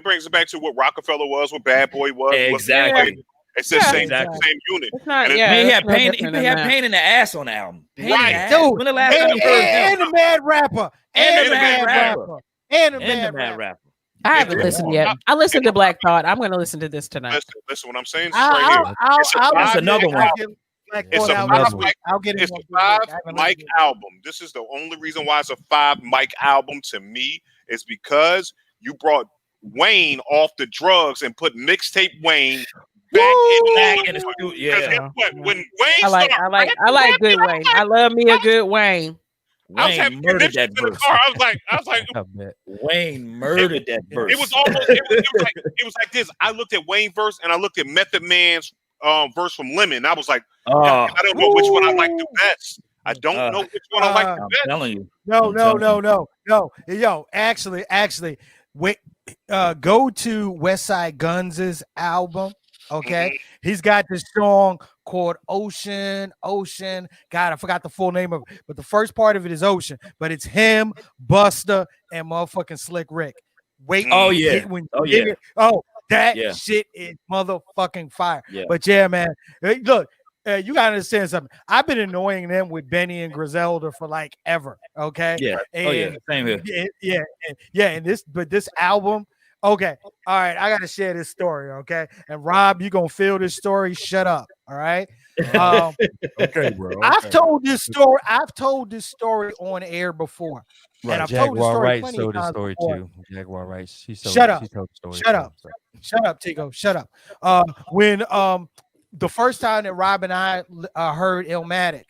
brings us back to what Rockefeller was, what Bad Boy was. Exactly. It's the same unit. It's not, he had pain in the ass on the album. Right, dude. When the last time you heard him? And the Mad Rapper. And the Mad Rapper. I haven't listened yet. I listened to Black Thought. I'm going to listen to this tonight. Listen, what I'm saying is right here. That's another one. It's a 5 mic album. This is the only reason why it's a 5 mic album to me is because you brought Wayne off the drugs and put mixtape Wayne back in the studio. Yeah. When Wayne I like good Wayne. I love me a good Wayne. Wayne murdered that verse. I was like, Wayne murdered that verse. It was almost it was like this. I looked at Wayne verse and I looked at Method Man's verse from Lemon. I was like, I don't know which one I like the best. I don't know which one I like the best. I'm telling you. No. Yo, actually, wait. Go to West Side Guns' album. Okay, he's got this song called Ocean. God, I forgot the full name of it, but the first part of it is Ocean. But it's him, Busta, and motherfucking Slick Rick. Wait, that shit is motherfucking fire. Yeah. But yeah, man, look, you gotta understand something. I've been annoying them with Benny and Griselda for like ever. Okay, same here. And this album. Okay. All right. I got to share this story. Okay. And Rob, you going to feel this story. Shut up. All right. Okay, bro. Okay. I've told this story on air before. Right. And I've Jaguar told this story Wright told the story before. too. Jaguar Wright. Shut up. Shut up, Tico. Shut up. the first time that Rob and I heard Illmatic,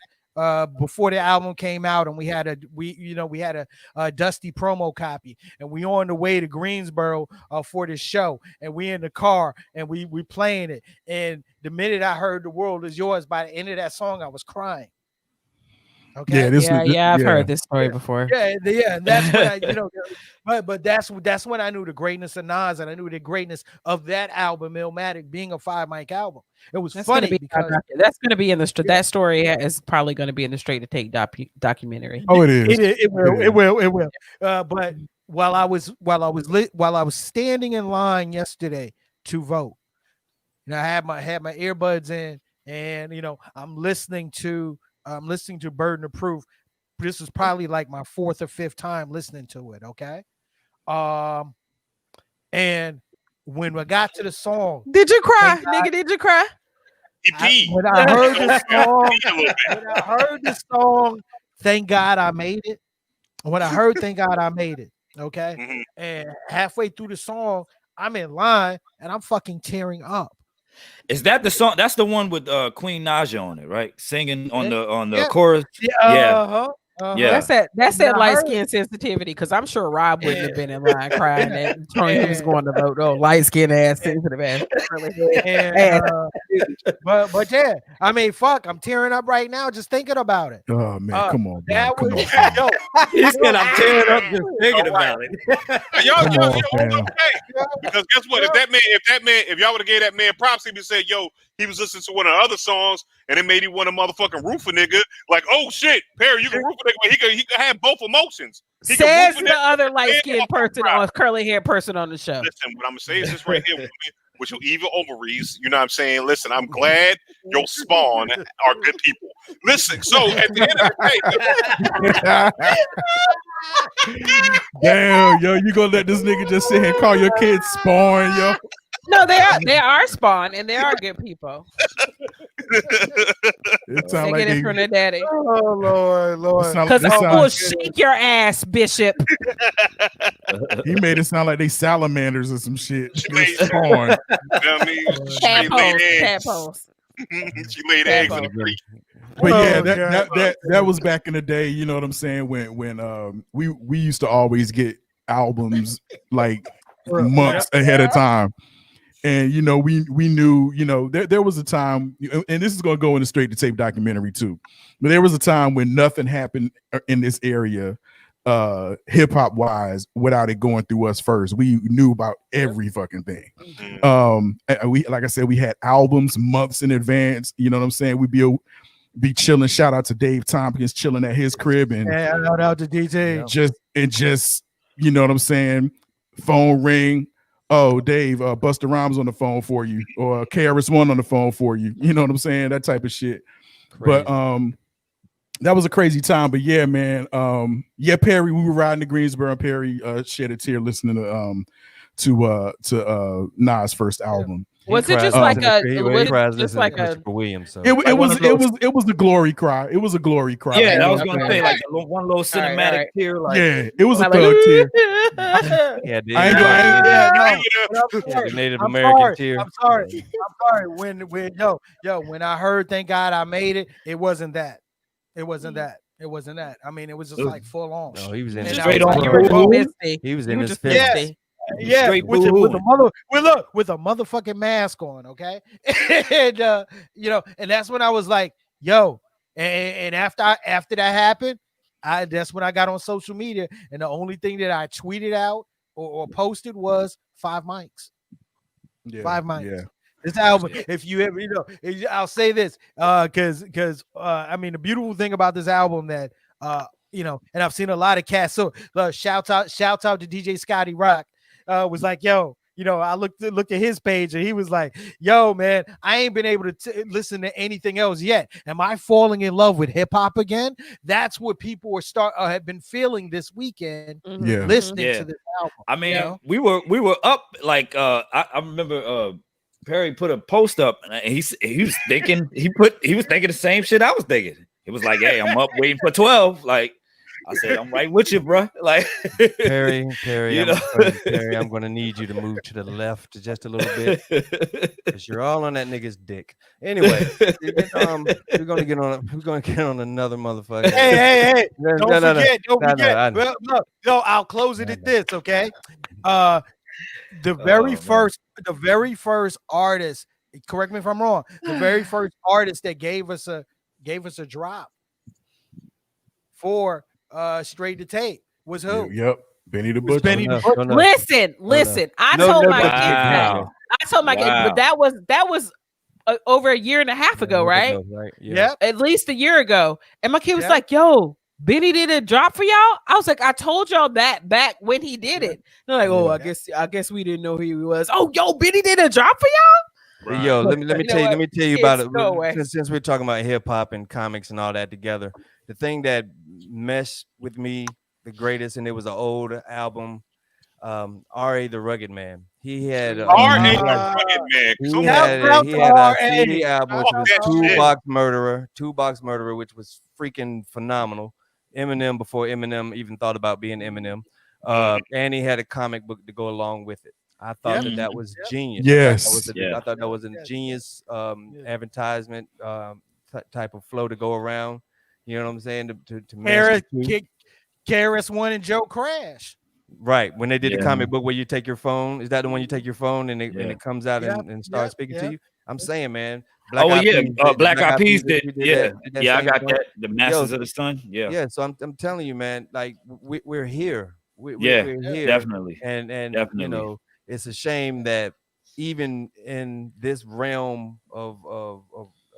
before the album came out, and we had a Dusty promo copy, and we on the way to Greensboro for this show, and we in the car and we playing it, and the minute I heard "The World Is Yours," by the end of that song, I was crying. Okay. I've heard this story before. Yeah. And that's when but that's when I knew the greatness of Nas, and I knew the greatness of that album, Illmatic, being a 5-mic album. It was funny because that's going to be in the that story is probably going to be in the Straight to Tape documentary. Oh, it is. It will. But while I was standing in line yesterday to vote, I had my earbuds in, and I'm listening to Burden of Proof. This was probably like my 4th or 5th time listening to it. Okay. And when I got to the song, did you cry, nigga? Did you cry? When I heard the song, thank God I made it. When I heard "Thank God I Made It," okay, Mhm. and halfway through the song, I'm in line and I'm fucking tearing up. Is that the song? That's the one with Queen Naja on it, right? Singing on the chorus. Yeah. Yeah. That's that light skin sensitivity, because I'm sure Rob wouldn't have been in line crying that Tony was going to vote. Oh, light skin ass sensitive ass. But yeah, I mean, fuck, I'm tearing up right now just thinking about it. Oh man, come on, man. That Come was on. He said, "I'm tearing up just thinking about it." Yo, because guess what? If y'all would have gave that man props, he'd be saying, "Yo, he was listening to one of the other songs, and it made him want a motherfucking roofer nigga." Like, oh shit, Perry, you can roofer nigga, but he could have both emotions. Says the other light-skinned person on curly-haired person on the show. Listen, what I'm gonna say is this right here. With your evil ovaries, you know what I'm saying? Listen, I'm glad your spawn are good people. Listen, so at the end of the day, damn, yo, you gonna let this nigga just sit here and call your kids spawn, yo? No, they are spawn, and they are good people. They get it from their daddy. Oh Lord! Because I will shake your ass, Bishop. He made it sound like they salamanders or some shit. Spawn. Tadpoles. She laid eggs in the creek. But yeah, that was back in the day. You know what I'm saying? When we used to always get albums like months ahead of time. And we knew, there was a time, and this is going to go in the Straight to Tape documentary too, but there was a time when nothing happened in this area, hip hop wise, without it going through us first. We knew about every fucking thing. We, like I said, we had albums months in advance. You know what I'm saying? We'd be chilling. Shout out to Dave Tompkins, chilling at his crib, and shout out to DJ. Just you know what I'm saying? Phone ring. Oh, Dave, Busta Rhymes on the phone for you, or KRS-One on the phone for you. You know what I'm saying? That type of shit. Crazy. But that was a crazy time. But yeah, man. Perry, we were riding to Greensboro, and Perry shed a tear listening to Nas' first album. Was it just like a Williams? So. It was a glory cry. It was a glory cry. Yeah, I was gonna say like one little cinematic tear. Like, yeah, it was a thug tear. Yeah, dude. Native American tear. I'm sorry. When I heard "Thank God I Made It," it wasn't that. It wasn't that. I mean, it was just like full on. No, he was in straight on. He was in his 50s. Yeah, with a motherfucking mask on, okay, and and that's when I was like, yo, and after that happened, that's when I got on social media, and the only thing that I tweeted out or posted was 5 mics, 5 mics. Yeah. This album, if you ever, I'll say this, because I mean, the beautiful thing about this album that and I've seen a lot of cats. So shout out to DJ Scotty Rock. Was like, yo, I looked at his page, and he was like, yo, man, I ain't been able to listen to anything else yet. Am I falling in love with hip hop again? That's what people have been feeling this weekend. Listening to this album. I mean, we were up like I remember Perry put a post up, and he was thinking he was thinking the same shit I was thinking. It was like, hey, I'm up waiting for 12, like. I said, I'm right with you, bro. Like Perry, you know? Perry, I'm gonna need you to move to the left just a little bit because you're all on that nigga's dick. Anyway, we're gonna get on another motherfucker. Hey! Don't forget. No, I'll close it at this. Okay, the very first artist. Correct me if I'm wrong. The very first artist that gave us a drop for straight to tape was who? Yep, Benny the Butcher. Benny the Butcher. Listen. I told my kids that. I told my kids, but that was over a year and a half ago, right? Yeah, at least a year ago. And my kid was like, "Yo, Benny did a drop for y'all." I was like, "I told y'all that back when he did it." They're like, "Oh, I guess we didn't know who he was." Oh, yo, Benny did a drop for y'all. Right. Yo, let me tell you about it. Since we're talking about hip hop and comics and all that together, the thing that meshed with me the greatest, and it was an old album, R.A. the Rugged Man. He had R.A. the Rugged Man. He had a CD album, which was Two-Box Murderer, which was freaking phenomenal. Eminem before Eminem even thought about being Eminem, and he had a comic book to go along with it. I thought that was genius. Yes. I thought that was a genius advertisement type of flow to go around. You know what I'm saying? To KRS-One and Joe Crash. Right. When they did the comic book where you take your phone, is that the one you take your phone and it comes out and starts speaking to you? I'm saying, man. Black Eyed Peas did. I got that. The Masters of the Sun. Yeah. So I'm telling you, man, like we're here. We're here. Definitely. And definitely. You know, it's a shame that even in this realm of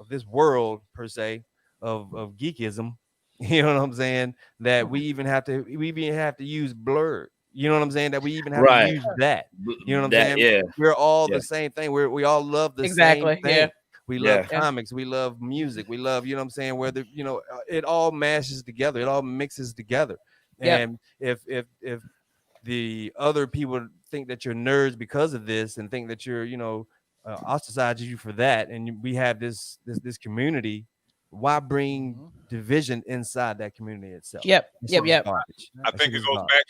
this world per se of geekism, you know what I'm saying, that we even have to use blerd. You know what I'm saying? That we even have to use that. You know what I'm saying? Yeah. We're all the same thing. We all love the same thing. Yeah. We love comics. We love music. We love, you know what I'm saying, whether, you know, it all mashes together. It all mixes together. And if the other people think that you're nerds because of this and think that you're, you know, ostracize you for that, and we have this community, why bring division inside that community itself? Yep. I think it goes back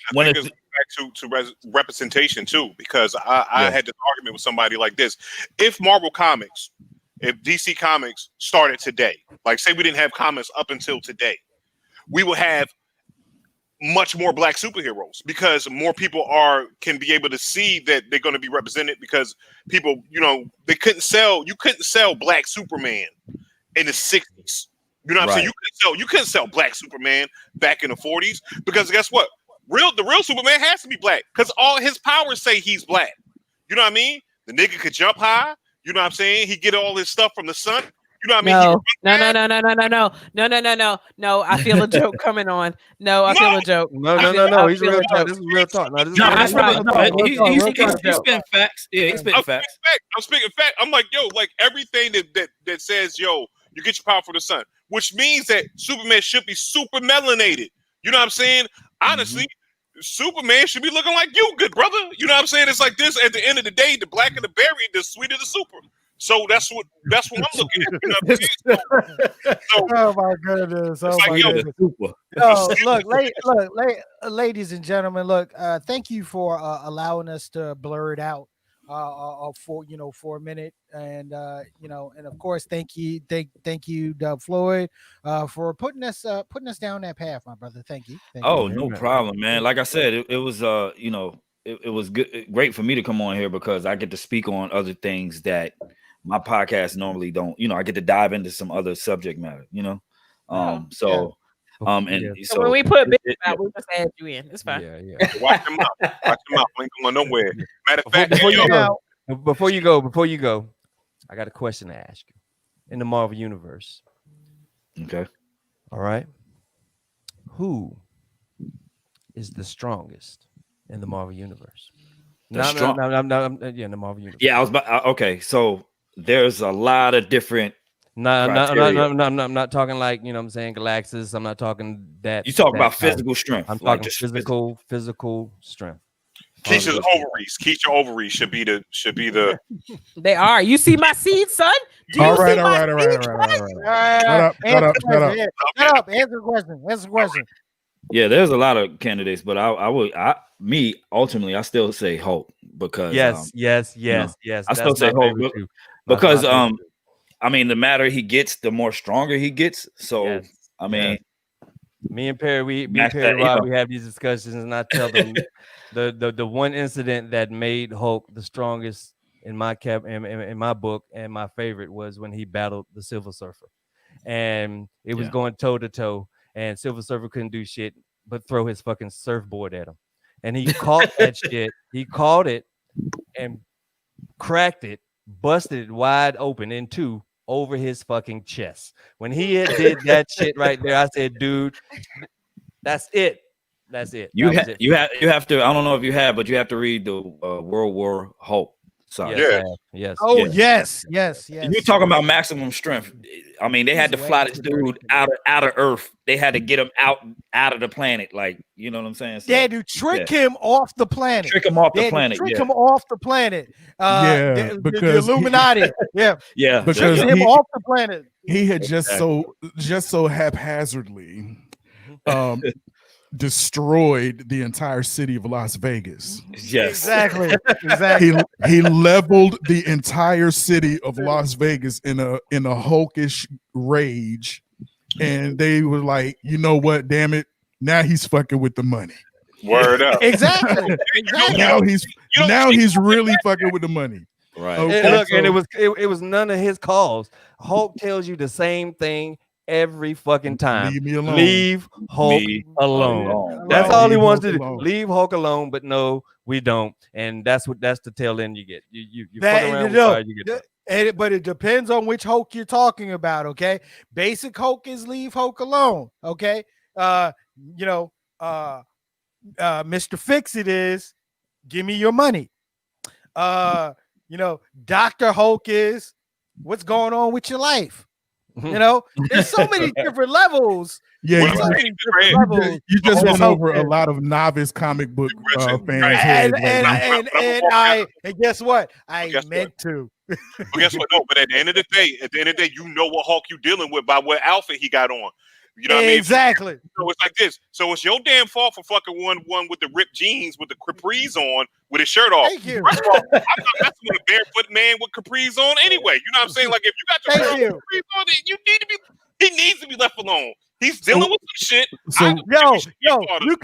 to representation too, because I had this argument with somebody like this. If Marvel Comics, if DC Comics started today, like say we didn't have comics up until today, we would have much more black superheroes because more people can be able to see that they're going to be represented, because people, you know, you couldn't sell black Superman in the 60s. You know what I'm saying? You couldn't sell black Superman back in the 40s, because guess what? The real Superman has to be black, because all his powers say he's black. You know what I mean? The nigga could jump high. You know what I'm saying? He get all his stuff from the sun. You know what I mean? No. I feel a joke coming on. I feel a joke. No. He's real talk. This is real talk. He's spitting facts. Yeah, he's spitting facts. I'm speaking facts. I'm like, yo, like everything that says, yo, you get your power from the sun, which means that Superman should be super melanated. You know what I'm saying? Honestly, Superman should be looking like you, good brother. You know what I'm saying? It's like this. At the end of the day, the blacker the berry, the sweeter the super. So that's what I'm looking at. You know what I'm saying? Oh my goodness! Look, ladies and gentlemen, look. Thank you for allowing us to blur it out for a minute, and and of course, thank you, Doug Floyd, for putting us down that path, my brother. Thank you. No problem, man. Like I said, it was it was great for me to come on here because I get to speak on other things that my podcast normally don't. I get to dive into some other subject matter. So when we put big out, we just add you in. It's fine. Yeah. Watch them out. We ain't going nowhere. Matter of fact, before you go, I got a question to ask you. In the Marvel universe, okay, all right, who is the strongest in the Marvel universe? In the Marvel universe. Yeah, I was about. Okay, so there's a lot of different. No, I'm not talking like, what I'm saying, Galaxis. I'm not talking that. You talk about physical strength. I'm talking physical strength. Keisha's ovaries should be the. They are. You see my seed, son? All right. Shut up. Answer the question. Yeah, there's a lot of candidates, but ultimately I still say Hulk because yes. I still say Hulk because I mean, the madder he gets, the more stronger he gets. So I mean, me and Perry, we have these discussions, and I tell them the one incident that made Hulk the strongest in my in my book, and my favorite was when he battled the Silver Surfer, and it was going toe to toe, and Silver Surfer couldn't do shit but throw his fucking surfboard at him, and he caught that shit. He caught it and cracked it, busted it wide open in two over his fucking chest. When he did that shit right there, I said, dude, that's it. That's it. You have to. I don't know if you have, but you have to read the World War Hulk. Yes. Yes. Oh, yes. You're talking about maximum strength. I mean, they had to fly this dude out of Earth. They had to get him out of the planet. Like, you know what I'm saying? So, they had to trick him off the planet. Trick him off the planet. Trick him off the planet. Because the Illuminati. Because trick him off the planet. He had just so haphazardly destroyed the entire city of Las Vegas. Yes, exactly. He leveled the entire city of Las Vegas in a hulkish rage, and they were like, you know what? Damn it! Now he's fucking with the money. Word up. Exactly. Now he's really fucking with the money. Right. Okay, and look, and it was none of his calls. Hulk tells you the same thing every fucking time. Leave me alone. Leave Hulk alone. That's all he wants to do. Leave Hulk alone, but no, we don't. And that's the tail end you get. You fuck around with you get but it depends on which Hulk you're talking about, okay? Basic Hulk is leave Hulk alone, okay? Mr. Fix-It is give me your money. Dr. Hulk is what's going on with your life? There's so many different levels. Yeah, you just went over a lot of novice comic book fans. And guess what? I meant to. But guess what? No, but at the end of the day, you know what Hulk you dealing with by what outfit he got on. You know what I mean? Exactly. So it's like this. So it's your damn fault for fucking one with the ripped jeans with the capris on with his shirt off. Thank you. First of all, I'm not messing with a barefoot man with capris on anyway. You know what I'm saying? Like if you got your capris on, he needs to be left alone. He's dealing with some shit. So you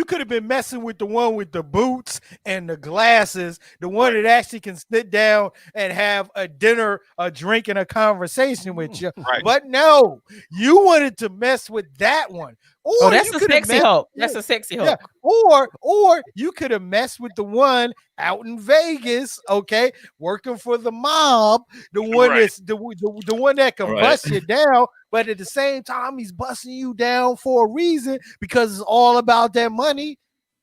could have been messing with the one with the boots and the glasses, the one that actually can sit down and have a dinner, a drink, and a conversation with you. Right. But no, you wanted to mess with that one. Or that's a sexy Hulk. That's a sexy Hulk. Yeah. Or you could have messed with the one out in Vegas, okay, working for the mob, the one that's the one that can bust you down, but at the same time he's busting you down for a reason because it's all about that money.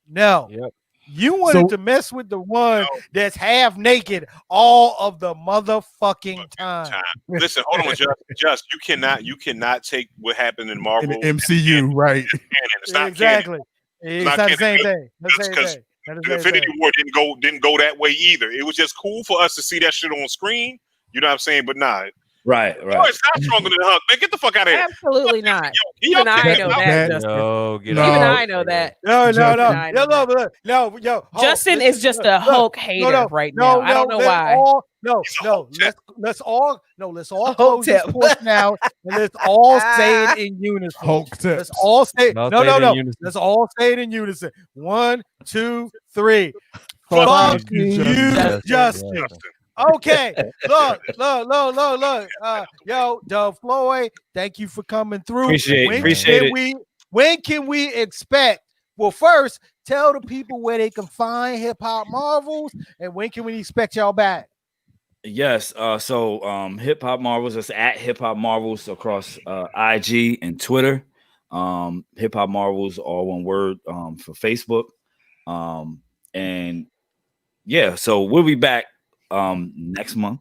No. Yep. You wanted to mess with the one that's half naked all of the motherfucking time. Listen, hold on, just you cannot take what happened in Marvel in the MCU, right? It's not exactly. It's not the same thing. Because Infinity War didn't go that way either. It was just cool for us to see that shit on screen. You know what I'm saying? But nah. Right. Oh, it's not stronger than Hulk, man. Get the fuck out of here. Absolutely not. Even I know that. Even I know that. No. Justin is just a Hulk hater right now. I don't know why. Let's all close this portion out and let's all say it in unison. Hulk tips. Let's all say no. Let's all say it in unison. 1, 2, 3. Fuck you, Justin. Okay, look. Doug Floyd, thank you for coming through. Appreciate it. When can we expect? Well, first, tell the people where they can find Hip Hop Marvels, and when can we expect y'all back? Yes. So Hip Hop Marvels is at Hip Hop Marvels across IG and Twitter. Hip Hop Marvels, all one word, for Facebook. And yeah, so we'll be back next month,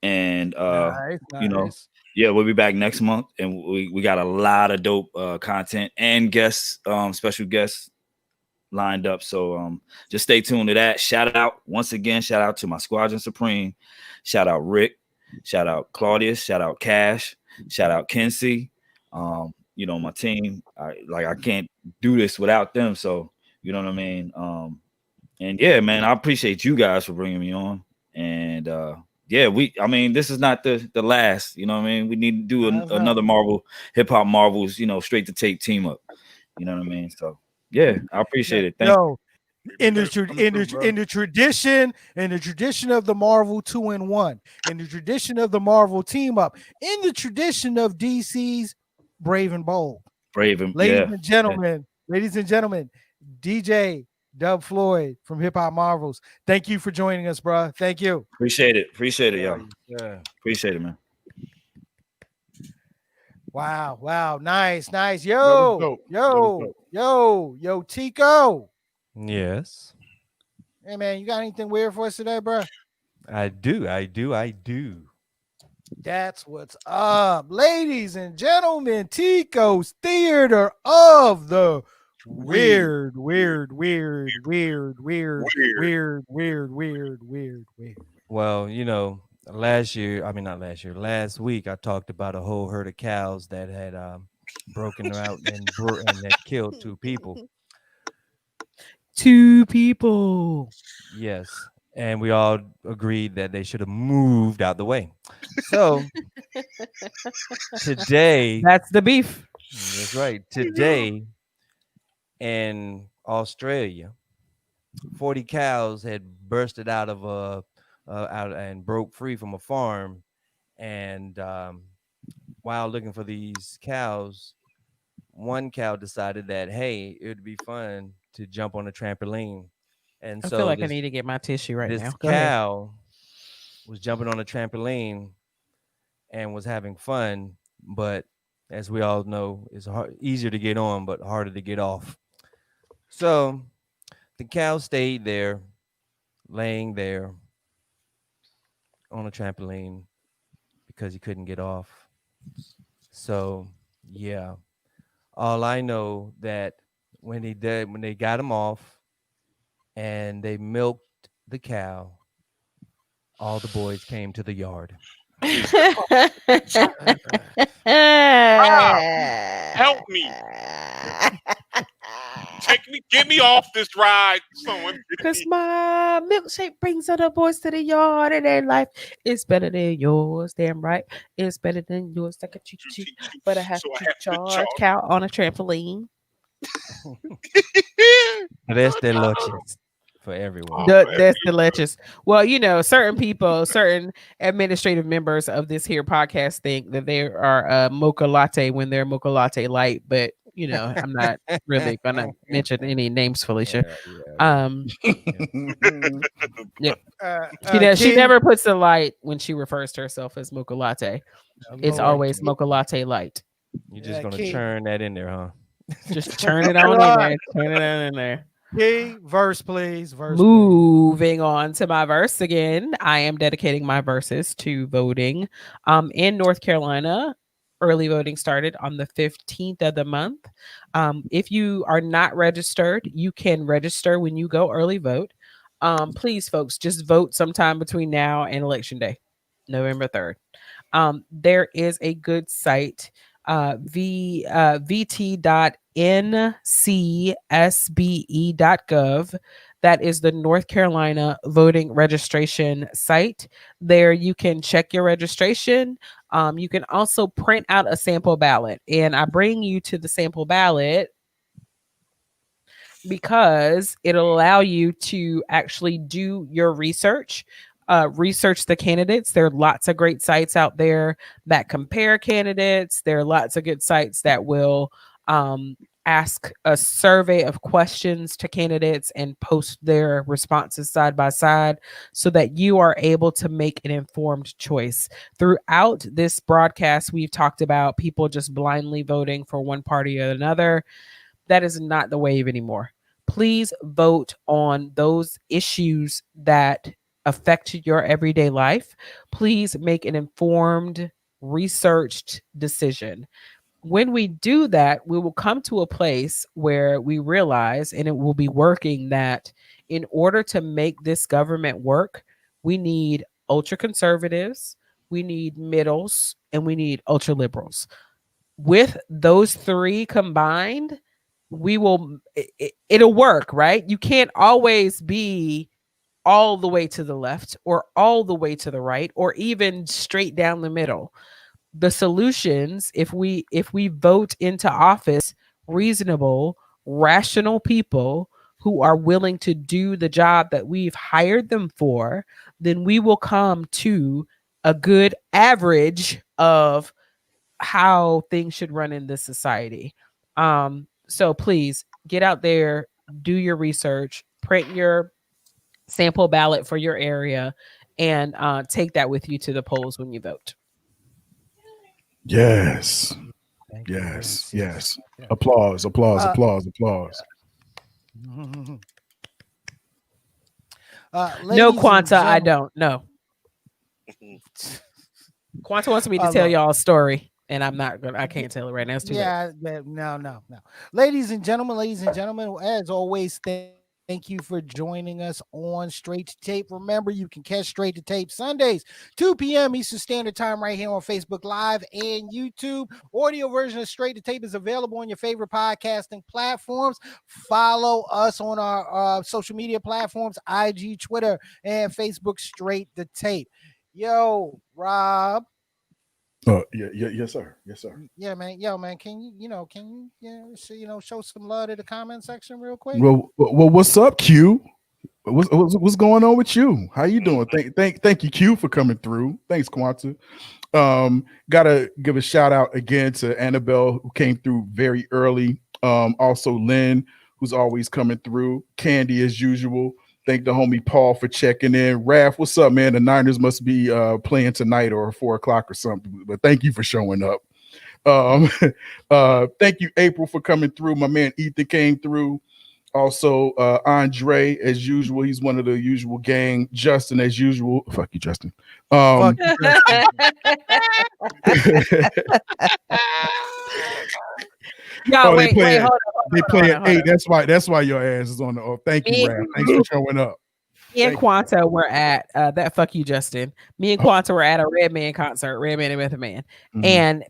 and nice. We'll be back next month, and we got a lot of dope content and guests, special guests lined up, so just stay tuned to that. Shout out to my Squadron Supreme, shout out Rick, shout out Claudius, shout out Cash, shout out Kinsey, my team. I can't do this without them. So you know what I mean. And yeah, man, I appreciate you guys for bringing me on. And yeah, this is not the last. You know what I mean. We need to do another Marvel hip hop Marvels. Straight to tape team up. You know what I mean. So yeah, I appreciate it. Thank you. In the tradition of the Marvel 2-in-1, in the tradition of the Marvel team up, in the tradition of DC's Brave and Bold. Ladies and gentlemen, DJ Dub Floyd from Hip Hop Marvels. Thank you for joining us, bro. Thank you. Appreciate it, y'all. Yeah. Appreciate it, man. Wow. Nice. Yo, Tico. Yes. Hey, man, you got anything weird for us today, bro? I do. That's what's up. Ladies and gentlemen, Tico's Theater of the Weird. Well, last week I talked about a whole herd of cows that had broken out and that killed 2 people. 2 people. Yes. And we all agreed that they should have moved out the way. So today, that's the beef. That's right. Today in Australia, 40 cows had bursted out of out and broke free from a farm. And while looking for these cows, one cow decided that, hey, it would be fun to jump on a trampoline. And I feel like I need to get my tissue right now. This cow was jumping on a trampoline and was having fun, but as we all know, it's easier to get on, but harder to get off. So the cow stayed there, laying there on a trampoline because he couldn't get off. So yeah, all I know that when they got him off and they milked the cow, all the boys came to the yard. Help me. Get me off this ride. Because my milkshake brings other boys to the yard, and their life is better than yours. Damn right. It's better than yours. Like a cheat. But I have to charge cow on a trampoline. That's delicious for everyone. That's delicious. Well, certain people, certain administrative members of this here podcast think that they are mocha latte when they're mocha latte light, but I'm not really gonna mention any names, Felicia. She never puts the light when she refers to herself as mocha latte. It's always mocha latte light. You're just gonna churn that in there, huh? Just turn it on in there. Turn it on in there. Okay, verse, please. Moving on to my verse again. I am dedicating my verses to voting. In North Carolina, early voting started on the 15th of the month. If you are not registered, you can register when you go early vote. Please, folks, just vote sometime between now and Election Day, November 3rd. There is a good site, vt.ncsbe.gov. That is the North Carolina voting registration site. There you can check your registration. You can also print out a sample ballot. And I bring you to the sample ballot because it'll allow you to actually do your research. Research the candidates. There are lots of great sites out there that compare candidates. There are lots of good sites that will ask a survey of questions to candidates and post their responses side by side so that you are able to make an informed choice. Throughout this broadcast, we've talked about people just blindly voting for one party or another. That is not the wave anymore. Please vote on those issues that affect your everyday life. Please make an informed, researched decision. When we do that, we will come to a place where we realize, and it will be working, that in order to make this government work, we need ultra conservatives, we need middles, and we need ultra liberals. with those three combined, it'll work, right? You can't always be all the way to the left or all the way to the right or even straight down the middle. The solutions, if we vote into office reasonable, rational people who are willing to do the job that we've hired them for, then we will come to a good average of how things should run in this society. So please get out there, do your research, print your sample ballot for your area, and take that with you to the polls when you vote. Yes. Yes. Applause. No, Quanta, I don't. No. Quanta wants me to tell y'all a story, and I can't tell it right now. It's too late. No. Ladies and gentlemen, as always, thank you for joining us on Straight to Tape. Remember, you can catch Straight to Tape Sundays, 2 p.m. Eastern Standard Time right here on Facebook Live and YouTube. Audio version of Straight to Tape is available on your favorite podcasting platforms. Follow us on our social media platforms, IG, Twitter, and Facebook, Straight to Tape. Yo, Rob. Yes, sir. Yeah, man. Yo, man. Can you show some love to the comment section real quick? Well, what's up, Q? What's going on with you? How you doing? Thank you, Q, for coming through. Thanks, Quanta. Gotta give a shout out again to Annabelle, who came through very early. Also Lynn, who's always coming through. Candy, as usual. Thank the homie Paul for checking in. Raph, what's up, man? The Niners must be playing tonight or 4:00 or something. But thank you for showing up. Thank you, April, for coming through. My man Ethan came through. Also, Andre, as usual, he's one of the usual gang. Justin, as usual. Fuck you, Justin. Fuck you, Y'all, wait, hold on. They play at 8. That's why your ass is on the off. Thank you, Raph. Thanks for showing up. Me and Quanta were at that. Fuck you, Justin. Me and Quanta were at a Redman concert, Redman and Method Man, and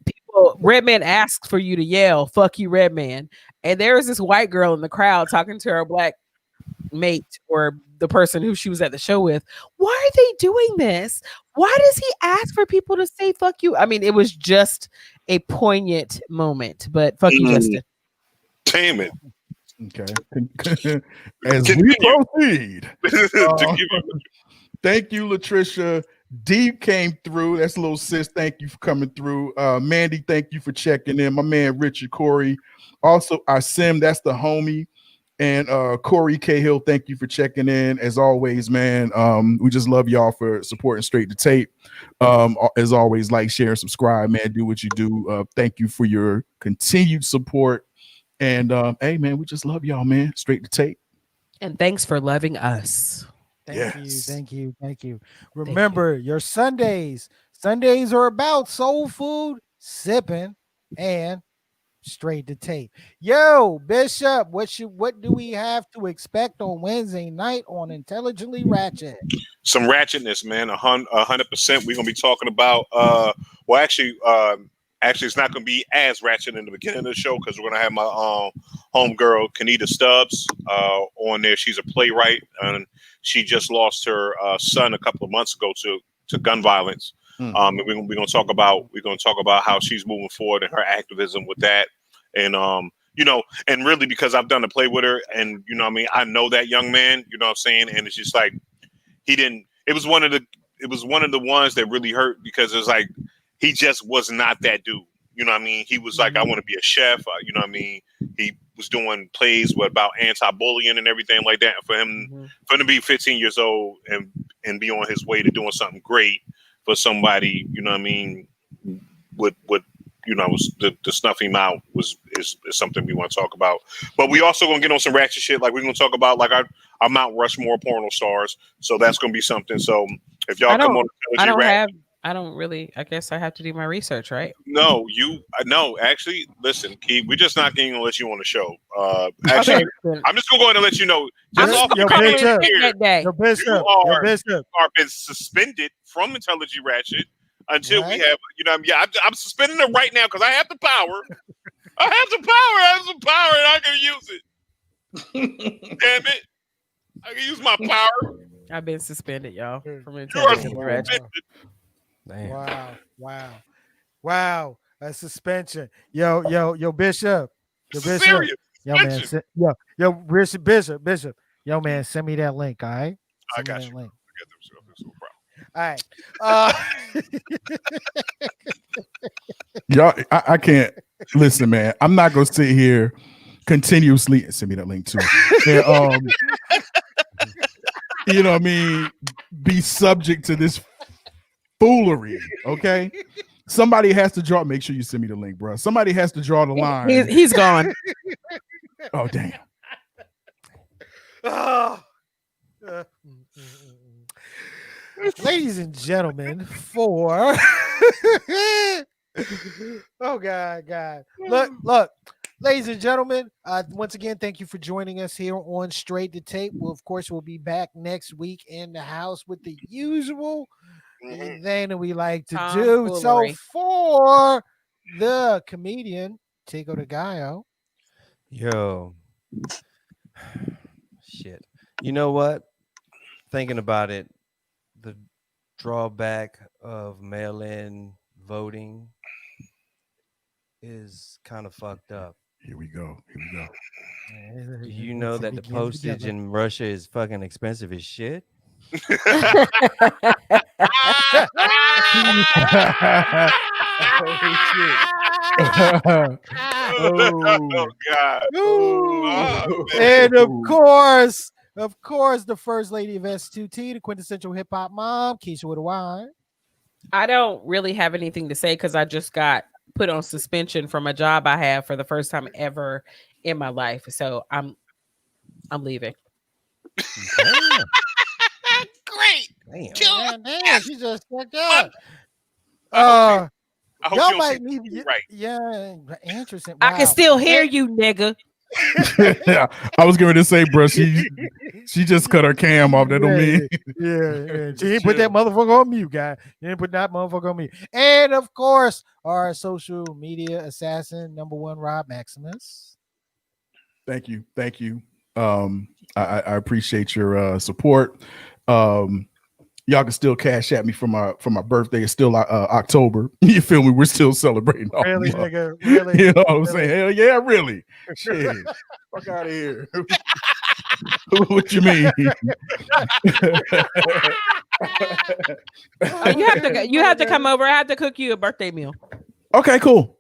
Redman asked for you to yell "Fuck you, Redman," and there was this white girl in the crowd talking to her black mate or the person who she was at the show with. Why are they doing this? Why does he ask for people to say "fuck you"? I mean, it was just a poignant moment, but fuck you, Justin. Damn it. Okay. As we proceed. Thank you, Latricia. Deep came through. That's a little sis. Thank you for coming through. Mandy, thank you for checking in. My man Richard Corey. Also, our Sim, that's the homie. And Corey Cahill, thank you for checking in. As always, man, we just love y'all for supporting Straight to Tape. As always, like, share, subscribe, man. Do what you do. Thank you for your continued support. And hey, man, we just love y'all, man. Straight to Tape. And thanks for loving us. Thank you. Remember, your Sundays are about soul food, sipping, and Straight to Tape. Yo, Bishop, what do we have to expect on Wednesday night on Intelligently Ratchet? Some ratchetness, man. 100%. We're gonna be talking about actually it's not gonna be as ratchet in the beginning of the show because we're gonna have my homegirl Kenita Stubbs on there. She's a playwright and she just lost her son a couple of months ago to gun violence. And we're gonna talk about how she's moving forward and her activism with that. And and really because I've done a play with her and I know that young man, you know what I'm saying? And it's just like it was one of the ones that really hurt because it's like he just was not that dude. You know what I mean? He was like, I want to be a chef. You know what I mean? He was doing plays about anti-bullying and everything like that. For him to be 15 years old and be on his way to doing something great for somebody, you know what I mean, would to snuff him out is something we want to talk about. But we also gonna get on some ratchet shit. Like we're gonna talk about like our Mount Rushmore porno stars. So that's gonna be something. So if y'all come on, I guess I have to do my research, right? No, actually, listen, Key, we're just not going to let you on the show. Actually, okay. I'm just going to go ahead and let you know. Your Bishop. Are been suspended from Intelligent Ratchet until we have, I'm suspending it right now because I have the power. I have the power, and I can use it. Damn it! I can use my power. I've been suspended, y'all. From Wow. A suspension. Yo, Bishop. Serious. Yo, man. Bishop. Yo, man, send me that link, all right? I got you. Link. I got all right. Y'all, I can't listen, man. I'm not gonna sit here continuously. Send me that link too. And, you know what I mean? Be subject to this foolery, okay? Somebody has to draw. Make sure you send me the link, bro. Somebody has to draw the line. He's gone. Oh, damn. Ladies and gentlemen, for oh God. Look. Ladies and gentlemen, once again, thank you for joining us here on Straight to Tape. We'll be back next week in the house with the usual thing that we like to do. Foolery. So for the comedian, Tico de Gallo. Yo. Shit. You know what? Thinking about it, the drawback of mail-in voting is kind of fucked up. Here we go. Do you know that the postage in Russia is fucking expensive as shit? Oh God. And of course, the first lady of S2T, the quintessential hip hop mom, Keisha with a Y. I don't really have anything to say because I just got put on suspension from a job I have for the first time ever in my life. So I'm leaving. Great. Damn, she just fucked up. I hope y'all you might don't need right. Yeah, interesting. Wow. I can still hear you, nigga. Yeah, I was going to say, bro, she just cut her cam off. That don't mean. Yeah. She ain't put that motherfucker on mute, guy. You didn't put that motherfucker on mute. And of course, our social media assassin, #1, Rob Maximus. Thank you. I appreciate your support. Y'all can still cash at me for my birthday. It's still October. You feel me? We're still celebrating. Really, nigga? Really? You know what I'm saying? Hell yeah, really. Shit. Fuck out of here. What you mean? You have to come over. I have to cook you a birthday meal. Okay, cool.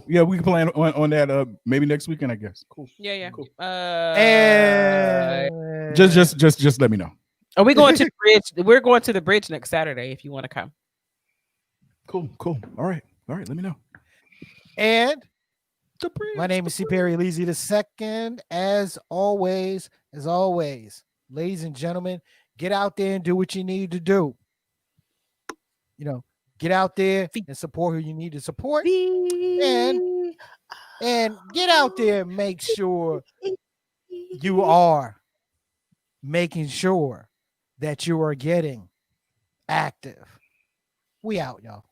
Yeah, we can plan on that maybe next weekend, I guess. Cool. Yeah. Cool. And just let me know. Are we going to the bridge? We're going to the bridge next Saturday if you want to come. Cool. All right. Let me know. And my name is C. Perry Leasy II. As always, ladies and gentlemen, get out there and do what you need to do. You know, get out there and support who you need to support. And get out there and make sure you are making sure that you are getting active. We out, y'all.